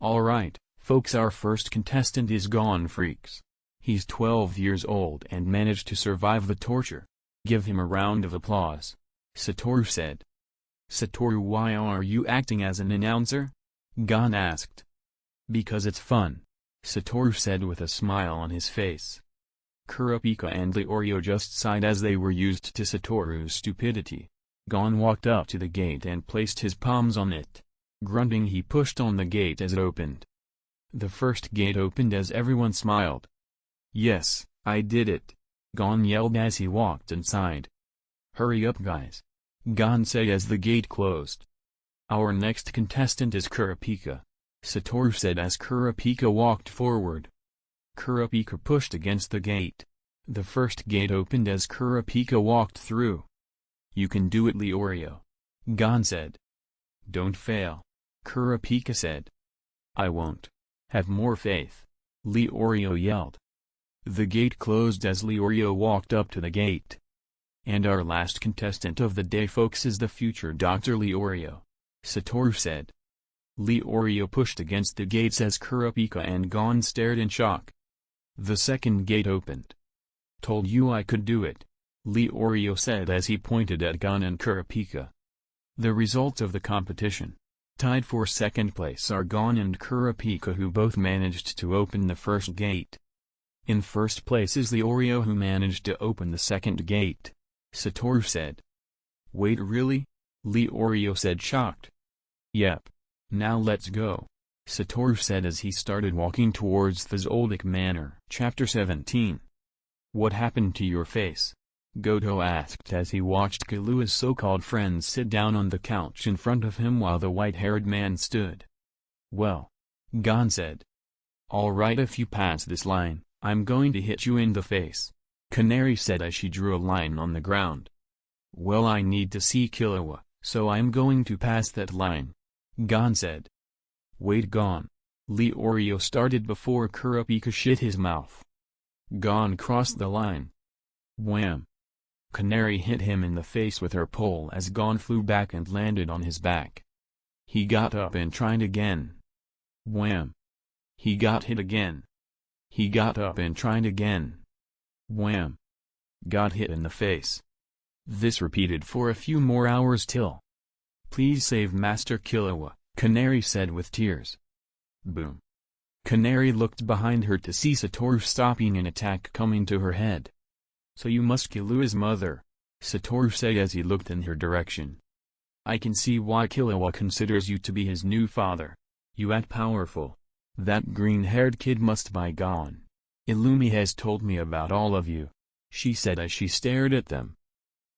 Alright, folks, our first contestant is Gon Freaks. He's 12 years old and managed to survive the torture. Give him a round of applause, Satoru said. Satoru, why are you acting as an announcer? Gon asked. Because it's fun, Satoru said with a smile on his face. Kurapika and Leorio just sighed as they were used to Satoru's stupidity. Gon walked up to the gate and placed his palms on it. Grunting, he pushed on the gate as it opened. The first gate opened as everyone smiled. "Yes, I did it," Gon yelled as he walked inside. "Hurry up, guys," Gon said as the gate closed. "Our next contestant is Kurapika," Satoru said as Kurapika walked forward. Kurapika pushed against the gate. The first gate opened as Kurapika walked through. "You can do it, Leorio," Gon said. "Don't fail," Kurapika said. "I won't. Have more faith," Leorio yelled. The gate closed as Leorio walked up to the gate. "And our last contestant of the day, folks, is the future Dr. Leorio," Satoru said. Leorio pushed against the gates as Kurapika and Gon stared in shock. The second gate opened. "Told you I could do it," Leorio said as he pointed at Gon and Kurapika. The results of the competition. Tied for second place are Gon and Kurapika, who both managed to open the first gate. In first place is Leorio, who managed to open the second gate, Satoru said. "Wait, really?" Leorio said, shocked. "Yep. Now let's go," Satoru said as he started walking towards the Zoldyck Manor. Chapter 17. "What happened to your face?" Goto asked as he watched Killua's so-called friends sit down on the couch in front of him while the white-haired man stood. "Well," Gon said. "All right, if you pass this line, I'm going to hit you in the face," Canary said as she drew a line on the ground. "Well, I need to see Killua, so I'm going to pass that line," Gon said. "Wait, Gon," Leorio started before Kurapika shut his mouth. Gon crossed the line. Wham! Canary hit him in the face with her pole as Gon flew back and landed on his back. He got up and tried again. Wham! He got hit again. He got up and tried again. Wham! Got hit in the face. This repeated for a few more hours till. "Please save Master Killua," Canary said with tears. Boom! Canary looked behind her to see Satoru stopping an attack coming to her head. "So you must kill Killua's mother," Satoru said as he looked in her direction. "I can see why Killua considers you to be his new father. You act powerful. That green-haired kid must be gone. Illumi has told me about all of you," she said as she stared at them.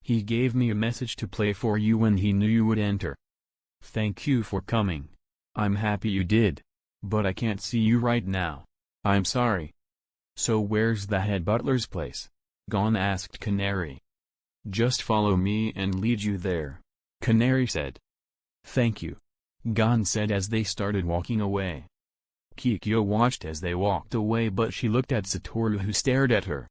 "He gave me a message to play for you when he knew you would enter. Thank you for coming. I'm happy you did. But I can't see you right now. I'm sorry." "So where's the head butler's place?" Gon asked Canary. "Just follow me and lead you there," Canary said. "Thank you," Gon said as they started walking away. Kikyo watched as they walked away, but she looked at Satoru, who stared at her.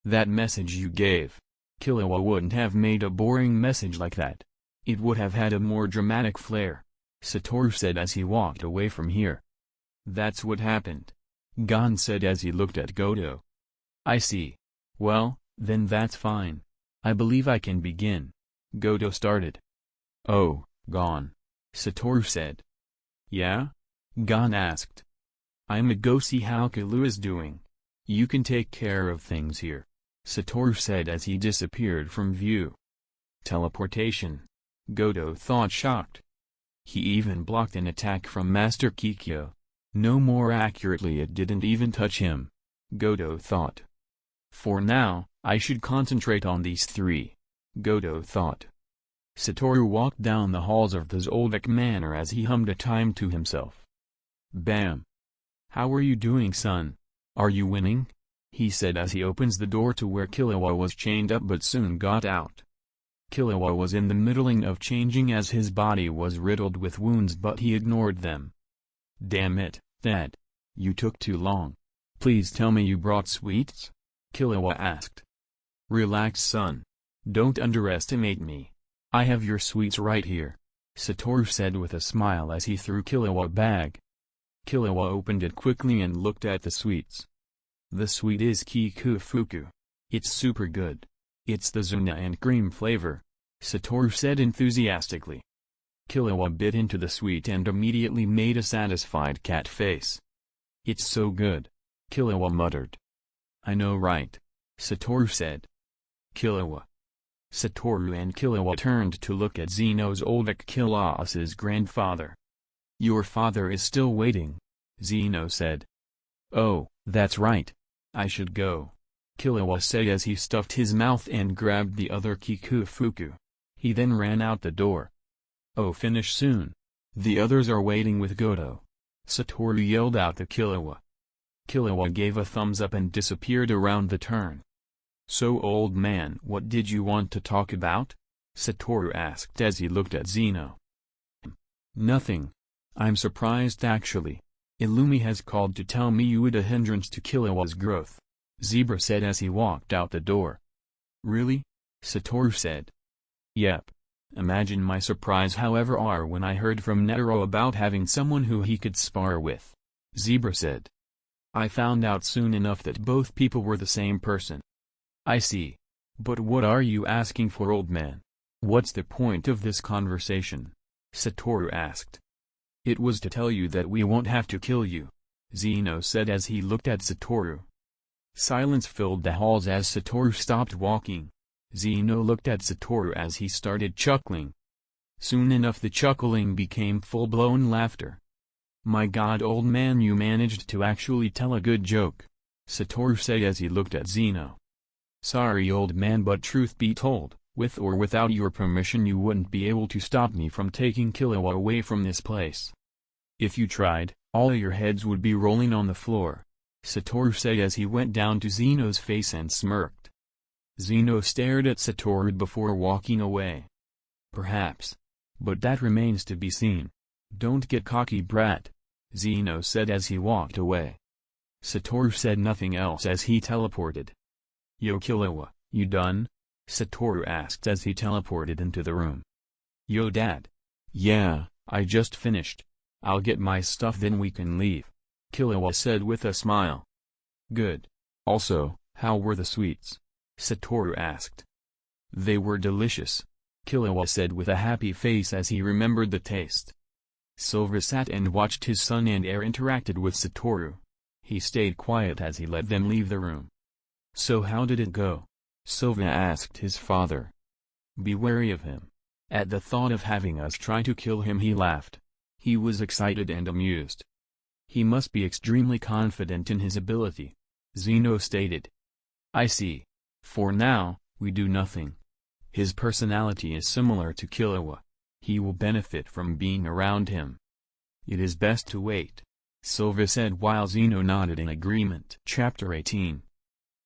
"That message you gave. Killua wouldn't have made a boring message like that. It would have had a more dramatic flair," Satoru said as he walked away from here. "That's what happened," Gon said as he looked at Goto. "I see. Well, then that's fine. I believe I can begin," Goto started. "Oh, Gon," Satoru said. "Yeah?" Gon asked. "I'ma go see how Killua's doing. You can take care of things here," Satoru said as he disappeared from view. Teleportation. Goto thought, shocked. He even blocked an attack from Master Kikyo. No, more accurately, it didn't even touch him, Goto thought. "For now, I should concentrate on these three," Goto thought. Satoru walked down the halls of the Zoldyck Manor as he hummed a time to himself. Bam! "How are you doing, son? Are you winning?" he said as he opens the door to where Killua was chained up but soon got out. Killua was in the middling of changing as his body was riddled with wounds, but he ignored them. "Damn it, Dad. You took too long. Please tell me you brought sweets?" Killua asked. "Relax, son. Don't underestimate me. I have your sweets right here," Satoru said with a smile as he threw Killua a bag. Killua opened it quickly and looked at the sweets. "The sweet is Kiku Fuku. It's super good. It's the Zuna and cream flavor," Satoru said enthusiastically. Killua bit into the sweet and immediately made a satisfied cat face. "It's so good," Killua muttered. "I know, right?" Satoru said. Killua. Satoru and Killua turned to look at Zeno's old HxH's grandfather. Your father is still waiting, Zeno said. Oh, that's right. I should go, Killua said as he stuffed his mouth and grabbed the other Kikufuku. He then ran out the door. Oh, finish soon. The others are waiting with Goto, Satoru yelled out to Killua. Killua gave a thumbs up and disappeared around the turn. So old man, what did you want to talk about? Satoru asked as he looked at Zeno. Nothing. I'm surprised actually. Illumi has called to tell me you were a hindrance to Killua's growth, Zebra said as he walked out the door. Really? Satoru said. Yep. Imagine my surprise however when I heard from Netero about having someone who he could spar with, Zebra said. I found out soon enough that both people were the same person. I see. But what are you asking for, old man? What's the point of this conversation? Satoru asked. It was to tell you that we won't have to kill you, Zeno said as he looked at Satoru. Silence filled the halls as Satoru stopped walking. Zeno looked at Satoru as he started chuckling. Soon enough the chuckling became full-blown laughter. My god, old man, you managed to actually tell a good joke, Satoru said as he looked at Zeno. Sorry old man, but truth be told, with or without your permission you wouldn't be able to stop me from taking Killua away from this place. If you tried, all your heads would be rolling on the floor, Satoru said as he went down to Zeno's face and smirked. Zeno stared at Satoru before walking away. Perhaps. But that remains to be seen. Don't get cocky, brat, Zeno said as he walked away. Satoru said nothing else as he teleported. Yo Killua, you done? Satoru asked as he teleported into the room. Yo dad. Yeah, I just finished. I'll get my stuff then we can leave, Killua said with a smile. Good. Also, how were the sweets? Satoru asked. They were delicious, Killua said with a happy face as he remembered the taste. Silver sat and watched his son and heir interacted with Satoru. He stayed quiet as he let them leave the room. So how did it go? Silva asked his father. Be wary of him. At the thought of having us try to kill him he laughed. He was excited and amused. He must be extremely confident in his ability, Zeno stated. I see. For now, we do nothing. His personality is similar to Killua. He will benefit from being around him. It is best to wait, Silva said while Zeno nodded in agreement. Chapter 18.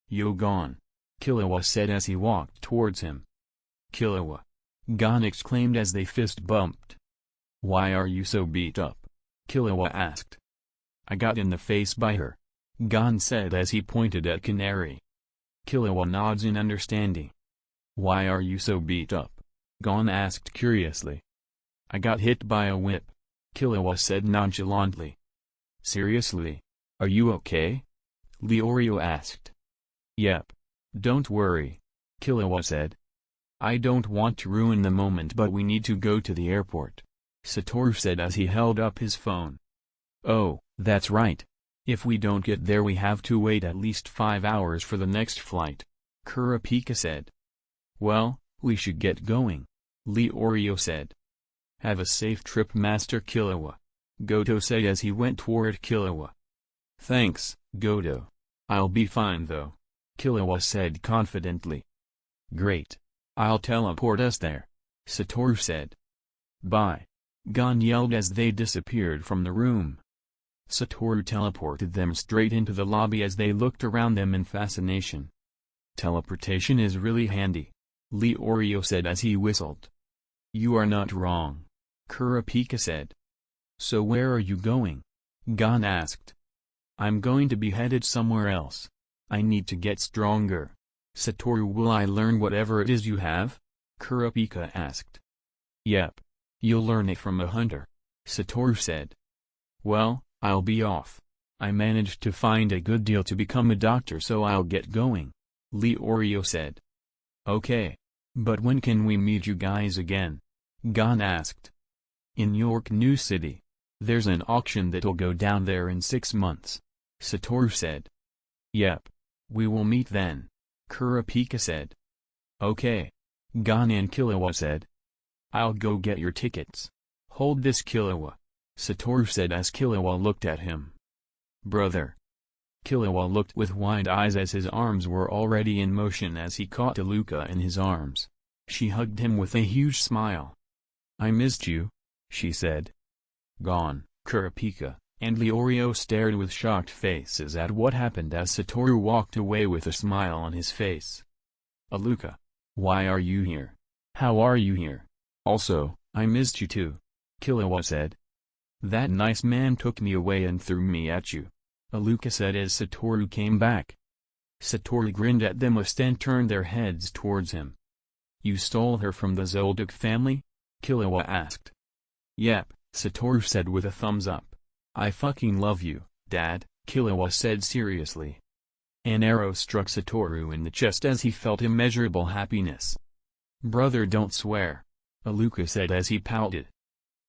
Yo Gon, Killua said as he walked towards him. Killua, Gon exclaimed as they fist bumped. Why are you so beat up? Killua asked. I got in the face by her, Gon said as he pointed at Canary. Killua nods in understanding. Why are you so beat up? Gon asked curiously. I got hit by a whip, Killua said nonchalantly. Seriously? Are you okay? Leorio asked. Yep. Don't worry, Killua said. I don't want to ruin the moment but we need to go to the airport, Satoru said as he held up his phone. Oh, that's right. If we don't get there we have to wait at least 5 hours for the next flight, Kurapika said. Well, we should get going, Leorio said. Have a safe trip, Master Killua, Goto said as he went toward Killua. Thanks, Goto. I'll be fine though, Killua said confidently. Great. I'll teleport us there, Satoru said. Bye. Gon yelled as they disappeared from the room. Satoru teleported them straight into the lobby as they looked around them in fascination. Teleportation is really handy, Leorio said as he whistled. You are not wrong, Kurapika said. So where are you going? Gon asked. I'm going to be headed somewhere else. I need to get stronger. Satoru, will I learn whatever it is you have? Kurapika asked. Yep. You'll learn it from a hunter, Satoru said. Well, I'll be off. I managed to find a good deal to become a doctor so I'll get going, Leorio said. Okay. But when can we meet you guys again? Gon asked. In York New City. There's an auction that'll go down there in 6 months, Satoru said. Yep. We will meet then. Kurapika said. Okay. Gon and Killua said. I'll go get your tickets. Hold this, Killua, Satoru said as Killua looked at him. Brother. Killua looked with wide eyes as his arms were already in motion as he caught Aluka in his arms. She hugged him with a huge smile. I missed you, she said. Gon, Kurapika, and Leorio stared with shocked faces at what happened as Satoru walked away with a smile on his face. Aluka. Why are you here? How are you here? Also, I missed you too, Killua said. That nice man took me away and threw me at you, Aluka said as Satoru came back. Satoru grinned at them and turned their heads towards him. You stole her from the Zoldyck family? Killua asked. Yep, Satoru said with a thumbs up. I fucking love you, Dad, Killua said seriously. An arrow struck Satoru in the chest as he felt immeasurable happiness. Brother, don't swear, Aluka said as he pouted.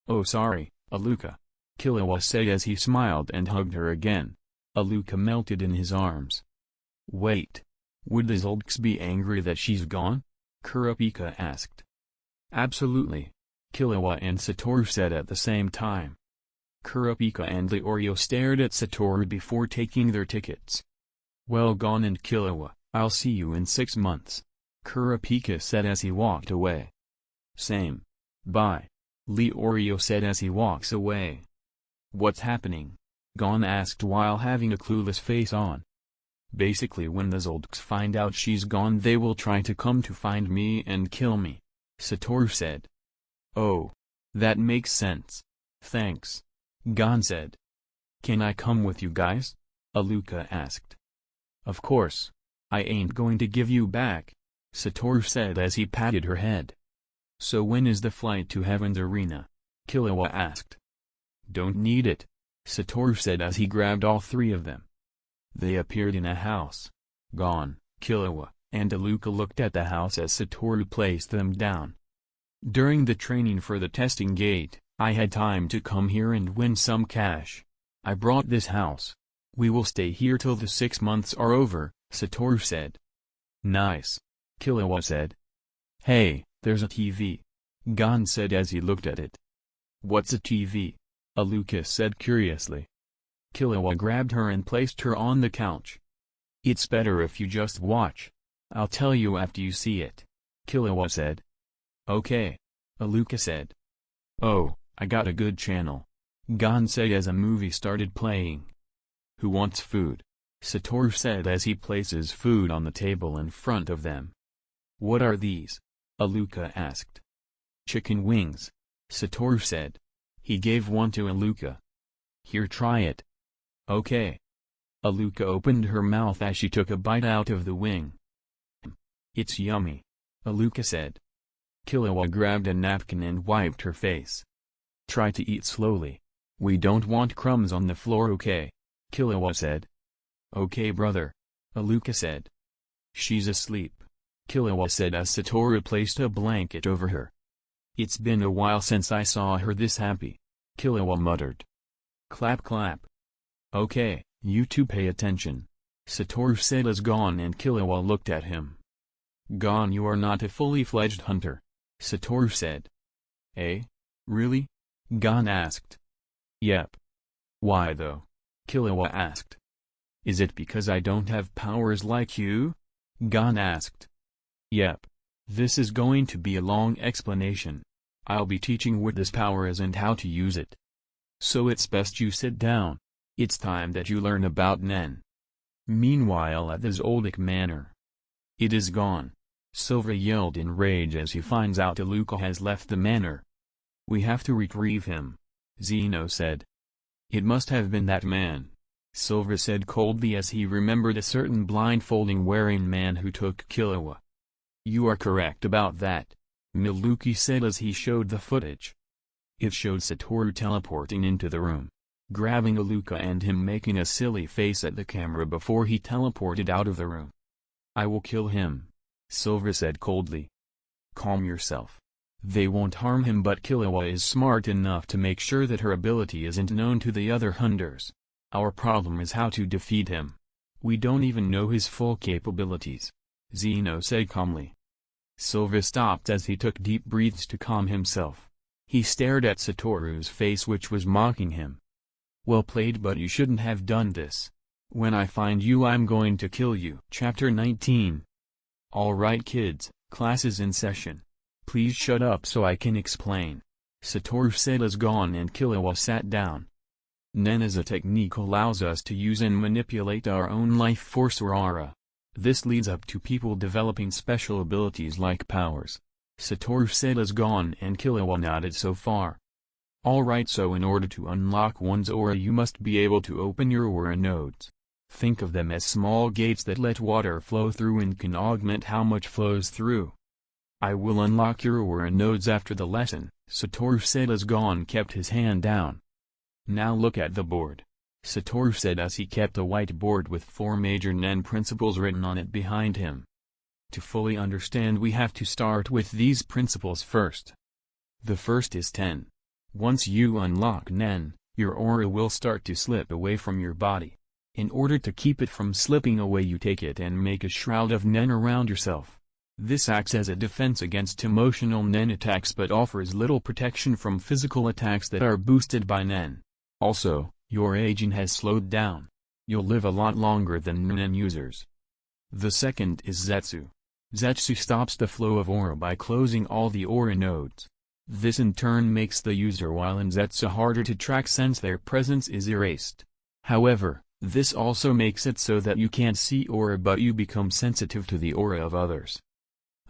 Oh sorry, Aluka, Killua said as he smiled and hugged her again. Aluka melted in his arms. Wait. Would the Zoldycks be angry that she's gone? Kurapika asked. Absolutely, Killua and Satoru said at the same time. Kurapika and Leorio stared at Satoru before taking their tickets. Well, Gon and Killua, I'll see you in 6 months, Kurapika said as he walked away. Same. Bye, Leorio said as he walks away. What's happening? Gon asked while having a clueless face on. Basically, when the Zoldycks find out she's gone, they will try to come to find me and kill me, Satoru said. Oh. That makes sense. Thanks, Gon said. Can I come with you guys? Aluka asked. Of course. I ain't going to give you back, Satoru said as he patted her head. So when is the flight to Heaven's Arena? Killua asked. Don't need it, Satoru said as he grabbed all 3 of them. They appeared in a house. Gon, Killua, and Aluka looked at the house as Satoru placed them down. During the training for the testing gate, I had time to come here and win some cash. I brought this house. We will stay here till the 6 months are over, Satoru said. Nice, Killua said. Hey, there's a TV, Gon said as he looked at it. What's a TV? Aluka said curiously. Killua grabbed her and placed her on the couch. It's better if you just watch. I'll tell you after you see it, Killua said. Okay, Aluka said. Oh, I got a good channel, Gon said as a movie started playing. Who wants food? Satoru said as he places food on the table in front of them. What are these? Aluka asked. Chicken wings, Satoru said. He gave one to Aluka. Here, try it. Okay. Aluka opened her mouth as she took a bite out of the wing. It's yummy, Aluka said. Killua grabbed a napkin and wiped her face. Try to eat slowly. We don't want crumbs on the floor, okay? Killua said. Okay, brother, Aluka said. She's asleep, Killua said as Satoru placed a blanket over her. It's been a while since I saw her this happy, Killua muttered. Clap clap. Okay, you two pay attention, Satoru said as Gon and Killua looked at him. Gon, you are not a fully fledged hunter, Satoru said. Eh? Really? Gon asked. Yep. Why though? Killua asked. Is it because I don't have powers like you? Gon asked. Yep. This is going to be a long explanation. I'll be teaching what this power is and how to use it. So it's best you sit down. It's time that you learn about Nen. Meanwhile at the Zoldyck Manor. It is gone. Silva yelled in rage as he finds out Aluka has left the manor. We have to retrieve him, Zeno said. It must have been that man, Silva said coldly as he remembered a certain blindfolding wearing man who took Killua. You are correct about that, Miluki said as he showed the footage. It showed Satoru teleporting into the room, grabbing Aluka and him making a silly face at the camera before he teleported out of the room. I will kill him, Silva said coldly. Calm yourself. They won't harm him, but Killua is smart enough to make sure that her ability isn't known to the other hunters. Our problem is how to defeat him. We don't even know his full capabilities. Zeno said calmly. Silva stopped as he took deep breaths to calm himself. He stared at Satoru's face, which was mocking him. Well played, but you shouldn't have done this. When I find you, I'm going to kill you. Chapter 19. Alright kids, class is in session. Please shut up so I can explain. Satoru said as Gon and Killua sat down. Nen as a technique allows us to use and manipulate our own life force or aura. This leads up to people developing special abilities like powers. Satoru said as Gon and Killua nodded so far. Alright, so in order to unlock one's aura you must be able to open your aura nodes. Think of them as small gates that let water flow through and can augment how much flows through. I will unlock your aura nodes after the lesson, Satoru said as Gon kept his hand down. Now look at the board, Satoru said as he kept a whiteboard with 4 major Nen principles written on it behind him. To fully understand we have to start with these principles first. The first is Ten. Once you unlock Nen, your aura will start to slip away from your body. In order to keep it from slipping away you take it and make a shroud of Nen around yourself. This acts as a defense against emotional Nen attacks but offers little protection from physical attacks that are boosted by Nen. Also, your aging has slowed down. You'll live a lot longer than Nen users. The second is Zetsu. Zetsu stops the flow of aura by closing all the aura nodes. This in turn makes the user while in Zetsu harder to track since their presence is erased. However, this also makes it so that you can't see aura but you become sensitive to the aura of others.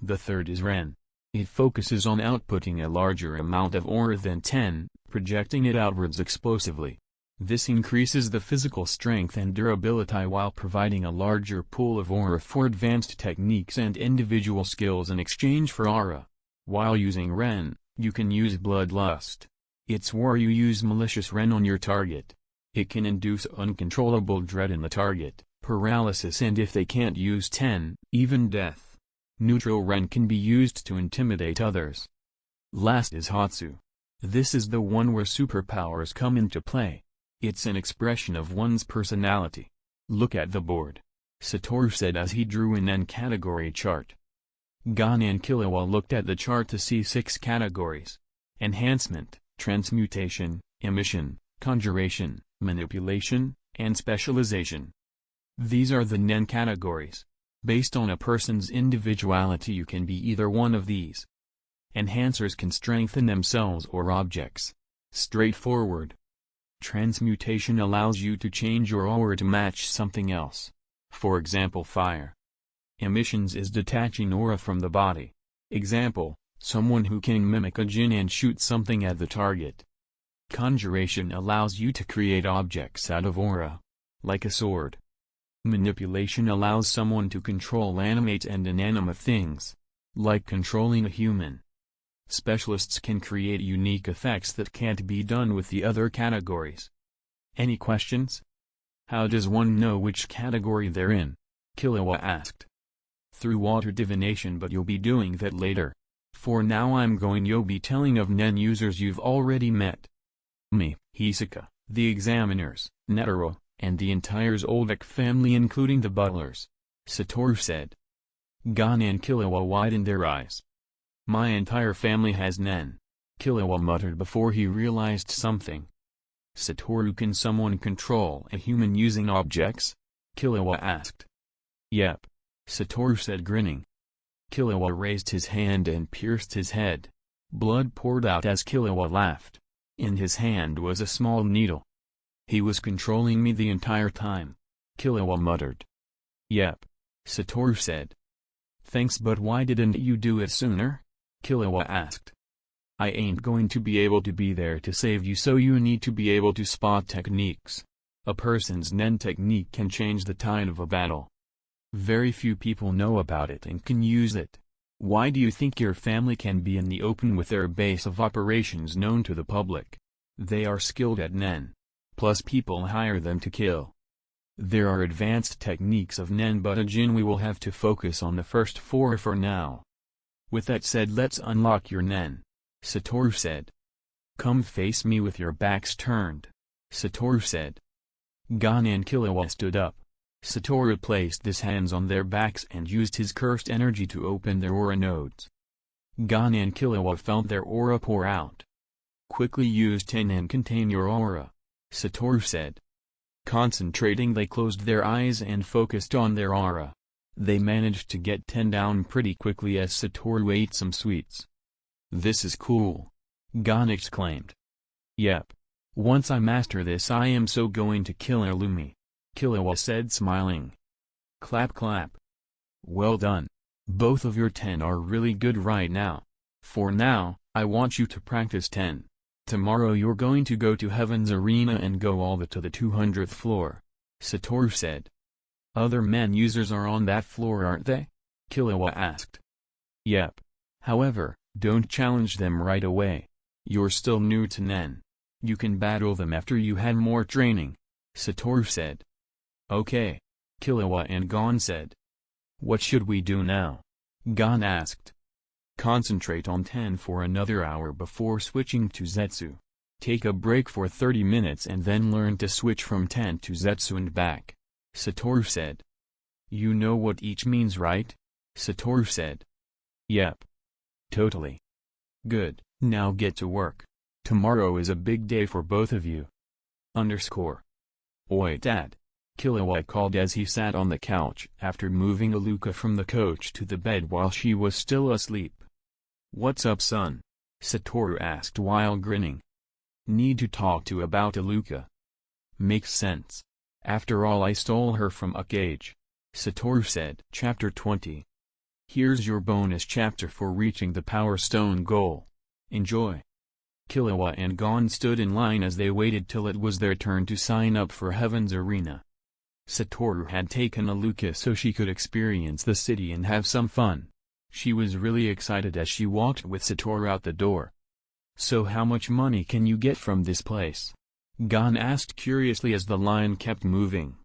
The third is Ren. It focuses on outputting a larger amount of aura than Ten, projecting it outwards explosively. This increases the physical strength and durability while providing a larger pool of aura for advanced techniques and individual skills in exchange for aura. While using Ren, you can use Bloodlust. It's where you use malicious Ren on your target. It can induce uncontrollable dread in the target, paralysis, and if they can't use Ten, even death. Neutral Ren can be used to intimidate others. Last is Hatsu. This is the one where superpowers come into play. It's an expression of one's personality. Look at the board, Satoru said as he drew an Nen category chart. Gon and Killua looked at the chart to see 6 categories: enhancement, transmutation, emission, conjuration, manipulation, and specialization. These are the Nen categories. Based on a person's individuality you can be either one of these. Enhancers can strengthen themselves or objects. Straightforward. Transmutation allows you to change your aura to match something else. For example, fire. Emissions is detaching aura from the body. Example, someone who can mimic a djinn and shoot something at the target. Conjuration allows you to create objects out of aura. Like a sword. Manipulation allows someone to control animate and inanimate things. Like controlling a human. Specialists can create unique effects that can't be done with the other categories. Any questions? How does one know which category they're in? Killua asked. Through water divination, but you'll be doing that later. For now you'll be telling of Nen users you've already met. Me, Hisoka, the examiners, Netero, and the entire Zoldyck family including the butlers. Satoru said. Gon and Killua widened their eyes. My entire family has Nen. Killua muttered before he realized something. Satoru, can someone control a human using objects? Killua asked. Yep. Satoru said, grinning. Killua raised his hand and pierced his head. Blood poured out as Killua laughed. In his hand was a small needle. He was controlling me the entire time. Killua muttered. Yep. Satoru said. Thanks, but why didn't you do it sooner? Killua asked. I ain't going to be able to be there to save you, so you need to be able to spot techniques. A person's Nen technique can change the tide of a battle. Very few people know about it and can use it. Why do you think your family can be in the open with their base of operations known to the public? They are skilled at Nen. Plus people hire them to kill. There are advanced techniques of Nen, but a djinn we will have to focus on the first 4 for now. With that said, let's unlock your Nen. Satoru said. Come face me with your backs turned. Satoru said. Gon and Killua stood up. Satoru placed his hands on their backs and used his cursed energy to open their aura nodes. Gon and Killua felt their aura pour out. "Quickly use 10 and contain your aura," Satoru said. Concentrating, they closed their eyes and focused on their aura. They managed to get 10 down pretty quickly as Satoru ate some sweets. "This is cool," Gon exclaimed. "Yep. Once I master this I am so going to kill Illumi," Killua said smiling. Clap clap. "Well done. Both of your 10 are really good right now. For now, I want you to practice 10. Tomorrow you're going to go to Heaven's Arena and go all the to the 200th floor," Satoru said. "Other men users are on that floor, aren't they?" Killua asked. "Yep. However, don't challenge them right away. You're still new to Nen. You can battle them after you had more training," Satoru said. "Okay," Killua and Gon said. "What should we do now?" Gon asked. "Concentrate on 10 for another hour before switching to Zetsu. Take a break for 30 minutes and then learn to switch from 10 to Zetsu and back," Satoru said. "You know what each means, right?" Satoru said. "Yep. Totally." "Good, now get to work. Tomorrow is a big day for both of you." "Oi Dad," Killua called as he sat on the couch after moving Aluka from the coach to the bed while she was still asleep. "What's up, son?" Satoru asked while grinning. "Need to talk to about Aluka." "Makes sense. After all, I stole her from HxH," Satoru said. Chapter 20. Here's your bonus chapter for reaching the Power Stone goal. Enjoy. Killua and Gon stood in line as they waited till it was their turn to sign up for Heaven's Arena. Satoru had taken Aluka so she could experience the city and have some fun. She was really excited as she walked with Satoru out the door. "So how much money can you get from this place?" Gon asked curiously as the line kept moving.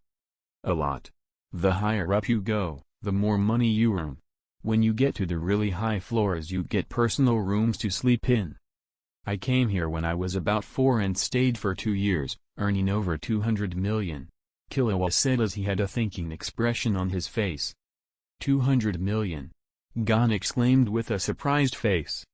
"A lot. The higher up you go, the more money you earn. When you get to the really high floors you get personal rooms to sleep in. I came here when I was about 4 and stayed for 2 years, earning over 200 million, Killua said as he had a thinking expression on his face. 200 million? Gon exclaimed with a surprised face.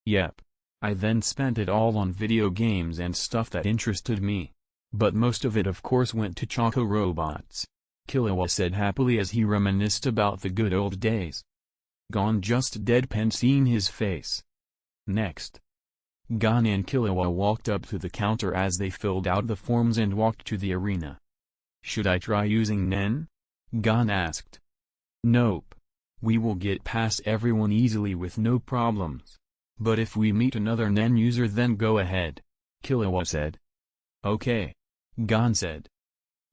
"Yep. I then spent it all on video games and stuff that interested me. But most of it of course went to Choco Robots," Killua said happily as he reminisced about the good old days. Gon just deadpan seeing his face. Next. Gon and Killua walked up to the counter as they filled out the forms and walked to the arena. "Should I try using Nen?" Gon asked. "Nope. We will get past everyone easily with no problems. But if we meet another Nen user then go ahead," Killua said. "Okay," Gon said.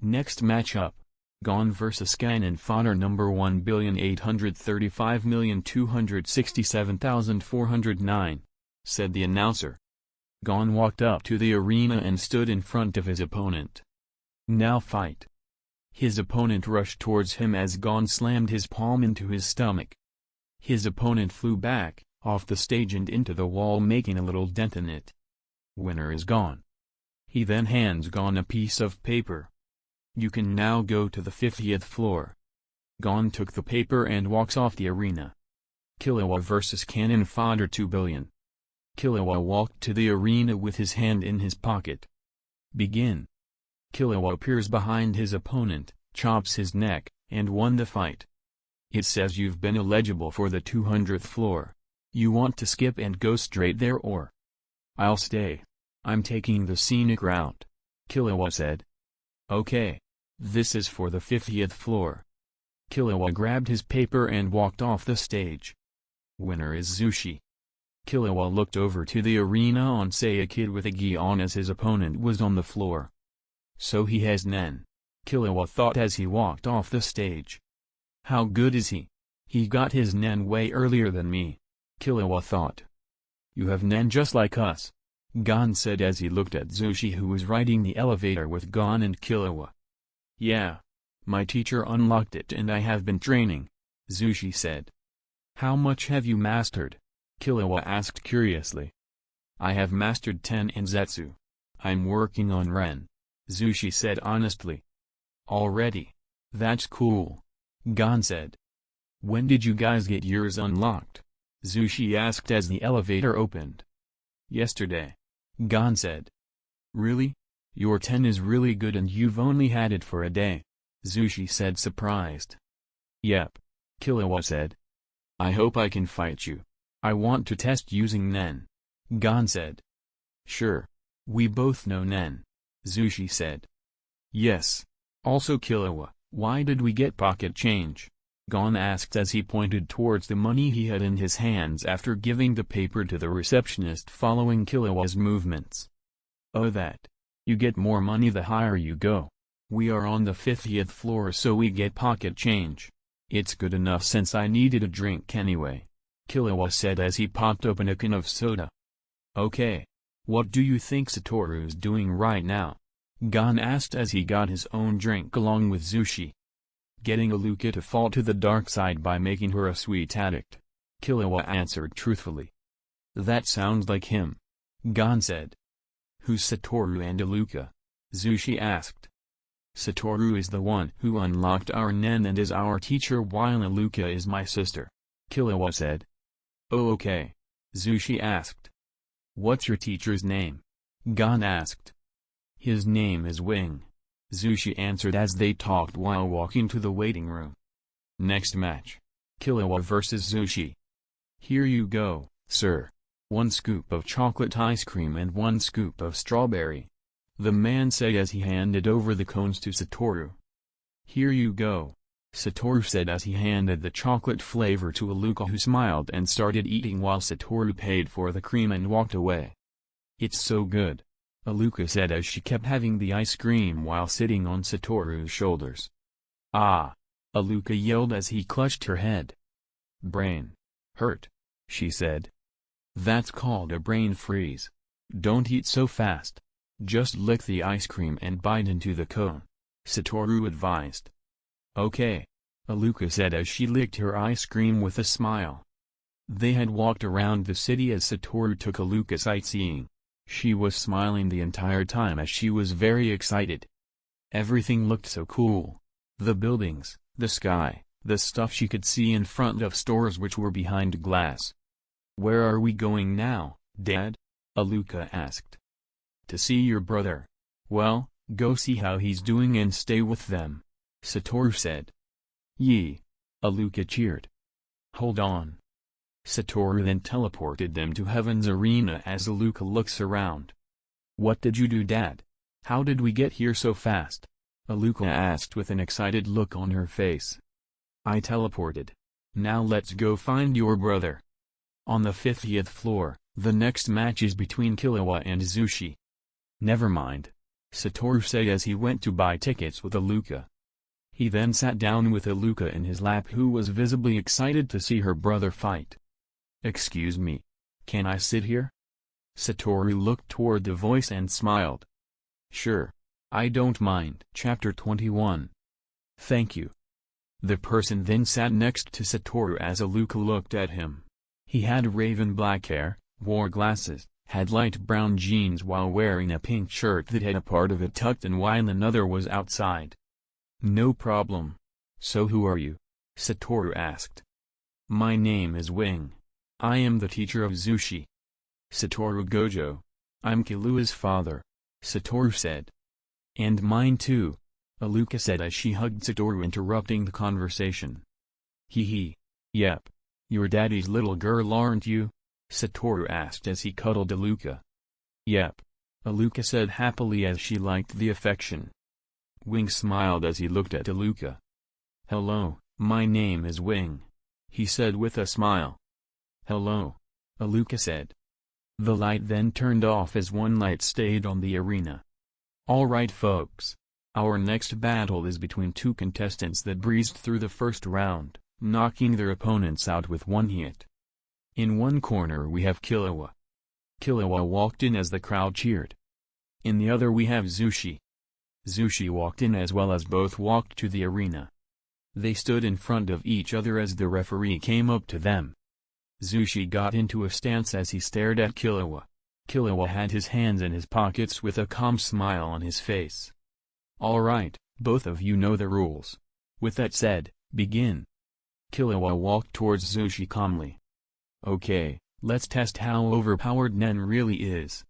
Next matchup. Gon vs Cannon Fodder number 1,835,267,409, said the announcer. Gon walked up to the arena and stood in front of his opponent. "Now fight." His opponent rushed towards him as Gon slammed his palm into his stomach. His opponent flew back, off the stage and into the wall making a little dent in it. Winner is Gon. He then hands Gon a piece of paper. "You can now go to the 50th floor." Gon took the paper and walks off the arena. Killua vs Cannon Fodder 2 billion. Killua walked to the arena with his hand in his pocket. "Begin." Killua appears behind his opponent, chops his neck, and won the fight. "It says you've been eligible for the 200th floor. You want to skip and go straight there or?" "I'll stay. I'm taking the scenic route," Killua said. "Okay. This is for the 50th floor." Killua grabbed his paper and walked off the stage. Winner is Zushi. Killua looked over to the arena on Say a kid with a gi on as his opponent was on the floor. "So he has Nen," Killua thought as he walked off the stage. "How good is he? He got his Nen way earlier than me," Killua thought. "You have Nen just like us," Gon said as he looked at Zushi who was riding the elevator with Gon and Killua. "Yeah. My teacher unlocked it and I have been training," Zushi said. "How much have you mastered?" Killua asked curiously. "I have mastered 10 in Zetsu. I'm working on Ren," Zushi said honestly. "Already? That's cool. Gon said. When did you guys get yours unlocked? Zushi asked as the elevator opened. Yesterday. Gon said. Really? Your 10 is really good and you've only had it for a day. Zushi said surprised. Yep. Killua said. I hope I can fight you. I want to test using Nen. Gon said. Sure. We both know Nen. Zushi said. Yes. Also Killua, why did we get pocket change? Gon asked as he pointed towards the money he had in his hands after giving the paper to the receptionist following Killua's movements. Oh that. You get more money the higher you go. We are on the 50th floor so we get pocket change. It's good enough since I needed a drink anyway. Killua said as he popped open a can of soda. Okay. What do you think Satoru's doing right now? Gon asked as he got his own drink along with Zushi. Getting Aluka to fall to the dark side by making her a sweet addict. Killua answered truthfully. That sounds like him. Gon said. Who's Satoru and Aluka? Zushi asked. Satoru is the one who unlocked our Nen and is our teacher while Aluka is my sister. Killua said. Oh okay. Zushi asked. What's your teacher's name? Gon asked. His name is Wing. Zushi answered as they talked while walking to the waiting room. Next match. Killua vs Zushi. Here you go, sir. 1 scoop of chocolate ice cream and 1 scoop of strawberry. The man said as he handed over the cones to Satoru. Here you go. Satoru said as he handed the chocolate flavor to Aluka who smiled and started eating while Satoru paid for the cream and walked away. It's so good. Aluka said as she kept having the ice cream while sitting on Satoru's shoulders. Ah! Aluka yelled as he clutched her head. Brain. Hurt. She said. That's called a brain freeze. Don't eat so fast. Just lick the ice cream and bite into the cone. Satoru advised. Okay. Aluka said as she licked her ice cream with a smile. They had walked around the city as Satoru took Aluka sightseeing. She was smiling the entire time as she was very excited. Everything looked so cool. The buildings, the sky, the stuff she could see in front of stores which were behind glass. Where are we going now, Dad? Aluka asked. To see your brother. Well, go see how he's doing and stay with them. Satoru said. Yee. Aluka cheered. Hold on. Satoru then teleported them to Heaven's Arena as Aluka looks around. What did you do, Dad? How did we get here so fast? Aluka asked with an excited look on her face. I teleported. Now let's go find your brother. On the 50th floor, the next match is between Killua and Zushi. Never mind. Satoru said as he went to buy tickets with Aluka. He then sat down with Aluka in his lap who was visibly excited to see her brother fight. Excuse me. Can I sit here? Satoru looked toward the voice and smiled. Sure. I don't mind. Chapter 21. Thank you. The person then sat next to Satoru as Aluka looked at him. He had raven black hair, wore glasses, had light brown jeans while wearing a pink shirt that had a part of it tucked in while another was outside. No problem. So who are you? Satoru asked. My name is Wing. I am the teacher of Zushi. Satoru Gojo. I'm Killua's father. Satoru said. And mine too. Aluka said as she hugged Satoru interrupting the conversation. Hee. Yep. Your daddy's little girl aren't you? Satoru asked as he cuddled Aluka. Yep. Aluka said happily as she liked the affection. Wing smiled as he looked at Aluka. Hello, my name is Wing. He said with a smile. Hello. Aluka said. The light then turned off as one light stayed on the arena. Alright folks. Our next battle is between 2 contestants that breezed through the first round, knocking their opponents out with 1 hit. In one corner we have Killua. Killua walked in as the crowd cheered. In the other we have Zushi. Zushi walked in as well as both walked to the arena. They stood in front of each other as the referee came up to them. Zushi got into a stance as he stared at Killua. Killua had his hands in his pockets with a calm smile on his face. Alright, both of you know the rules. With that said, begin. Killua walked towards Zushi calmly. Okay, let's test how overpowered Nen really is.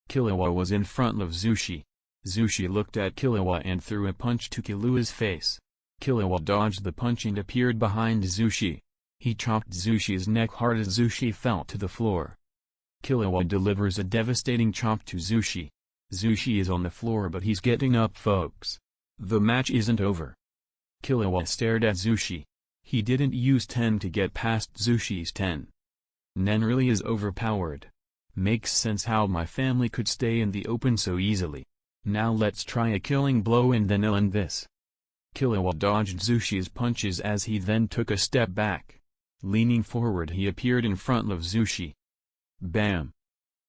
Killua was in front of Zushi. Zushi looked at Killua and threw a punch to Killua's face. Killua dodged the punch and appeared behind Zushi. He chopped Zushi's neck hard as Zushi fell to the floor. Killua delivers a devastating chop to Zushi. Zushi is on the floor but he's getting up, folks. The match isn't over. Killua stared at Zushi. He didn't use 10 to get past Zushi's 10. Nen really is overpowered. Makes sense how my family could stay in the open so easily. Now let's try a killing blow and then I'll end this. Killua dodged Zushi's punches as he then took a step back. Leaning forward he appeared in front of Zushi. Bam!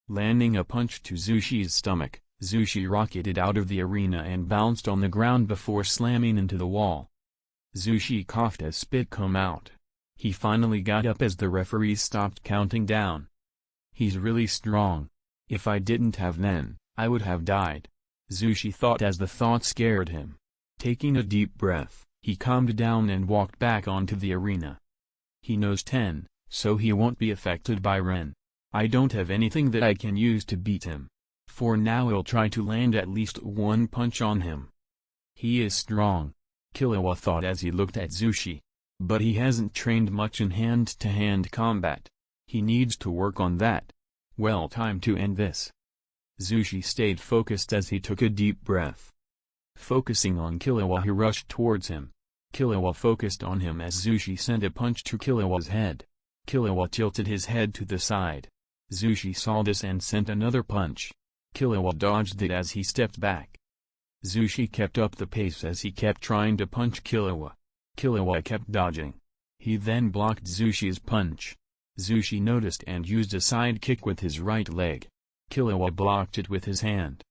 Landing a punch to Zushi's stomach, Zushi rocketed out of the arena and bounced on the ground before slamming into the wall. Zushi coughed as spit came out. He finally got up as the referee stopped counting down. He's really strong. If I didn't have Nen, I would have died. Zushi thought as the thought scared him. Taking a deep breath, he calmed down and walked back onto the arena. He knows 10, so he won't be affected by Ren. I don't have anything that I can use to beat him. For now I'll try to land at least one punch on him. He is strong, Killua thought as he looked at Zushi. But he hasn't trained much in hand-to-hand combat. He needs to work on that. Well, time to end this. Zushi stayed focused as he took a deep breath. Focusing on Killua he rushed towards him. Killua focused on him as Zushi sent a punch to Killua's head. Killua tilted his head to the side. Zushi saw this and sent another punch. Killua dodged it as he stepped back. Zushi kept up the pace as he kept trying to punch Killua. Killua kept dodging. He then blocked Zushi's punch. Zushi noticed and used a side kick with his right leg. Killua blocked it with his hand.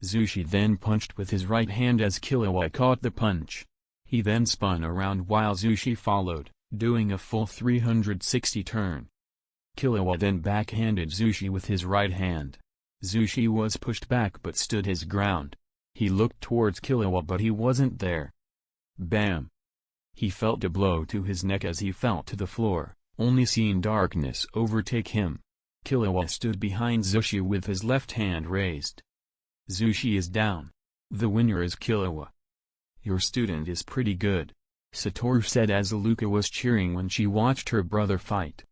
Zushi then punched with his right hand as Killua caught the punch. He then spun around while Zushi followed, doing a full 360 turn. Killua then backhanded Zushi with his right hand. Zushi was pushed back but stood his ground. He looked towards Killua but he wasn't there. Bam! He felt a blow to his neck as he fell to the floor, only seeing darkness overtake him. Killua stood behind Zushi with his left hand raised. Zushi is down. The winner is Killua. Your student is pretty good, Satoru said as Aluka was cheering when she watched her brother fight.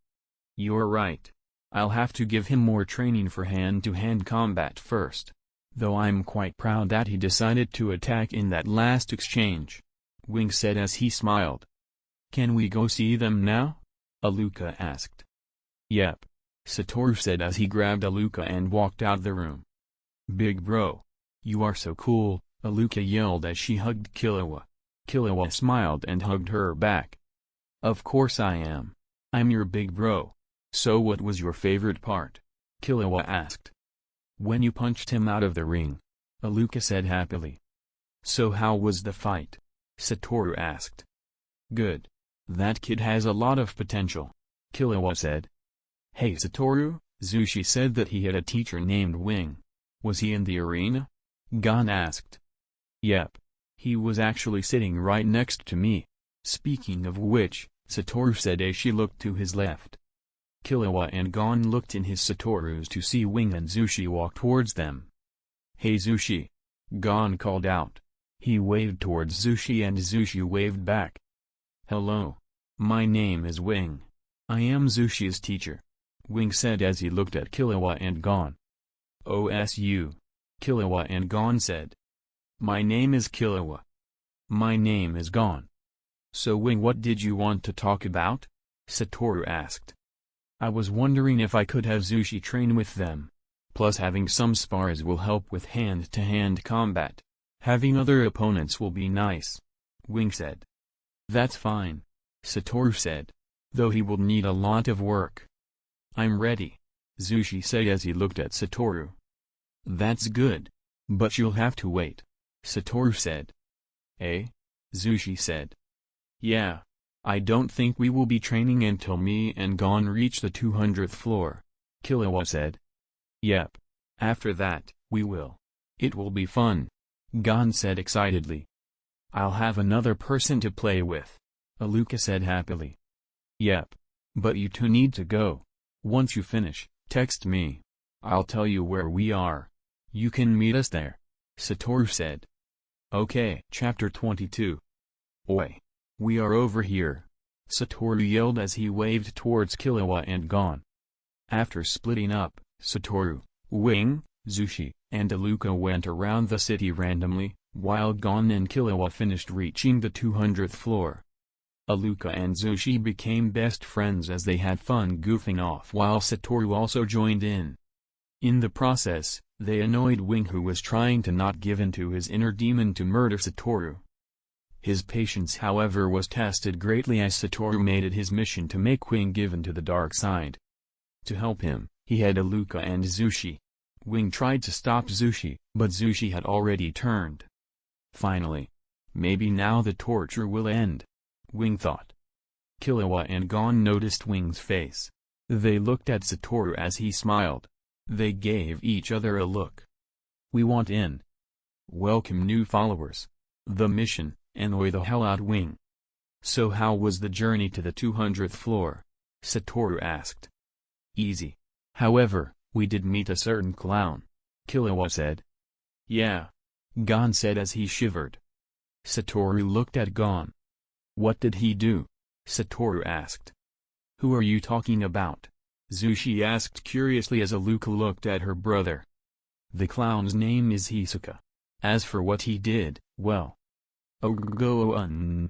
You're right. I'll have to give him more training for hand-to-hand combat first. Though I'm quite proud that he decided to attack in that last exchange, Wing said as he smiled. Can we go see them now? Aluka asked. Yep, Satoru said as he grabbed Aluka and walked out the room. Big bro. You are so cool, Aluka yelled as she hugged Killua. Killua smiled and hugged her back. Of course I am. I'm your big bro. So what was your favorite part? Killua asked. When you punched him out of the ring, Aluka said happily. So how was the fight? Satoru asked. Good. That kid has a lot of potential, Killua said. Hey Satoru, Zushi said that he had a teacher named Wing. Was he in the arena? Gon asked. Yep. He was actually sitting right next to me. Speaking of which, Satoru said as she looked to his left. Killua and Gon looked in his Satorus to see Wing and Zushi walk towards them. Hey Zushi! Gon called out. He waved towards Zushi and Zushi waved back. Hello. My name is Wing. I am Zushi's teacher, Wing said as he looked at Killua and Gon. OSU. Killua and Gon said. My name is Killua. My name is Gon. So Wing, what did you want to talk about? Satoru asked. I was wondering if I could have Zushi train with them. Plus having some spars will help with hand-to-hand combat. Having other opponents will be nice, Wing said. That's fine, Satoru said. Though he will need a lot of work. I'm ready, Zushi said as he looked at Satoru. That's good. But you'll have to wait, Satoru said. Eh? Zushi said. Yeah. I don't think we will be training until me and Gon reach the 200th floor, Killua said. Yep. After that, we will. It will be fun, Gon said excitedly. I'll have another person to play with, Aluka said happily. Yep. But you two need to go. Once you finish, text me. I'll tell you where we are. You can meet us there, Satoru said. Okay. Chapter 22. Oi. We are over here, Satoru yelled as he waved towards Killua and Gon. After splitting up, Satoru, Wing, Zushi, and Aluka went around the city randomly, while Gon and Killua finished reaching the 200th floor. Aluka and Zushi became best friends as they had fun goofing off while Satoru also joined in. In the process, they annoyed Wing, who was trying to not give in to his inner demon to murder Satoru. His patience however was tested greatly as Satoru made it his mission to make Wing give in to the dark side. To help him, he had Aluka and Zushi. Wing tried to stop Zushi, but Zushi had already turned. Finally. Maybe now the torture will end, Wing thought. Killua and Gon noticed Wing's face. They looked at Satoru as he smiled. They gave each other a look. We want in. Welcome new followers. The mission, annoy the hell out Wing. So how was the journey to the 200th floor? Satoru asked. Easy. However, we did meet a certain clown, Killua said. Yeah. Gon said as he shivered. Satoru looked at Gon. What did he do? Satoru asked. Who are you talking about? Zushi asked curiously as Aluka looked at her brother. The clown's name is Hisoka. As for what he did, well. Hisoka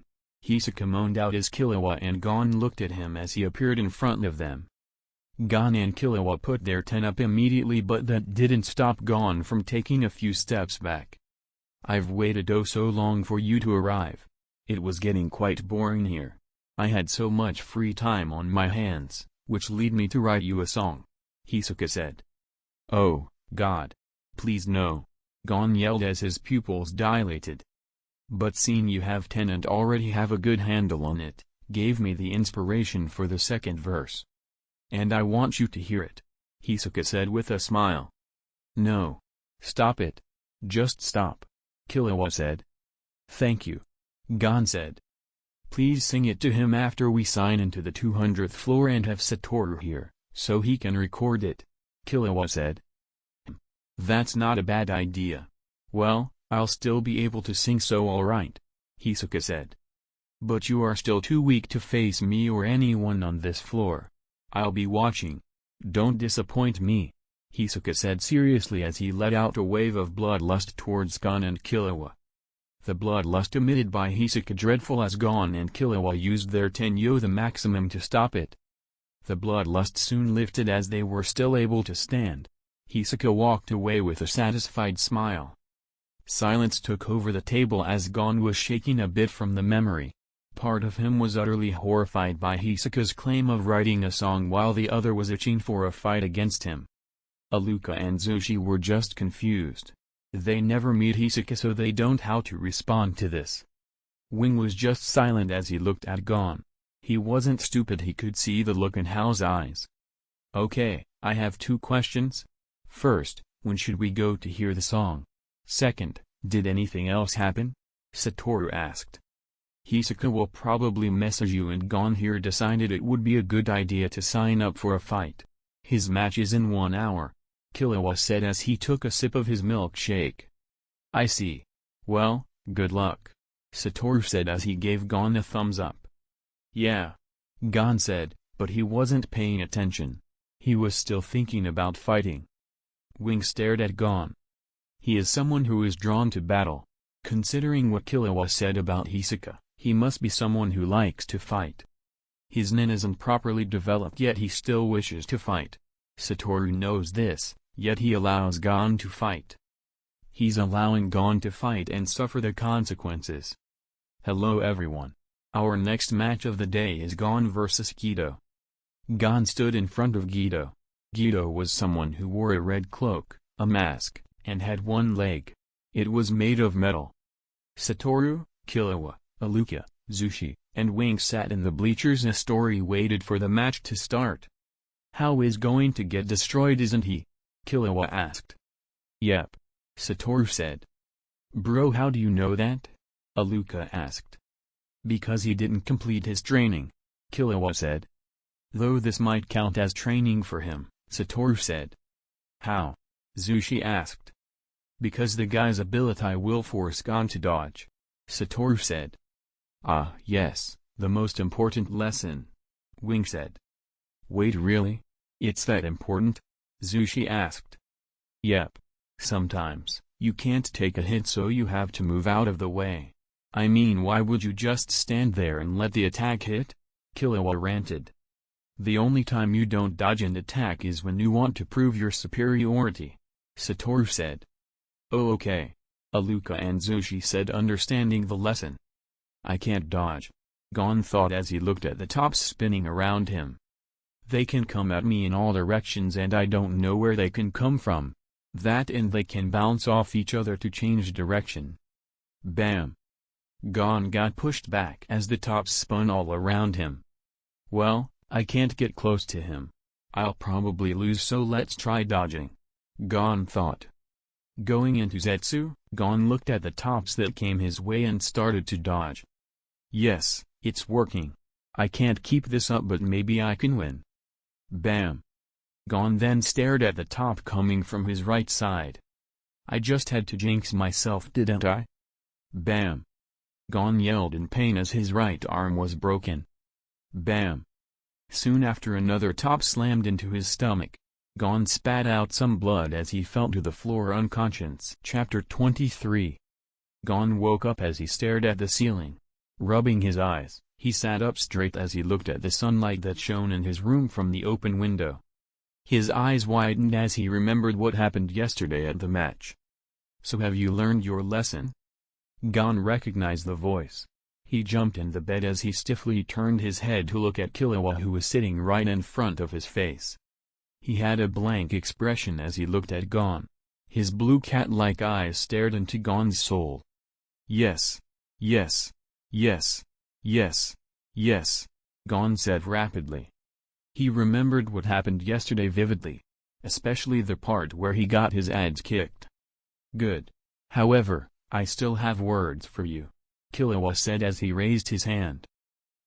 moaned out as Killua and Gon looked at him as he appeared in front of them. Gon and Killua put their 10 up immediately, but that didn't stop Gon from taking a few steps back. I've waited oh so long for you to arrive. It was getting quite boring here. I had so much free time on my hands, which lead me to write you a song, Hisoka said. Oh, God. Please no. Gon yelled as his pupils dilated. But seeing you have 10 and already have a good handle on it, gave me the inspiration for the second verse. And I want you to hear it, Hisoka said with a smile. No. Stop it. Just stop, Killua said. Thank you, Gon said. Please sing it to him after we sign into the 200th floor and have Satoru here, so he can record it, Killua said. That's not a bad idea. Well, I'll still be able to sing, so alright, Hisoka said. But you are still too weak to face me or anyone on this floor. I'll be watching. Don't disappoint me, Hisoka said seriously as he let out a wave of bloodlust towards Gon and Killua. The bloodlust emitted by Hisoka dreadful as Gon and Killua used their Tenyo the maximum to stop it. The bloodlust soon lifted as they were still able to stand. Hisoka walked away with a satisfied smile. Silence took over the table as Gon was shaking a bit from the memory. Part of him was utterly horrified by Hisoka's claim of writing a song while the other was itching for a fight against him. Aluka and Zushi were just confused. They never meet Hisoka, so they don't know how to respond to this. Wing was just silent as he looked at Gon. He wasn't stupid, he could see the look in Hal's eyes. Okay, I have 2 questions. First, when should we go to hear the song? Second, did anything else happen? Satoru asked. Hisoka will probably message you, and Gon here decided it would be a good idea to sign up for a fight. His match is in 1 hour, Killua said as he took a sip of his milkshake. I see. Well, good luck, Satoru said as he gave Gon a thumbs up. Yeah, Gon said, but he wasn't paying attention. He was still thinking about fighting. Wing stared at Gon. He is someone who is drawn to battle. Considering what Killua said about Hisoka, he must be someone who likes to fight. His nin isn't properly developed yet, he still wishes to fight. Satoru knows this, yet he allows Gon to fight. He's allowing Gon to fight and suffer the consequences. Hello everyone. Our next match of the day is Gon vs Guido. Gon stood in front of Guido. Guido was someone who wore a red cloak, a mask, and had 1 leg. It was made of metal. Satoru, Killua, Aluka, Zushi, and Wing sat in the bleachers as Story waited for the match to start. How is going to get destroyed, isn't he? Killua asked. Yep. Satoru said. Bro, how do you know that? Aluka asked. Because he didn't complete his training, Killua said. Though this might count as training for him, Satoru said. How? Zushi asked. Because the guy's ability will force Gon to dodge, Satoru said. Ah yes, the most important lesson, Wing said. Wait really? It's that important? Zushi asked. Yep. Sometimes, you can't take a hit so you have to move out of the way. I mean, why would you just stand there and let the attack hit? Killua ranted. The only time you don't dodge and attack is when you want to prove your superiority, Satoru said. Oh okay. Aluka and Zushi said, understanding the lesson. I can't dodge, Gon thought as he looked at the tops spinning around him. They can come at me in all directions and I don't know where they can come from. That and they can bounce off each other to change direction. Bam! Gon got pushed back as the tops spun all around him. Well, I can't get close to him. I'll probably lose, so let's try dodging, Gon thought. Going into Zetsu, Gon looked at the tops that came his way and started to dodge. Yes, it's working. I can't keep this up, but maybe I can win. Bam! Gon then stared at the top coming from his right side. I just had to jinx myself, didn't I? Bam! Gon yelled in pain as his right arm was broken. Bam! Soon after, another top slammed into his stomach. Gon spat out some blood as he fell to the floor unconscious. Chapter 23. Gon woke up as he stared at the ceiling. Rubbing his eyes, he sat up straight as he looked at the sunlight that shone in his room from the open window. His eyes widened as he remembered what happened yesterday at the match. So have you learned your lesson? Gon recognized the voice. He jumped in the bed as he stiffly turned his head to look at Killua, who was sitting right in front of his face. He had a blank expression as he looked at Gon. His blue cat-like eyes stared into Gon's soul. Yes, yes, yes, yes, yes, Gon said rapidly. He remembered what happened yesterday vividly, especially the part where he got his ads kicked. Good. However, I still have words for you, Killua said as he raised his hand.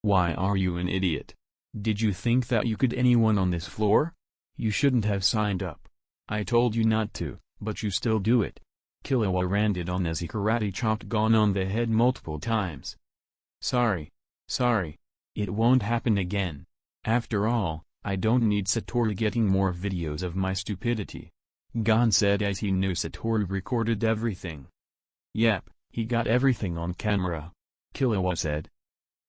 Why are you an idiot? Did you think that you could anyone on this floor? You shouldn't have signed up. I told you not to, but you still do it. Killua ranted on as he karate chopped Gon on the head multiple times. Sorry. It won't happen again. After all, I don't need Satoru getting more videos of my stupidity, Gon said as he knew Satoru recorded everything. Yep, he got everything on camera, Killua said.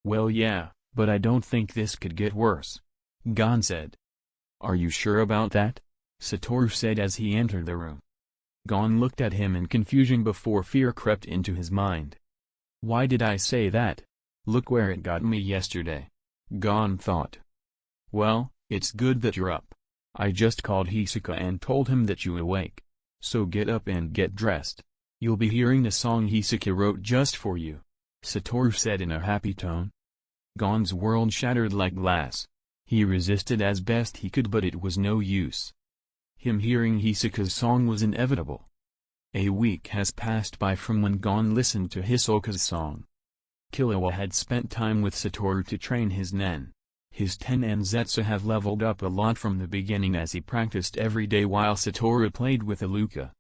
Well yeah, but I don't think this could get worse, Gon said. Are you sure about that? Satoru said as he entered the room. Gon looked at him in confusion before fear crept into his mind. Why did I say that? Look where it got me yesterday, Gon thought. Well, it's good that you're up. I just called Hisoka and told him that you awake. So get up and get dressed. You'll be hearing the song Hisoka wrote just for you, Satoru said in a happy tone. Gon's world shattered like glass. He resisted as best he could, but it was no use. Him hearing Hisoka's song was inevitable. A week has passed by from when Gon listened to Hisoka's song. Killua had spent time with Satoru to train his nen. His ten and Zetsu have leveled up a lot from the beginning as he practiced every day while Satoru played with Aluka.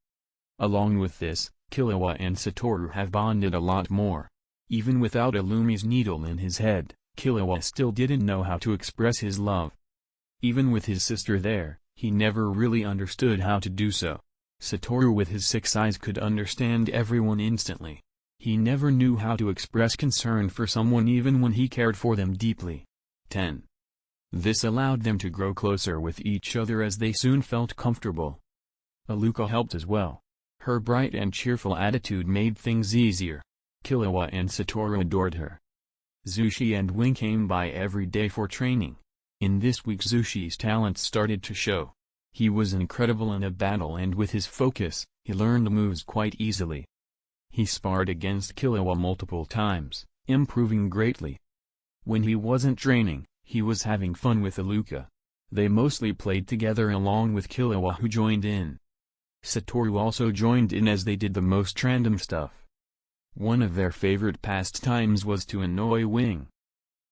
Along with this, Killua and Satoru have bonded a lot more. Even without Illumi's needle in his head, Killua still didn't know how to express his love. Even with his sister there, he never really understood how to do so. Satoru with his 6 eyes could understand everyone instantly. He never knew how to express concern for someone even when he cared for them deeply. 10. This allowed them to grow closer with each other as they soon felt comfortable. Aluka helped as well. Her bright and cheerful attitude made things easier. Killua and Satoru adored her. Zushi and Wing came by every day for training. In this week Zushi's talents started to show. He was incredible in a battle, and with his focus, he learned moves quite easily. He sparred against Killua multiple times, improving greatly. When he wasn't training, he was having fun with Aluka. They mostly played together along with Killua, who joined in. Satoru also joined in as they did the most random stuff. One of their favorite pastimes was to annoy Wing.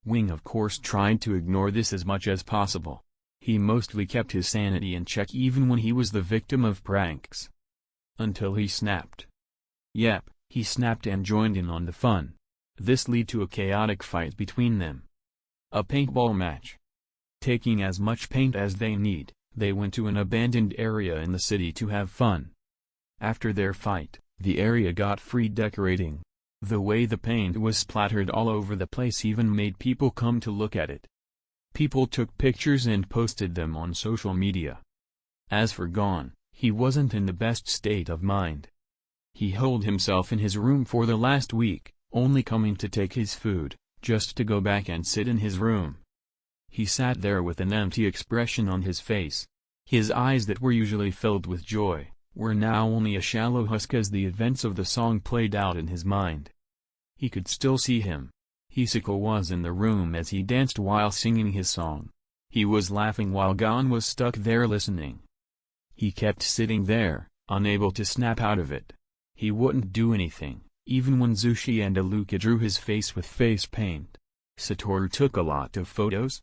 Wing of course tried to ignore this as much as possible. He mostly kept his sanity in check even when he was the victim of pranks. Until he snapped. Yep, he snapped and joined in on the fun. This led to a chaotic fight between them. A paintball match. Taking as much paint as they need, they went to an abandoned area in the city to have fun. After their fight, the area got free decorating. The way the paint was splattered all over the place even made people come to look at it. People took pictures and posted them on social media. As for Gon, he wasn't in the best state of mind. He holed himself in his room for the last week, only coming to take his food, just to go back and sit in his room. He sat there with an empty expression on his face. His eyes that were usually filled with joy, were now only a shallow husk as the events of the song played out in his mind. He could still see him. Hisako was in the room as he danced while singing his song. He was laughing while Gon was stuck there listening. He kept sitting there, unable to snap out of it. He wouldn't do anything, even when Zushi and Aluka drew his face with face paint. Satoru took a lot of photos.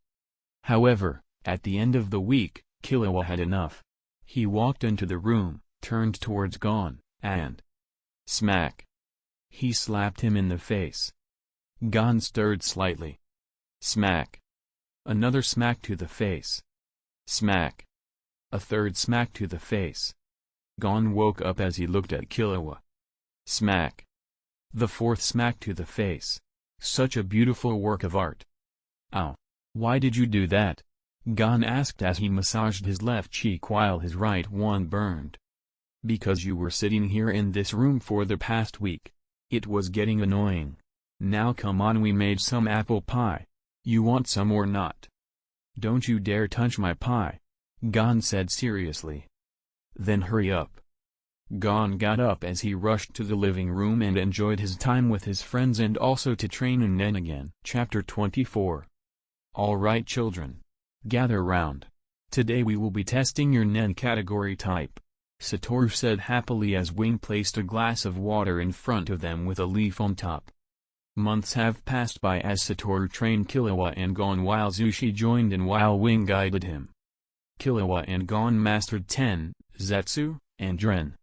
However, at the end of the week, Killua had enough. He walked into the room, turned towards Gon, and smack! He slapped him in the face. Gon stirred slightly. Smack! Another smack to the face. Smack! A third smack to the face. Gon woke up as he looked at Killua. Smack! The fourth smack to the face. Such a beautiful work of art. Ow! Why did you do that? Gon asked as he massaged his left cheek while his right one burned. Because you were sitting here in this room for the past week. It was getting annoying. Now come on, we made some apple pie. You want some or not? Don't you dare touch my pie. Gon said seriously. Then hurry up. Gon got up as he rushed to the living room and enjoyed his time with his friends and also to train in Nen again. Chapter 24. Alright children. Gather round. Today we will be testing your Nen category type. Satoru said happily as Wing placed a glass of water in front of them with a leaf on top. Months have passed by as Satoru trained Killua and Gon while Zushi joined in while Wing guided him. Killua and Gon mastered Ten, Zetsu, and Ren.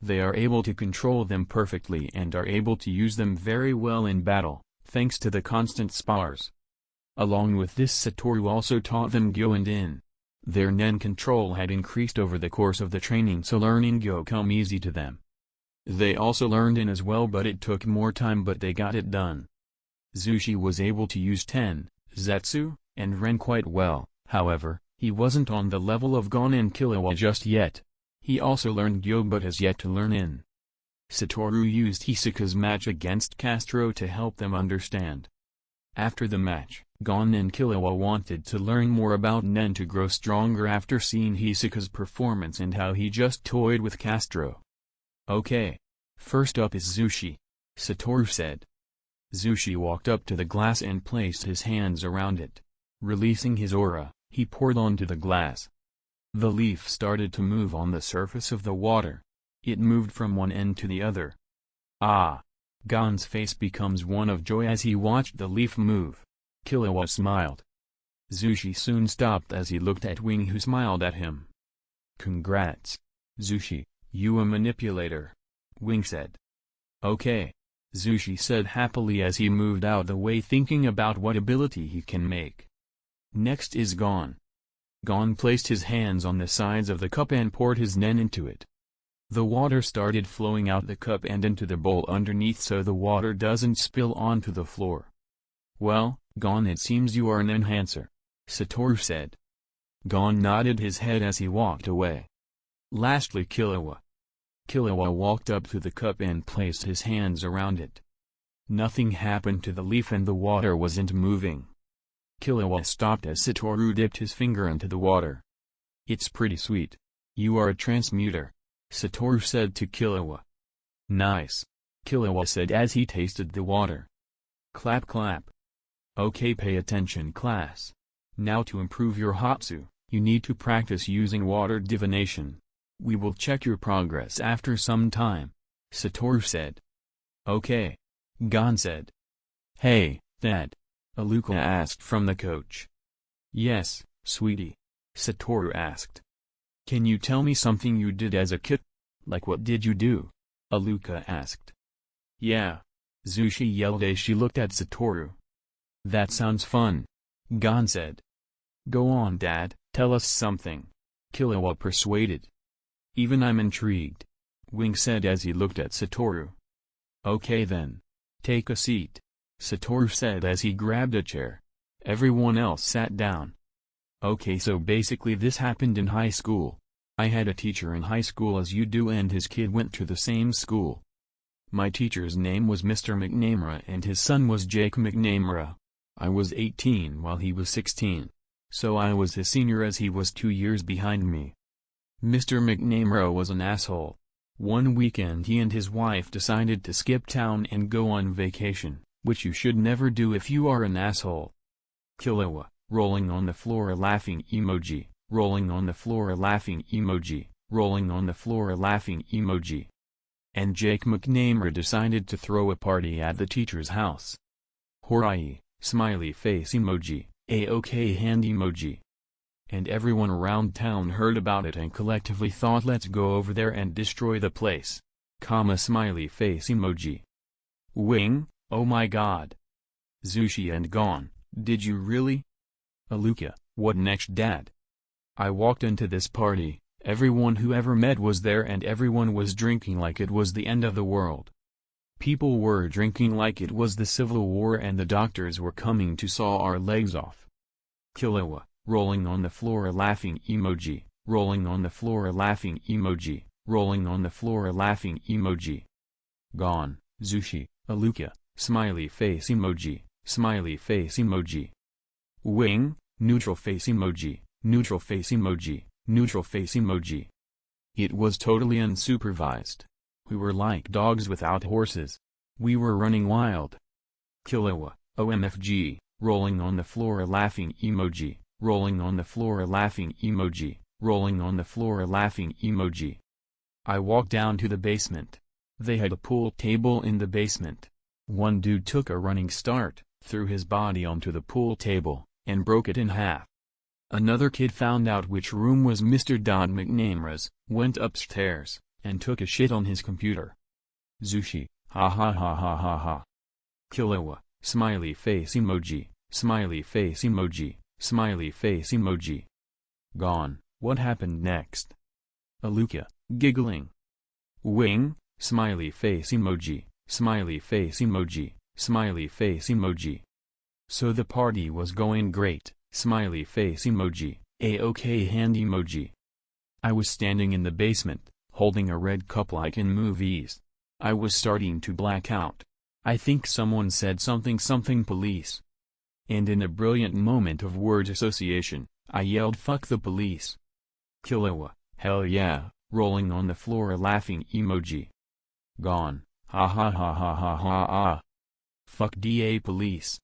They are able to control them perfectly and are able to use them very well in battle, thanks to the constant spars. Along with this, Satoru also taught them Gyo and In. Their Nen control had increased over the course of the training, so learning Gyo come easy to them. They also learned In as well, but it took more time, but they got it done. Zushi was able to use Ten, Zetsu, and Ren quite well, however, he wasn't on the level of Gon and Killua just yet. He also learned Gyo but has yet to learn In. Satoru used Hisaka's match against Castro to help them understand. After the match, Gon and Killua wanted to learn more about Nen to grow stronger after seeing Hisaka's performance and how he just toyed with Castro. Okay. First up is Zushi, Satoru said. Zushi walked up to the glass and placed his hands around it. Releasing his aura, he poured onto the glass. The leaf started to move on the surface of the water. It moved from one end to the other. Ah! Gon's face becomes one of joy as he watched the leaf move. Killua smiled. Zushi soon stopped as he looked at Wing, who smiled at him. Congrats. Zushi, you a manipulator. Wing said. Okay. Zushi said happily as he moved out the way, thinking about what ability he can make. Next is Gon. Gon placed his hands on the sides of the cup and poured his Nen into it. The water started flowing out the cup and into the bowl underneath so the water doesn't spill onto the floor. Well, Gon, it seems you are an enhancer, Satoru said. Gon nodded his head as he walked away. Lastly, Killua. Killua walked up to the cup and placed his hands around it. Nothing happened to the leaf and the water wasn't moving. Killua stopped as Satoru dipped his finger into the water. It's pretty sweet. You are a transmuter, Satoru said to Killua. Nice, Killua said as he tasted the water. Clap clap. Okay, pay attention class. Now to improve your Hatsu, you need to practice using water divination. We will check your progress after some time, Satoru said. Okay. Gon said. "Hey, Dad," Aluka asked from the coach. "Yes, sweetie," Satoru asked. "Can you tell me something you did as a kid? Like what did you do?" Aluka asked. "Yeah," Zushi yelled as she looked at Satoru. "That sounds fun," Gon said. "Go on, Dad, tell us something," Killua persuaded. "Even I'm intrigued," Wing said as he looked at Satoru. "Okay then. Take a seat," Satoru said as he grabbed a chair. Everyone else sat down. "Okay, so basically this happened in high school. I had a teacher in high school as you do, and his kid went to the same school. My teacher's name was Mr. McNamara and his son was Jake McNamara. I was 18 while he was 16. So I was his senior as he was 2 years behind me. Mr. McNamara was an asshole. One weekend he and his wife decided to skip town and go on vacation, which you should never do if you are an asshole." Killua, rolling on the floor a laughing emoji, rolling on the floor a laughing emoji, rolling on the floor a laughing emoji. "And Jake McNamara decided to throw a party at the teacher's house. Horai, smiley face emoji, a-okay hand emoji. And everyone around town heard about it and collectively thought, let's go over there and destroy the place. Smiley face emoji. Wing, oh my god. Zushi and Gon, did you really? Aluka, what next, Dad? I walked into this party, everyone who ever met was there and everyone was drinking like it was the end of the world. People were drinking like it was the Civil War and the doctors were coming to saw our legs off." Killua, rolling on the floor a laughing emoji, rolling on the floor a laughing emoji, rolling on the floor a laughing emoji. Gon, Zushi, Aluka, smiley face emoji, smiley face emoji. Wing, neutral face emoji, neutral face emoji, neutral face emoji. It was totally unsupervised. We were like dogs without horses. We were running wild. Killua, OMFG, rolling on the floor a laughing emoji, rolling on the floor a laughing emoji, rolling on the floor a laughing emoji. I walked down to the basement. They had a pool table in the basement. One dude took a running start, threw his body onto the pool table, and broke it in half. Another kid found out which room was Mr. McNamara's, went upstairs, and took a shit on his computer. Zushi, ha ha ha ha ha ha. Killua, smiley face emoji, smiley face emoji, smiley face emoji. Gon, what happened next? Aluka, giggling. Wing, smiley face emoji, smiley face emoji, smiley face emoji. So the party was going great, smiley face emoji, a-okay hand emoji. I was standing in the basement, holding a red cup like in movies. I was starting to black out. I think someone said something police. And in a brilliant moment of word association, I yelled fuck the police. Killua, hell yeah, rolling on the floor a laughing emoji. Gon, ha ha ha ha ha ha ah. Fuck DA police.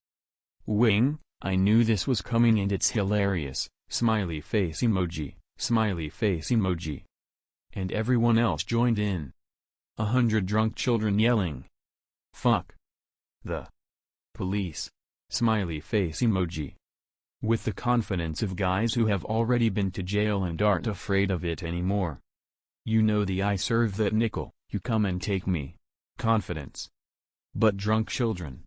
Wing, I knew this was coming and it's hilarious, smiley face emoji, smiley face emoji. And everyone else joined in. 100 drunk children yelling. Fuck the police, smiley face emoji. With the confidence of guys who have already been to jail and aren't afraid of it anymore. You know the I serve that nickel, you come and take me. Confidence. But drunk children.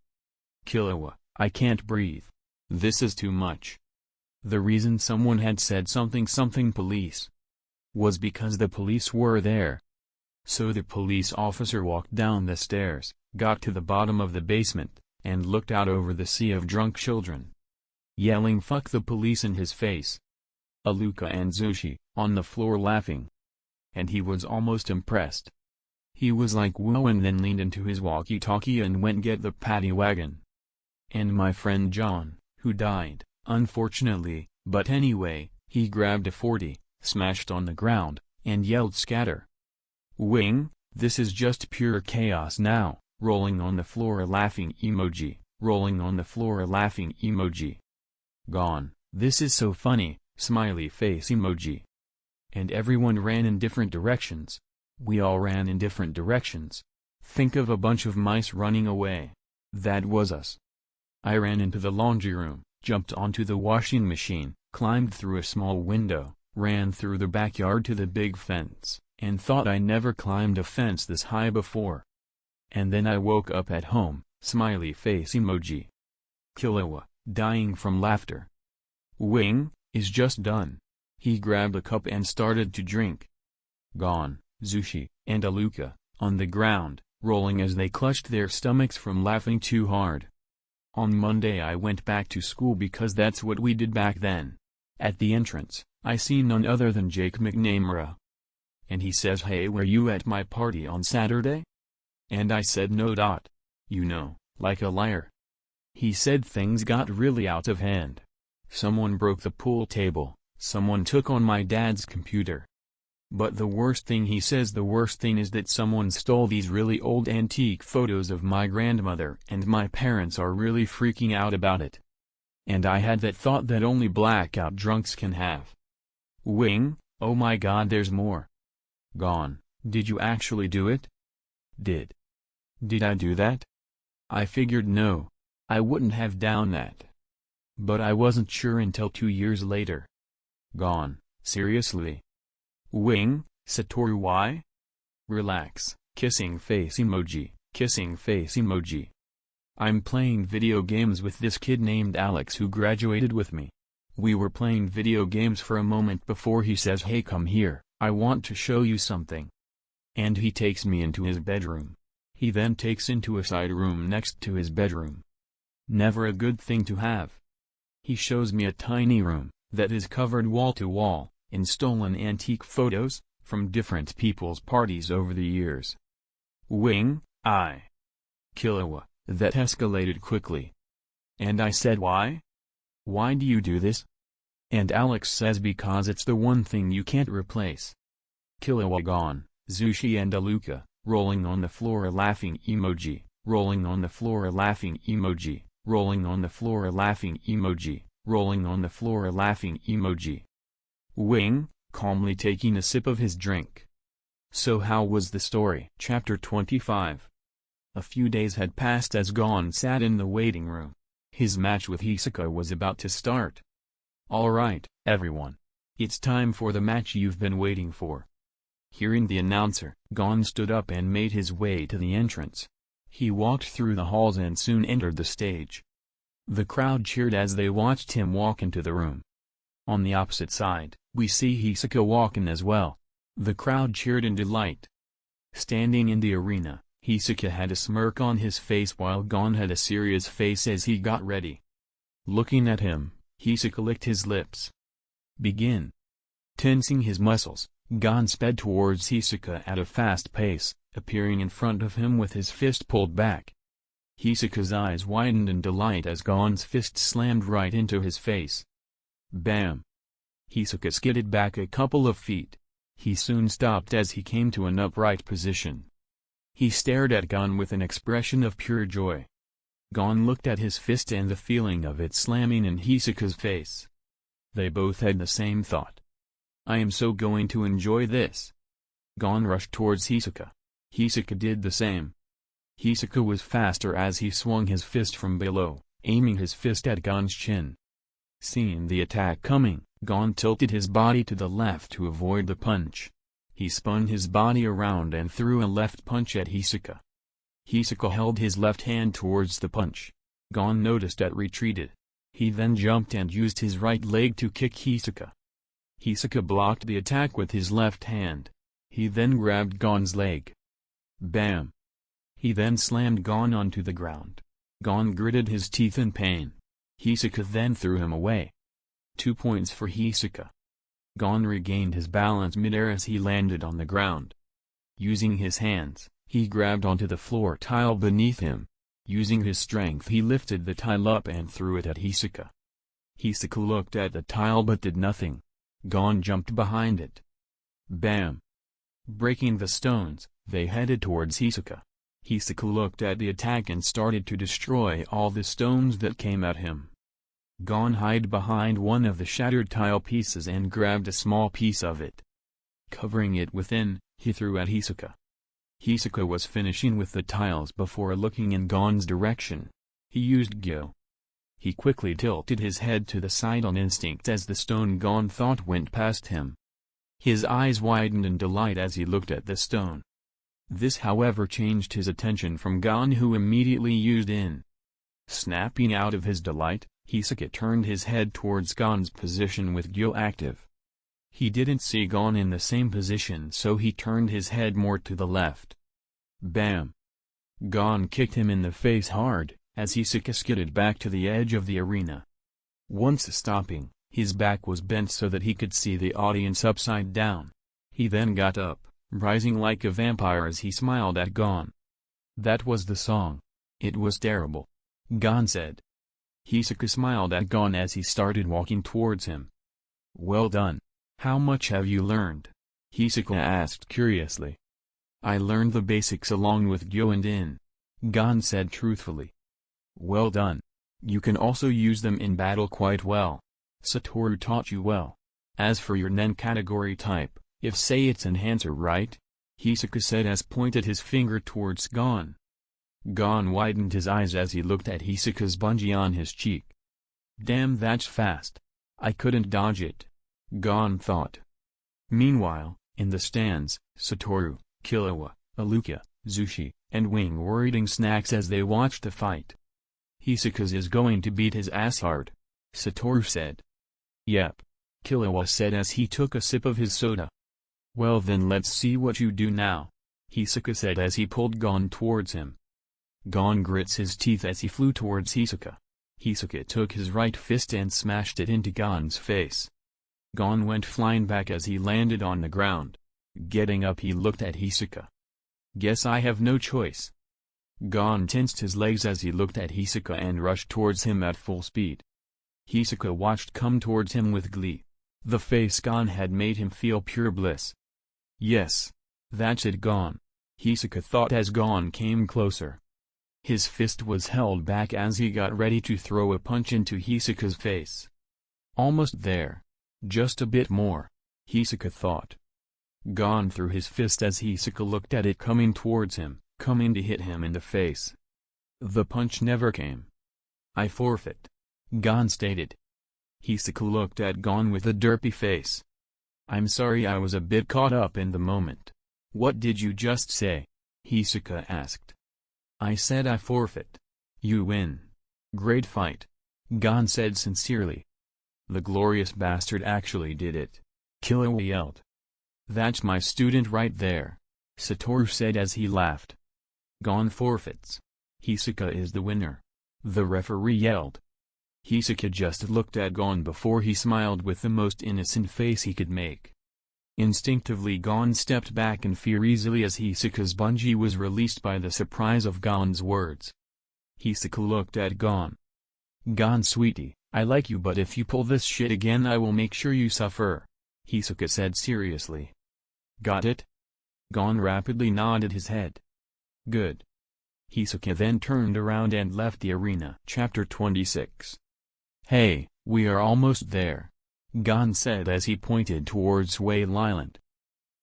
Killua, I can't breathe. This is too much. The reason someone had said something police was because the police were there. So the police officer walked down the stairs, got to the bottom of the basement, and looked out over the sea of drunk children. Yelling fuck the police in his face. Aluka and Zushi, on the floor laughing. And he was almost impressed. He was like whoa, and then leaned into his walkie-talkie and went get the paddy wagon. And my friend John, who died, unfortunately, but anyway, he grabbed a 40, smashed on the ground, and yelled scatter. Wing, this is just pure chaos now, rolling on the floor a laughing emoji, rolling on the floor a laughing emoji. Gon, this is so funny, smiley face emoji. And everyone ran in different directions. We all ran in different directions. Think of a bunch of mice running away. That was us. I ran into the laundry room, jumped onto the washing machine, climbed through a small window, ran through the backyard to the big fence, and thought I never climbed a fence this high before. And then I woke up at home, smiley face emoji. Killua, dying from laughter. Wing, is just done. He grabbed a cup and started to drink. Gon, Zushi, and Aluka, on the ground, rolling as they clutched their stomachs from laughing too hard. On Monday I went back to school because that's what we did back then. At the entrance, I see none other than Jake McNamara. And he says, "Hey, were you at my party on Saturday?" And I said no. You know, like a liar. He said things got really out of hand. Someone broke the pool table, someone took on my dad's computer. But the worst thing he says, the worst thing is that someone stole these really old antique photos of my grandmother and my parents are really freaking out about it. And I had that thought that only blackout drunks can have. Wing, oh my god, there's more. Gon, did you actually do it? Did I do that? I figured no. I wouldn't have done that. But I wasn't sure until 2 years later. Gon, seriously? Wing, Satoru, why? Relax, kissing face emoji, kissing face emoji. I'm playing video games with this kid named Alex who graduated with me. We were playing video games for a moment before he says, "Hey, come here, I want to show you something." And he takes me into his bedroom. He then takes into a side room next to his bedroom. Never a good thing to have. He shows me a tiny room, that is covered wall to wall, in stolen antique photos, from different people's parties over the years. Wing, Killua, that escalated quickly. And I said, why? Why do you do this? And Alex says because it's the one thing you can't replace. Killua, Gon, Zushi and Aluka, rolling on the floor a laughing emoji, rolling on the floor a laughing emoji, rolling on the floor a laughing emoji, rolling on the floor a laughing emoji. Wing, calmly taking a sip of his drink. So how was the story? Chapter 25. A few days had passed as Gon sat in the waiting room. His match with Hisoka was about to start. Alright, everyone. It's time for the match you've been waiting for. Hearing the announcer, Gon stood up and made his way to the entrance. He walked through the halls and soon entered the stage. The crowd cheered as they watched him walk into the room. On the opposite side, we see Hisoka walk in as well. The crowd cheered in delight. Standing in the arena, Hisoka had a smirk on his face while Gon had a serious face as he got ready. Looking at him, Hisoka licked his lips. Begin. Tensing his muscles, Gon sped towards Hisoka at a fast pace, appearing in front of him with his fist pulled back. Hisoka's eyes widened in delight as Gon's fist slammed right into his face. Bam! Hisoka skidded back a couple of feet. He soon stopped as he came to an upright position. He stared at Gon with an expression of pure joy. Gon looked at his fist and the feeling of it slamming in Hisoka's face. They both had the same thought. I am so going to enjoy this. Gon rushed towards Hisoka. Hisoka did the same. Hisoka was faster as he swung his fist from below, aiming his fist at Gon's chin. Seeing the attack coming, Gon tilted his body to the left to avoid the punch. He spun his body around and threw a left punch at Hisoka. Hisoka held his left hand towards the punch. Gon noticed it retreated. He then jumped and used his right leg to kick Hisoka. Hisoka blocked the attack with his left hand. He then grabbed Gon's leg. Bam! He then slammed Gon onto the ground. Gon gritted his teeth in pain. Hisoka then threw him away. 2 points for Hisoka. Gon regained his balance midair as he landed on the ground. Using his hands, he grabbed onto the floor tile beneath him. Using his strength he lifted the tile up and threw it at Hisoka. Hisoka looked at the tile but did nothing. Gon jumped behind it. Bam! Breaking the stones, they headed towards Hisoka. Hisoka looked at the attack and started to destroy all the stones that came at him. Gon hid behind one of the shattered tile pieces and grabbed a small piece of it. Covering it within, he threw at Hisoka. Hisaka was finishing with the tiles before looking in Gon's direction. He used Gyo. He quickly tilted his head to the side on instinct as the stone Gon thought went past him. His eyes widened in delight as he looked at the stone. This however changed his attention from Gon, who immediately used in. Snapping out of his delight, Hisaka turned his head towards Gon's position with Gyo active. He didn't see Gon in the same position, so he turned his head more to the left. Bam! Gon kicked him in the face hard, as Hisaka skidded back to the edge of the arena. Once stopping, his back was bent so that he could see the audience upside down. He then got up, rising like a vampire as he smiled at Gon. That was the song. It was terrible, Gon said. Hisaka smiled at Gon as he started walking towards him. Well done. How much have you learned? Hisaka asked curiously. I learned the basics along with Gyo and In. Gon said truthfully. Well done. You can also use them in battle quite well. Satoru taught you well. As for your Nen category type, if say it's Enhancer, right? Hisaka said as pointed his finger towards Gon. Gon widened his eyes as he looked at Hisaka's bungee on his cheek. Damn, that's fast. I couldn't dodge it, Gon thought. Meanwhile, in the stands, Satoru, Killua, Aluka, Zushi, and Wing were eating snacks as they watched the fight. Hisaka's is going to beat his ass hard, Satoru said. Yep, Killua said as he took a sip of his soda. Well then let's see what you do now, Hisaka said as he pulled Gon towards him. Gon grits his teeth as he flew towards Hisaka. Hisaka took his right fist and smashed it into Gon's face. Gon went flying back as he landed on the ground. Getting up, he looked at Hisaka. Guess I have no choice. Gon tensed his legs as he looked at Hisaka and rushed towards him at full speed. Hisaka watched come towards him with glee. The face Gon had made him feel pure bliss. Yes. That's it, Gon, Hisaka thought as Gon came closer. His fist was held back as he got ready to throw a punch into Hisaka's face. Almost there. Just a bit more, Hisaka thought. Gon threw his fist as Hisaka looked at it coming towards him, coming to hit him in the face. The punch never came. I forfeit, Gon stated. Hisaka looked at Gon with a derpy face. I'm sorry, I was a bit caught up in the moment. What did you just say? Hisaka asked. I said I forfeit. You win. Great fight, Gon said sincerely. The glorious bastard actually did it, Killua yelled. That's my student right there, Satoru said as he laughed. Gon forfeits. Hisaka is the winner, the referee yelled. Hisaka just looked at Gon before he smiled with the most innocent face he could make. Instinctively Gon stepped back in fear easily as Hisaka's bungee was released by the surprise of Gon's words. Hisaka looked at Gon. Gon sweetie, I like you, but if you pull this shit again I will make sure you suffer, Hisaka said seriously. Got it? Gon rapidly nodded his head. Good. Hisaka then turned around and left the arena. Chapter 26. Hey, we are almost there, Gon said as he pointed towards Whale Island.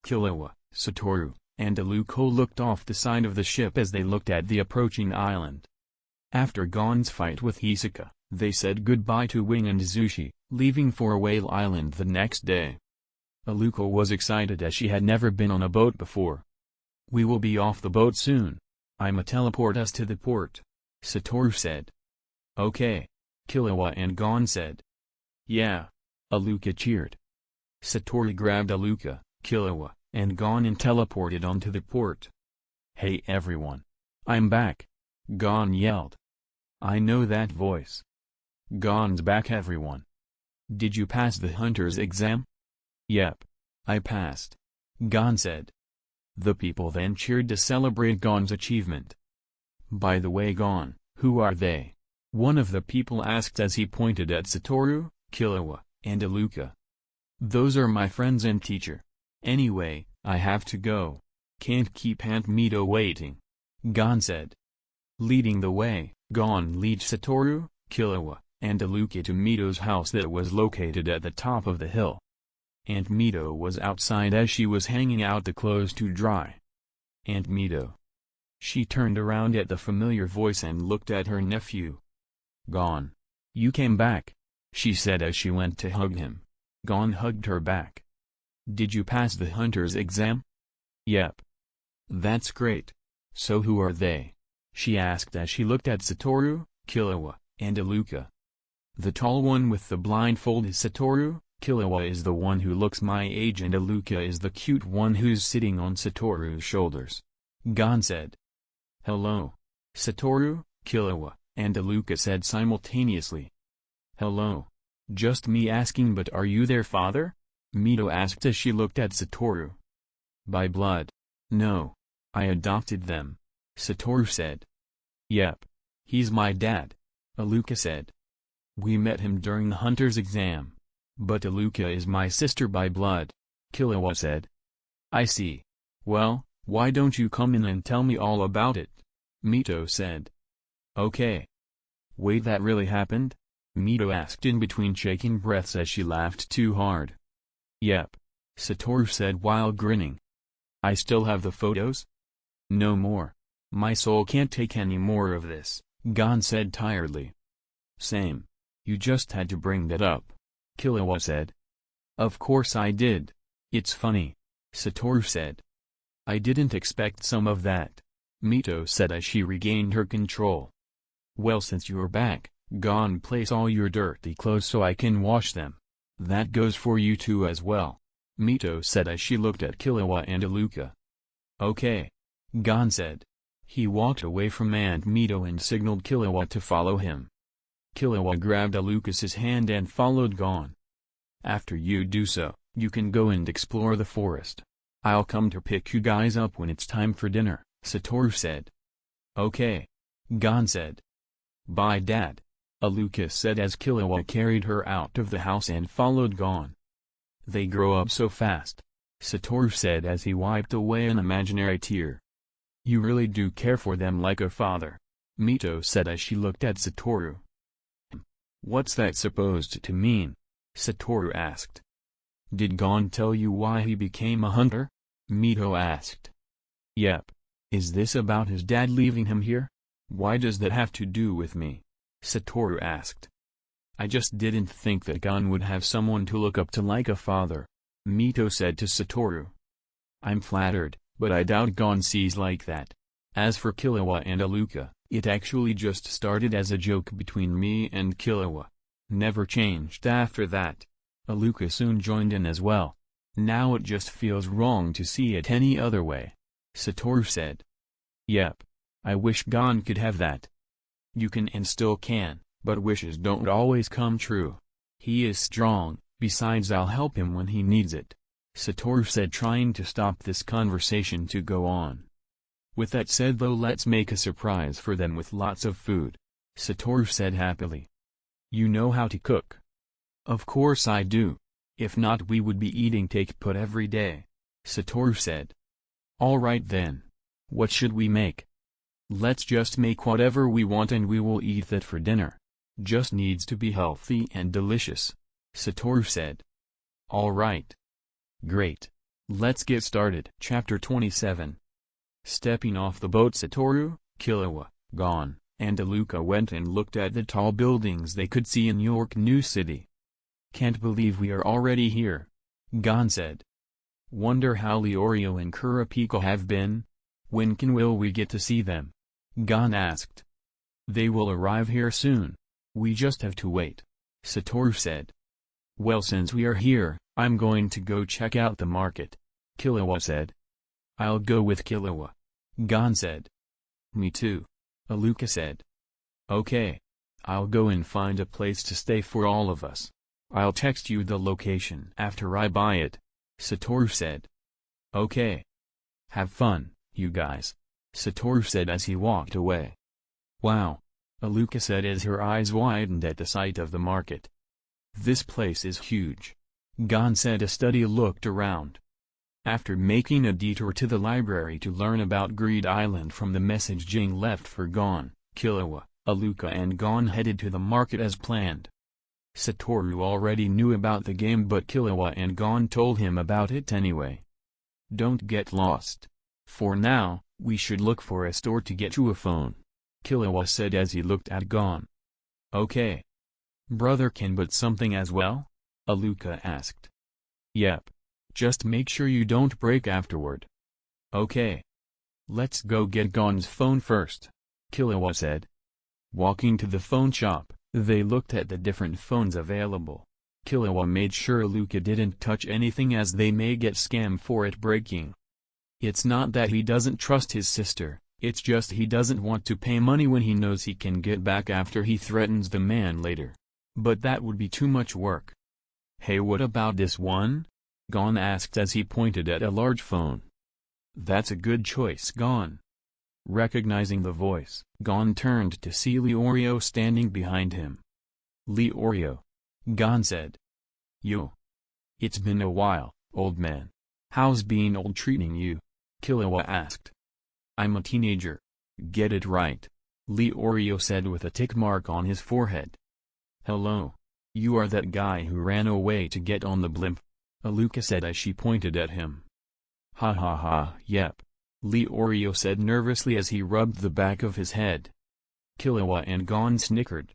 Killua, Satoru, and Aluko looked off the side of the ship as they looked at the approaching island. After Gon's fight with Hisaka, they said goodbye to Wing and Zushi, leaving for Whale Island the next day. Aluko was excited as she had never been on a boat before. We will be off the boat soon. I'ma teleport us to the port, Satoru said. Okay, Killua and Gon said. Yeah. Aluka cheered. Satoru grabbed Aluka, Killua, and Gon and teleported onto the port. Hey everyone. I'm back, Gon yelled. I know that voice. Gon's back everyone. Did you pass the hunter's exam? Yep. I passed, Gon said. The people then cheered to celebrate Gon's achievement. By the way, Gon, who are they? One of the people asked as he pointed at Satoru, Killua, and Aluka. Those are my friends and teacher. Anyway, I have to go. Can't keep Aunt Mito waiting, Gon said. Leading the way, Gon led Satoru, Killua, and Aluka to Mito's house that was located at the top of the hill. Aunt Mito was outside as she was hanging out the clothes to dry. Aunt Mito. She turned around at the familiar voice and looked at her nephew. Gon. You came back, she said as she went to hug him. Gon hugged her back. Did you pass the hunter's exam? Yep. That's great. So who are they? She asked as she looked at Satoru, Killua, and Iluka. The tall one with the blindfold is Satoru, Killua is the one who looks my age and Iluka is the cute one who's sitting on Satoru's shoulders. Gon said. Hello. Satoru, Killua, and Iluka said simultaneously. Hello. Just me asking, but are you their father? Mito asked as she looked at Satoru. By blood. No. I adopted them. Satoru said. Yep. He's my dad. Iluka said. We met him during the hunter's exam. But Iluka is my sister by blood. Killua said. I see. Well, why don't you come in and tell me all about it? Mito said. Okay. Wait, that really happened? Mito asked in between shaking breaths as she laughed too hard. Yep. Satoru said while grinning. I still have the photos? No more. My soul can't take any more of this, Gon said tiredly. Same. You just had to bring that up, Killua said. Of course I did. It's funny, Satoru said. I didn't expect some of that, Mito said as she regained her control. Well, since you're back, Gon, place all your dirty clothes so I can wash them. That goes for you too as well, Mito said as she looked at Killua and Iluka. Okay. Gon said. He walked away from Aunt Mito and signaled Killua to follow him. Killua grabbed Iluka's hand and followed Gon. After you do so, you can go and explore the forest. I'll come to pick you guys up when it's time for dinner, Satoru said. Okay. Gon said. Bye Dad, Iluka said as Killua carried her out of the house and followed Gon. They grow up so fast, Satoru said as he wiped away an imaginary tear. You really do care for them like a father, Mito said as she looked at Satoru. What's that supposed to mean? Satoru asked. Did Gon tell you why he became a hunter? Mito asked. Yep. Is this about his dad leaving him here? Why does that have to do with me? Satoru asked. I just didn't think that Gon would have someone to look up to like a father, Mito said to Satoru. I'm flattered, but I doubt Gon sees like that. As for Killua and Iluka, it actually just started as a joke between me and Killua. Never changed after that. Iluka soon joined in as well. Now it just feels wrong to see it any other way, Satoru said. Yep. I wish Gon could have that. You can and still can, but wishes don't always come true. He is strong, besides I'll help him when he needs it, Satoru said, trying to stop this conversation to go on. With that said though, let's make a surprise for them with lots of food, Satoru said happily. You know how to cook? Of course I do. If not we would be eating take-put every day, Satoru said. Alright then. What should we make? Let's just make whatever we want and we will eat that for dinner. Just needs to be healthy and delicious, Satoru said. Alright. Great. Let's get started. Chapter 27. Stepping off the boat, Satoru, Killua, Gon, and Iluka went and looked at the tall buildings they could see in York New City. Can't believe we are already here, Gon said. Wonder how Leorio and Kurapika have been? When will we get to see them? Gon asked. They will arrive here soon. We just have to wait, Satoru said. Well, since we are here, I'm going to go check out the market, Killua said. I'll go with Killua, Gon said. Me too, Iluka said. Okay. I'll go and find a place to stay for all of us. I'll text you the location after I buy it, Satoru said. Okay. Have fun, you guys, Satoru said as he walked away. Wow, Iluka said as her eyes widened at the sight of the market. This place is huge, Gon said as Study looked around. After making a detour to the library to learn about Greed Island from the message Jing left for Gon, Killua, Iluka and Gon headed to the market as planned. Satoru already knew about the game but Killua and Gon told him about it anyway. Don't get lost, For now, we should look for a store to get you a phone, Killua said as he looked at Gon. Okay. Brother can but something as well? Aluka asked. Yep. Just make sure you don't break afterward. Okay. Let's go get Gon's phone first, Killua said. Walking to the phone shop, they looked at the different phones available. Killua made sure Aluka didn't touch anything as they may get scammed for it breaking. It's not that he doesn't trust his sister, it's just he doesn't want to pay money when he knows he can get back after he threatens the man later. But that would be too much work. Hey, what about this one? Gon asked as he pointed at a large phone. That's a good choice, Gon. Recognizing the voice, Gon turned to see Leorio standing behind him. Leorio. Gon said. Yo. It's been a while, old man. How's being old treating you? Killua asked. I'm a teenager. Get it right. Leorio said with a tick mark on his forehead. Hello. You are that guy who ran away to get on the blimp? Aluka said as she pointed at him. Ha ha ha, yep. Leorio said nervously as he rubbed the back of his head. Killua and Gon snickered.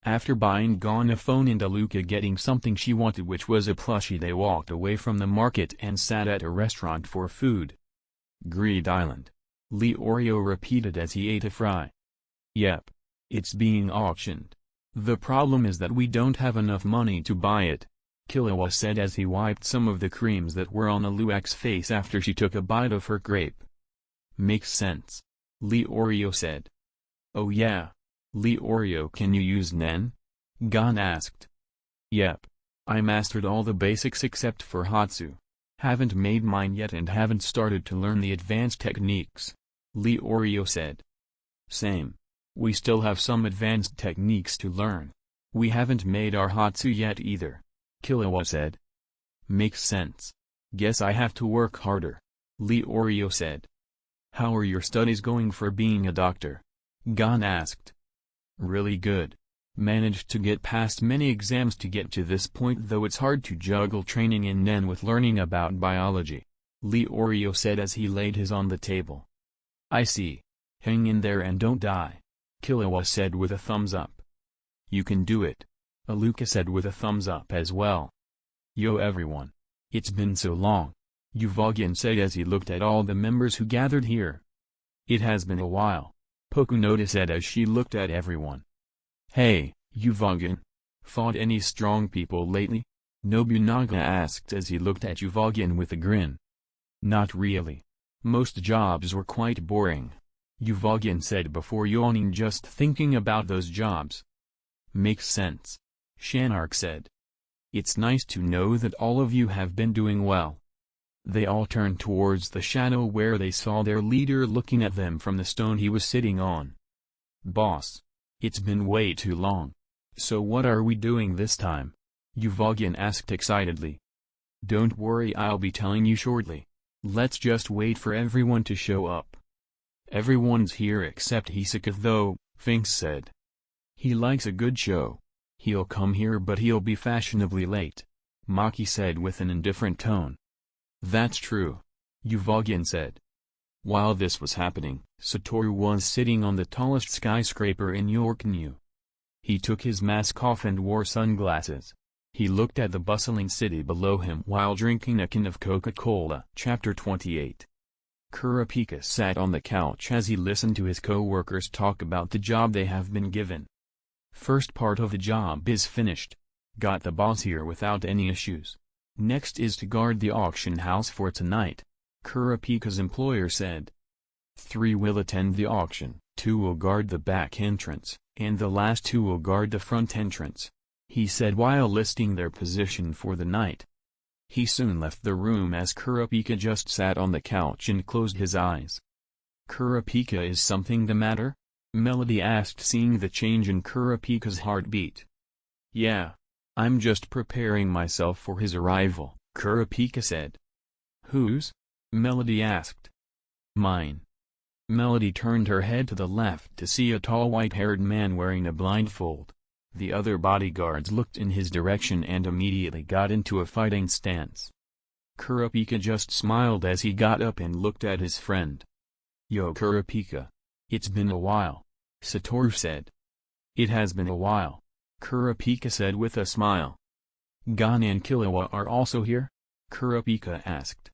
After buying Gon a phone and Aluka getting something she wanted, which was a plushie, they walked away from the market and sat at a restaurant for food. Greed Island. Leorio repeated as he ate a fry. Yep. It's being auctioned. The problem is that we don't have enough money to buy it, Killua said as he wiped some of the creams that were on Aluak's face after she took a bite of her grape. Makes sense. Leorio said. Oh yeah. Leorio, can you use Nen? Gon asked. Yep. I mastered all the basics except for Hatsu. Haven't made mine yet and haven't started to learn the advanced techniques, Leorio said. Same. We still have some advanced techniques to learn. We haven't made our Hatsu yet either, Killua said. Makes sense. Guess I have to work harder, Leorio said. How are your studies going for being a doctor? Gon asked. Really good. Managed to get past many exams to get to this point, though it's hard to juggle training in Nen with learning about biology, Leorio said as he laid his on the table. I see. Hang in there and don't die, Killua said with a thumbs up. You can do it, Aluka said with a thumbs up as well. Yo everyone. It's been so long, Uvogin said as he looked at all the members who gathered here. It has been a while, Pokunoda said as she looked at everyone. Hey, Uvogin. Fought any strong people lately? Nobunaga asked as he looked at Uvogin with a grin. Not really. Most jobs were quite boring, Uvogin said before yawning just thinking about those jobs. Makes sense, Shanark said. It's nice to know that all of you have been doing well. They all turned towards the shadow where they saw their leader looking at them from the stone he was sitting on. Boss. It's been way too long. So what are we doing this time? Uvogin asked excitedly. Don't worry, I'll be telling you shortly. Let's just wait for everyone to show up. Everyone's here except Hisoka though, Finks said. He likes a good show. He'll come here but he'll be fashionably late, Maki said with an indifferent tone. That's true, Uvogin said. While this was happening, Satoru was sitting on the tallest skyscraper in Yorknew. He took his mask off and wore sunglasses. He looked at the bustling city below him while drinking a can of Coca-Cola. Chapter 28. Kurapika sat on the couch as he listened to his co-workers talk about the job they have been given. First part of the job is finished. Got the boss here without any issues. Next is to guard the auction house for tonight, Kurapika's employer said. 3 will attend the auction, 2 will guard the back entrance, and the last 2 will guard the front entrance, he said while listing their position for the night. He soon left the room as Kurapika just sat on the couch and closed his eyes. Kurapika, is something the matter? Melody asked, seeing the change in Kurapika's heartbeat. Yeah. I'm just preparing myself for his arrival, Kurapika said. Whose? Melody asked. Mine. Melody turned her head to the left to see a tall white-haired man wearing a blindfold. The other bodyguards looked in his direction and immediately got into a fighting stance. Kurapika just smiled as he got up and looked at his friend. "Yo Kurapika. It's been a while," Satoru said. "It has been a while," Kurapika said with a smile. "Gon and Killua are also here?" Kurapika asked.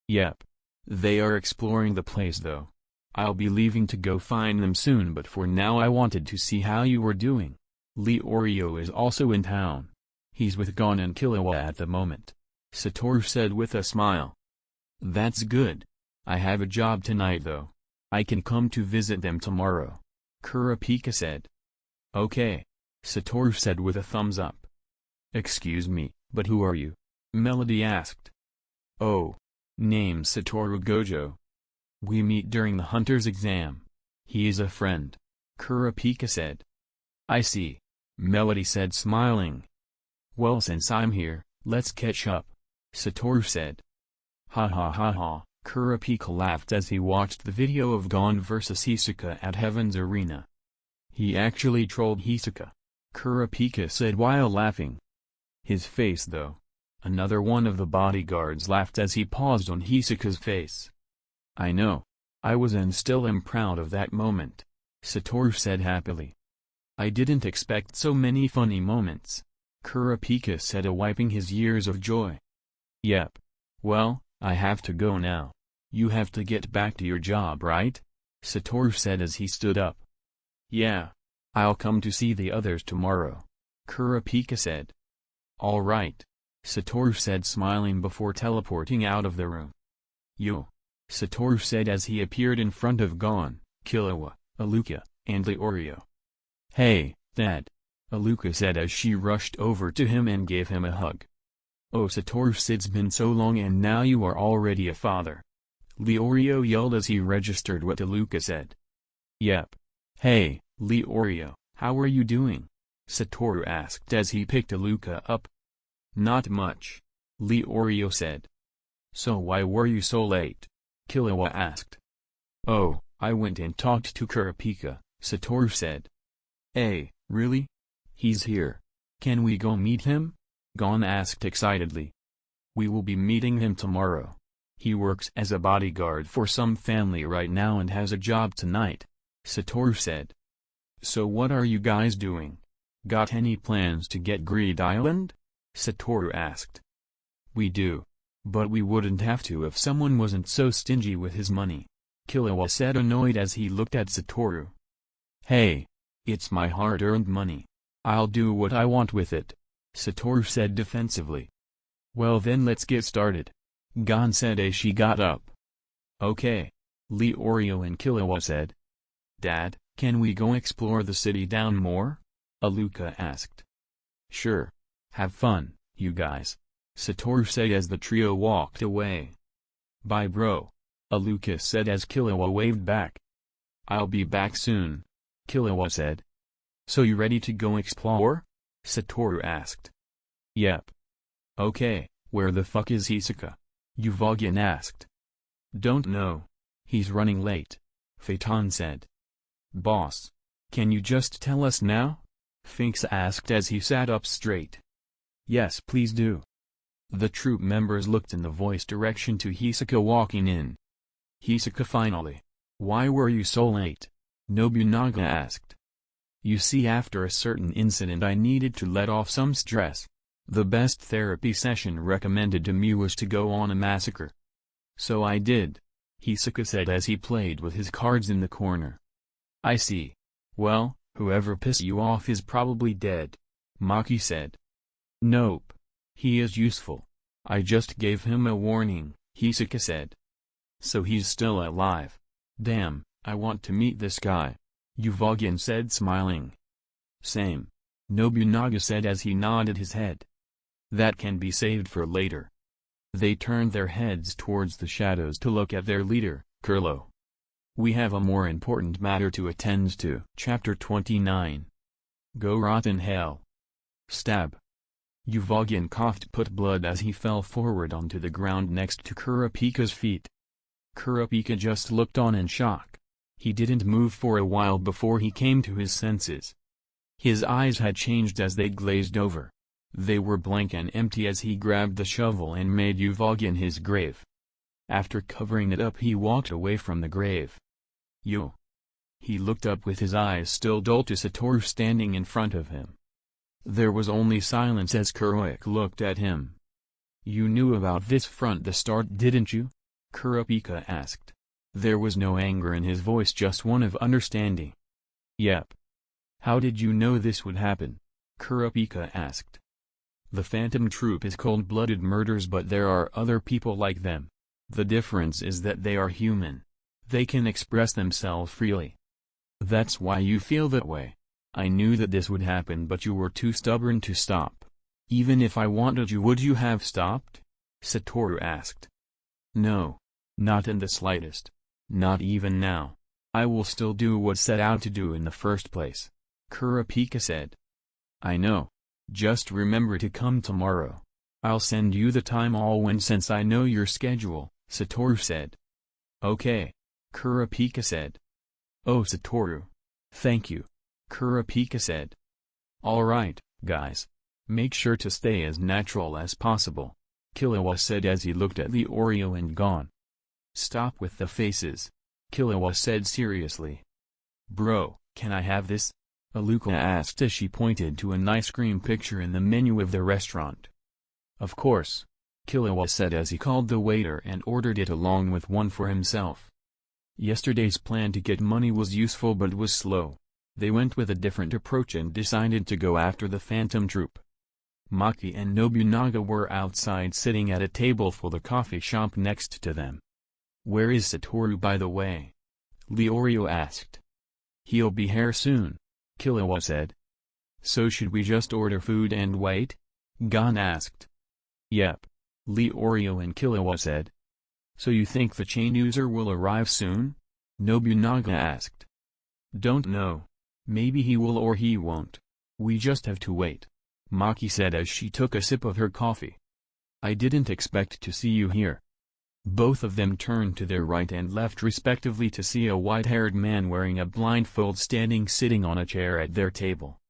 "Yep. They are exploring the place though. I'll be leaving to go find them soon, but for now I wanted to see how you were doing. Leorio is also in town. He's with Gon and Killua at the moment," Satoru said with a smile. "That's good. I have a job tonight though. I can come to visit them tomorrow," Kurapika said. "Okay," Satoru said with a thumbs up. "Excuse me, but who are you?" Melody asked. "Oh. Name's Satoru Gojo. We meet during the hunter's exam. He is a friend," Kurapika said. "I see," Melody said smiling. "Well, since I'm here, let's catch up," Satoru said. "Ha ha ha ha," Kurapika laughed as he watched the video of Gon vs Hisoka at Heaven's Arena. "He actually trolled Hisoka," Kurapika said while laughing. "His face though." Another one of the bodyguards laughed as he paused on Hisoka's face. "I know. I was and still am proud of that moment," Satoru said happily. "I didn't expect so many funny moments," Kurapika said wiping his years of joy. "Yep. Well, I have to go now. You have to get back to your job, right?" Satoru said as he stood up. "Yeah. I'll come to see the others tomorrow," Kurapika said. "All right," Satoru said smiling before teleporting out of the room. "Yo," Satoru said as he appeared in front of Gon, Killua, Aluka, and Leorio. "Hey, Dad," Aluka said as she rushed over to him and gave him a hug. "Oh Satoru, it's been so long and now you are already a father," Leorio yelled as he registered what Aluka said. "Yep. Hey, Leorio, how are you doing?" Satoru asked as he picked Aluka up. "Not much," Leorio said. "So why were you so late?" Killua asked. "Oh, I went and talked to Kurapika," Satoru said. "Eh, really? He's here. Can we go meet him?" Gon asked excitedly. "We will be meeting him tomorrow. He works as a bodyguard for some family right now and has a job tonight," Satoru said. "So what are you guys doing? Got any plans to get Greed Island?" Satoru asked. "We do. But we wouldn't have to if someone wasn't so stingy with his money," Killua said annoyed as he looked at Satoru. "Hey. It's my hard-earned money. I'll do what I want with it," Satoru said defensively. "Well then let's get started," Gon said as she got up. "Okay," Leorio and Killua said. "Dad, can we go explore the city down more?" Aluka asked. "Sure. Have fun, you guys," Satoru said as the trio walked away. "Bye bro," Aluka said as Killua waved back. "I'll be back soon," Killua said. "So you ready to go explore?" Satoru asked. "Yep." "Okay, where the fuck is Hisoka?" Uvogin asked. "Don't know. He's running late," Phaeton said. "Boss, can you just tell us now?" Finks asked as he sat up straight. "Yes, please do." The troop members looked in the voice direction to Hisoka walking in. "Hisoka, finally. Why were you so late?" Nobunaga asked. "You see, after a certain incident I needed to let off some stress. The best therapy session recommended to me was to go on a massacre. So I did," Hisoka said as he played with his cards in the corner. "I see. Well, whoever pissed you off is probably dead," Maki said. "Nope. He is useful. I just gave him a warning," Hisoka said. "So he's still alive. Damn, I want to meet this guy," Uvogin said smiling. "Same," Nobunaga said as he nodded his head. "That can be saved for later." They turned their heads towards the shadows to look at their leader, Kurlo. "We have a more important matter to attend to." Chapter 29. Go rot in hell. Stab. Uvogin coughed put blood as he fell forward onto the ground next to Kurapika's feet. Kurapika just looked on in shock. He didn't move for a while before he came to his senses. His eyes had changed as they glazed over. They were blank and empty as he grabbed the shovel and made Uvog in his grave. After covering it up he walked away from the grave. Yo! He looked up with his eyes still dull to Satoru standing in front of him. There was only silence as Kurapika looked at him. You knew about this from the start, didn't you? Kurapika asked. There was no anger in his voice, just one of understanding. Yep. How did you know this would happen? Kurapika asked. The Phantom Troop is cold-blooded murders, but there are other people like them. The difference is that they are human. They can express themselves freely. That's why you feel that way. I knew that this would happen, but you were too stubborn to stop. Even if I wanted you, would you have stopped? Satoru asked. No. Not in the slightest. Not even now. I will still do what set out to do in the first place. Kurapika said. I know. Just remember to come tomorrow. I'll send you the time all when since I know your schedule, Satoru said. Okay. Kurapika said. Oh Satoru. Thank you. Kurapika said. Alright, guys. Make sure to stay as natural as possible. Killua said as he looked at the Oreo and gone. Stop with the faces. Killua said seriously. Bro, can I have this? Aluka asked as she pointed to an ice cream picture in the menu of the restaurant. Of course. Killua said as he called the waiter and ordered it along with one for himself. Yesterday's plan to get money was useful but was slow. They went with a different approach and decided to go after the Phantom Troop. Maki and Nobunaga were outside sitting at a table for the coffee shop next to them. Where is Satoru, by the way? Leorio asked. He'll be here soon, Killua said. So should we just order food and wait? Gon asked. Yep. Leorio and Killua said. So you think the chain user will arrive soon? Nobunaga asked. Don't know. Maybe he will or he won't. We just have to wait, Maki said as she took a sip of her coffee. I didn't expect to see you here. Both of them turned to their right and left respectively to see a white-haired man wearing a blindfold sitting on a chair at their table.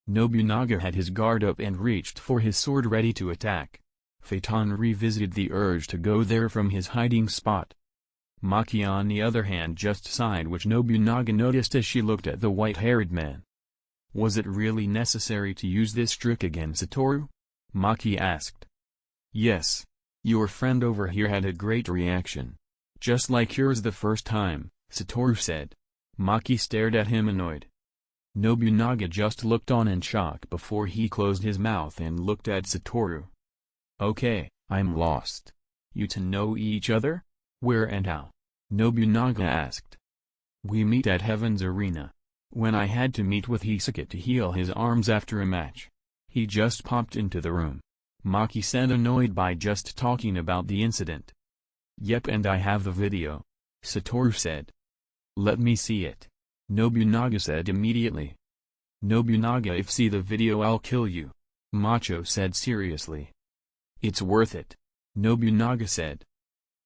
Nobunaga had his guard up and reached for his sword ready to attack. Phaeton revisited the urge to go there from his hiding spot. Maki on the other hand just sighed, which Nobunaga noticed as she looked at the white-haired man. Was it really necessary to use this trick against Satoru? Maki asked. Yes. Your friend over here had a great reaction. Just like yours the first time, Satoru said. Maki stared at him annoyed. Nobunaga just looked on in shock before he closed his mouth and looked at Satoru. Okay, I'm lost. You two know each other? Where and how? Nobunaga asked. We meet at Heaven's Arena. When I had to meet with Hisuke to heal his arms after a match. He just popped into the room. Maki said, annoyed by just talking about the incident. Yep, and I have the video. Satoru said. Let me see it. Nobunaga said immediately. Nobunaga, if see the video I'll kill you. Macho said seriously. It's worth it. Nobunaga said.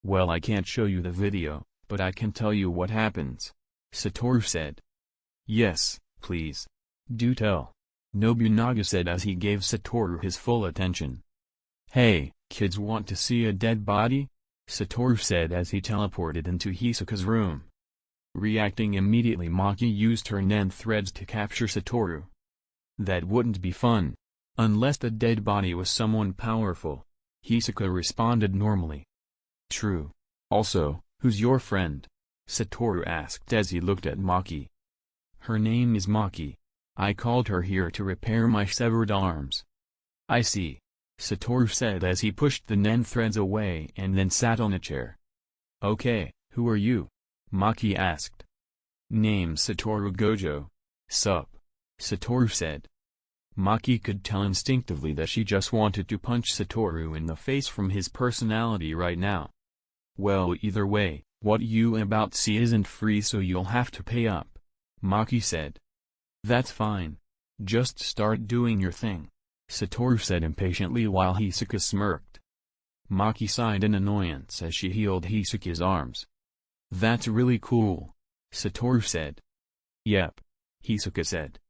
Well, I can't show you the video, but I can tell you what happens. Satoru said. Yes, please. Do tell. Nobunaga said as he gave Satoru his full attention. Hey, kids, want to see a dead body? Satoru said as he teleported into Hisuke's room. Reacting immediately, Maki used her nen threads to capture Satoru. That wouldn't be fun. Unless the dead body was someone powerful. Hisuke responded normally. True. Also, who's your friend? Satoru asked as he looked at Maki. Her name is Maki. I called her here to repair my severed arms. I see. Satoru said as he pushed the nen threads away and then sat on a chair. Okay, who are you? Maki asked. Name Satoru Gojo. Sup? Satoru said. Maki could tell instinctively that she just wanted to punch Satoru in the face from his personality right now. Well, either way, what you about see isn't free, so you'll have to pay up. Maki said. That's fine. Just start doing your thing. Satoru said impatiently while Hisuke smirked. Maki sighed in annoyance as she healed Hisuke's arms. That's really cool. Satoru said. Yep. Hisuke said.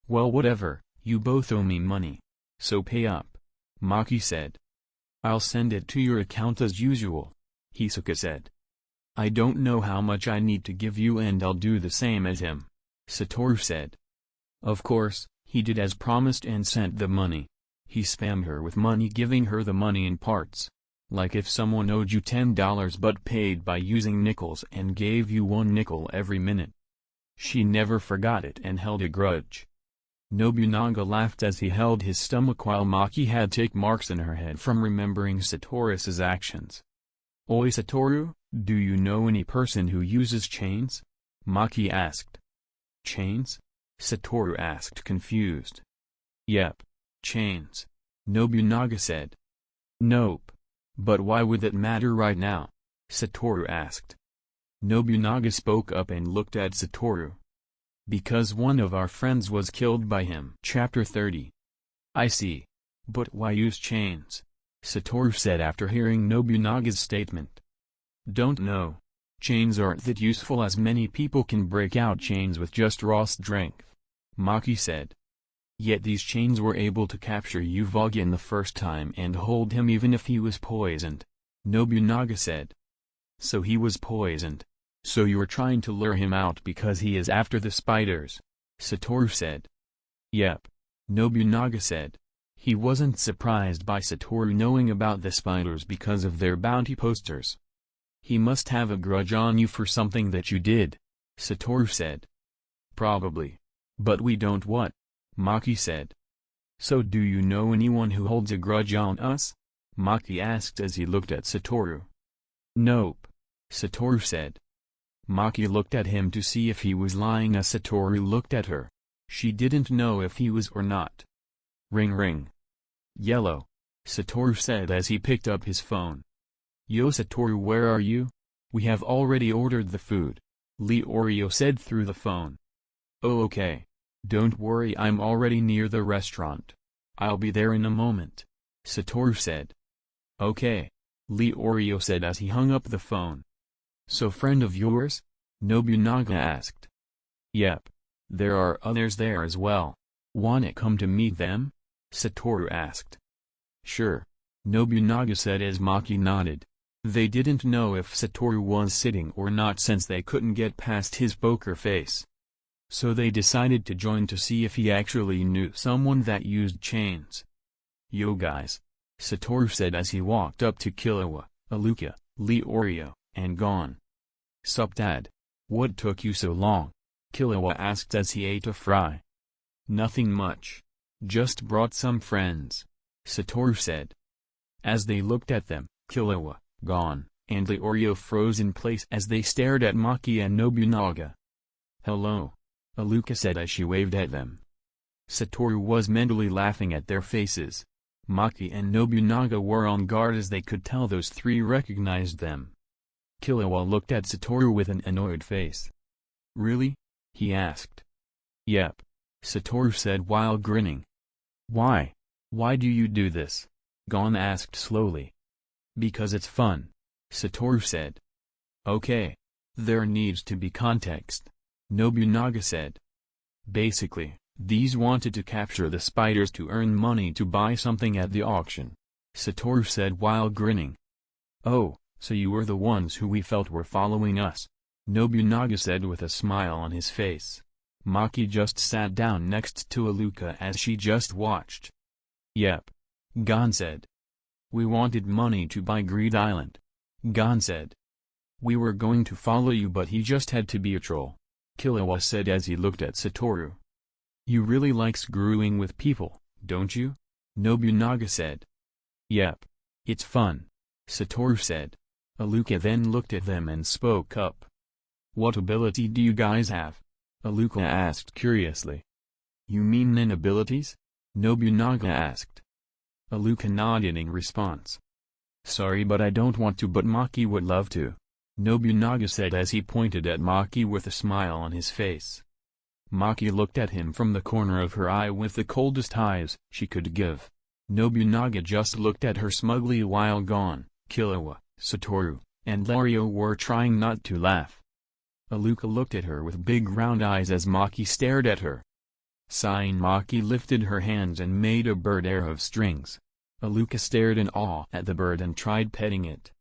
Well, whatever, you both owe me money. So pay up. Maki said. I'll send it to your account as usual. Hisoka said. I don't know how much I need to give you and I'll do the same as him. Satoru said. Of course, he did as promised and sent the money. He spammed her with money, giving her the money in parts. Like if someone owed you $10 but paid by using nickels and gave you 1 nickel every minute. She never forgot it and held a grudge. Nobunaga laughed as he held his stomach while Maki had tick marks in her head from remembering Satoru's actions. Oi Satoru, do you know any person who uses chains? Maki asked. Chains? Satoru asked confused. Yep. Chains. Nobunaga said. Nope. But why would that matter right now? Satoru asked. Nobunaga spoke up and looked at Satoru. Because one of our friends was killed by him. Chapter 30. I see. But why use chains? Satoru said after hearing Nobunaga's statement. Don't know. Chains aren't that useful as many people can break out chains with just raw strength. Maki said. Yet these chains were able to capture Uvogin the first time and hold him even if he was poisoned. Nobunaga said. So he was poisoned. So you are trying to lure him out because he is after the spiders. Satoru said. Yep. Nobunaga said. He wasn't surprised by Satoru knowing about the spiders because of their bounty posters. He must have a grudge on you for something that you did. Satoru said. Probably. But we don't what? Maki said. So do you know anyone who holds a grudge on us? Maki asked as he looked at Satoru. Nope. Satoru said. Maki looked at him to see if he was lying as Satoru looked at her. She didn't know if he was or not. Ring ring. Yellow. Satoru said as he picked up his phone. Yo Satoru, where are you? We have already ordered the food. Leorio said through the phone. Oh okay. Don't worry, I'm already near the restaurant. I'll be there in a moment. Satoru said. Okay. Leorio said as he hung up the phone. So friend of yours? Nobunaga asked. Yep. There are others there as well. Wanna come to meet them? Satoru asked. Sure. Nobunaga said as Maki nodded. They didn't know if Satoru was sitting or not since they couldn't get past his poker face. So they decided to join to see if he actually knew someone that used chains. Yo guys. Satoru said as he walked up to Killua, Aluka, Leorio, and Gon. Sup dad? What took you so long? Killua asked as he ate a fry. Nothing much. Just brought some friends. Satoru said. As they looked at them, Killua, Gon, and Leorio froze in place as they stared at Maki and Nobunaga. Hello. Aluka said as she waved at them. Satoru was mentally laughing at their faces. Maki and Nobunaga were on guard as they could tell those three recognized them. Killua looked at Satoru with an annoyed face. Really? He asked. Yep. Satoru said while grinning. Why? Why do you do this? Gon asked slowly. Because it's fun. Satoru said. Okay. There needs to be context. Nobunaga said. Basically, these wanted to capture the spiders to earn money to buy something at the auction. Satoru said while grinning. Oh, so you were the ones who we felt were following us. Nobunaga said with a smile on his face. Maki just sat down next to Aluka as she just watched. Yep. Gon said. We wanted money to buy Greed Island. Gon said. We were going to follow you but he just had to be a troll. Killua said as he looked at Satoru. You really like screwing with people, don't you? Nobunaga said. Yep. It's fun. Satoru said. Aluka then looked at them and spoke up. What ability do you guys have? Aluka asked curiously. You mean nin abilities? Nobunaga asked. Aluka nodded in response. Sorry but I don't want to but Maki would love to. Nobunaga said as he pointed at Maki with a smile on his face. Maki looked at him from the corner of her eye with the coldest eyes she could give. Nobunaga just looked at her smugly while Gon, Killua, Satoru, and Leorio were trying not to laugh. Aluka looked at her with big round eyes as Maki stared at her. Sighing, Maki lifted her hands and made a bird air of strings. Aluka stared in awe at the bird and tried petting it.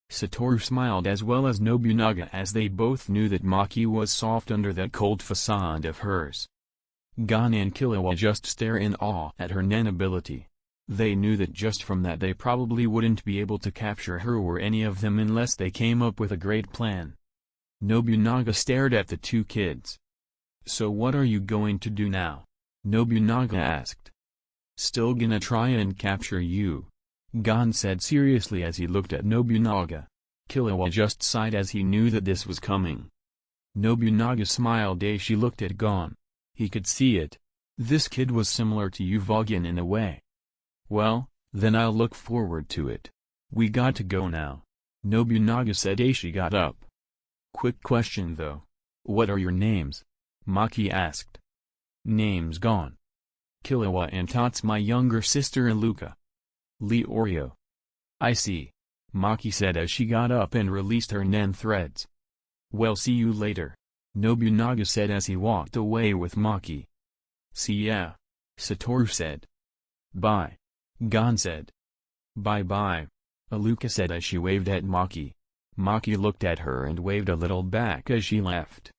Satoru smiled as well as Nobunaga, as they both knew that Maki was soft under that cold facade of hers. Gon and Killua just stare in awe at her nen ability. They knew that just from that they probably wouldn't be able to capture her or any of them unless they came up with a great plan. Nobunaga stared at the two kids. "So what are you going to do now?" Nobunaga asked. "Still gonna try and capture you," Gon said seriously as he looked at Nobunaga. Killua just sighed as he knew that this was coming. Nobunaga smiled as she looked at Gon. He could see it. This kid was similar to Uvogin in a way. "Well, then I'll look forward to it. We got to go now," Nobunaga said as she got up. "Quick question though. What are your names?" Maki asked. "Name's Gon. Killua, and Tat's my younger sister Aluka. Leorio." "I see," Maki said as she got up and released her nen threads. "Well, see you later," Nobunaga said as he walked away with Maki. "See ya," Satoru said. "Bye," Gon said. "Bye-bye," Aluka said as she waved at Maki. Maki looked at her and waved a little back as she left.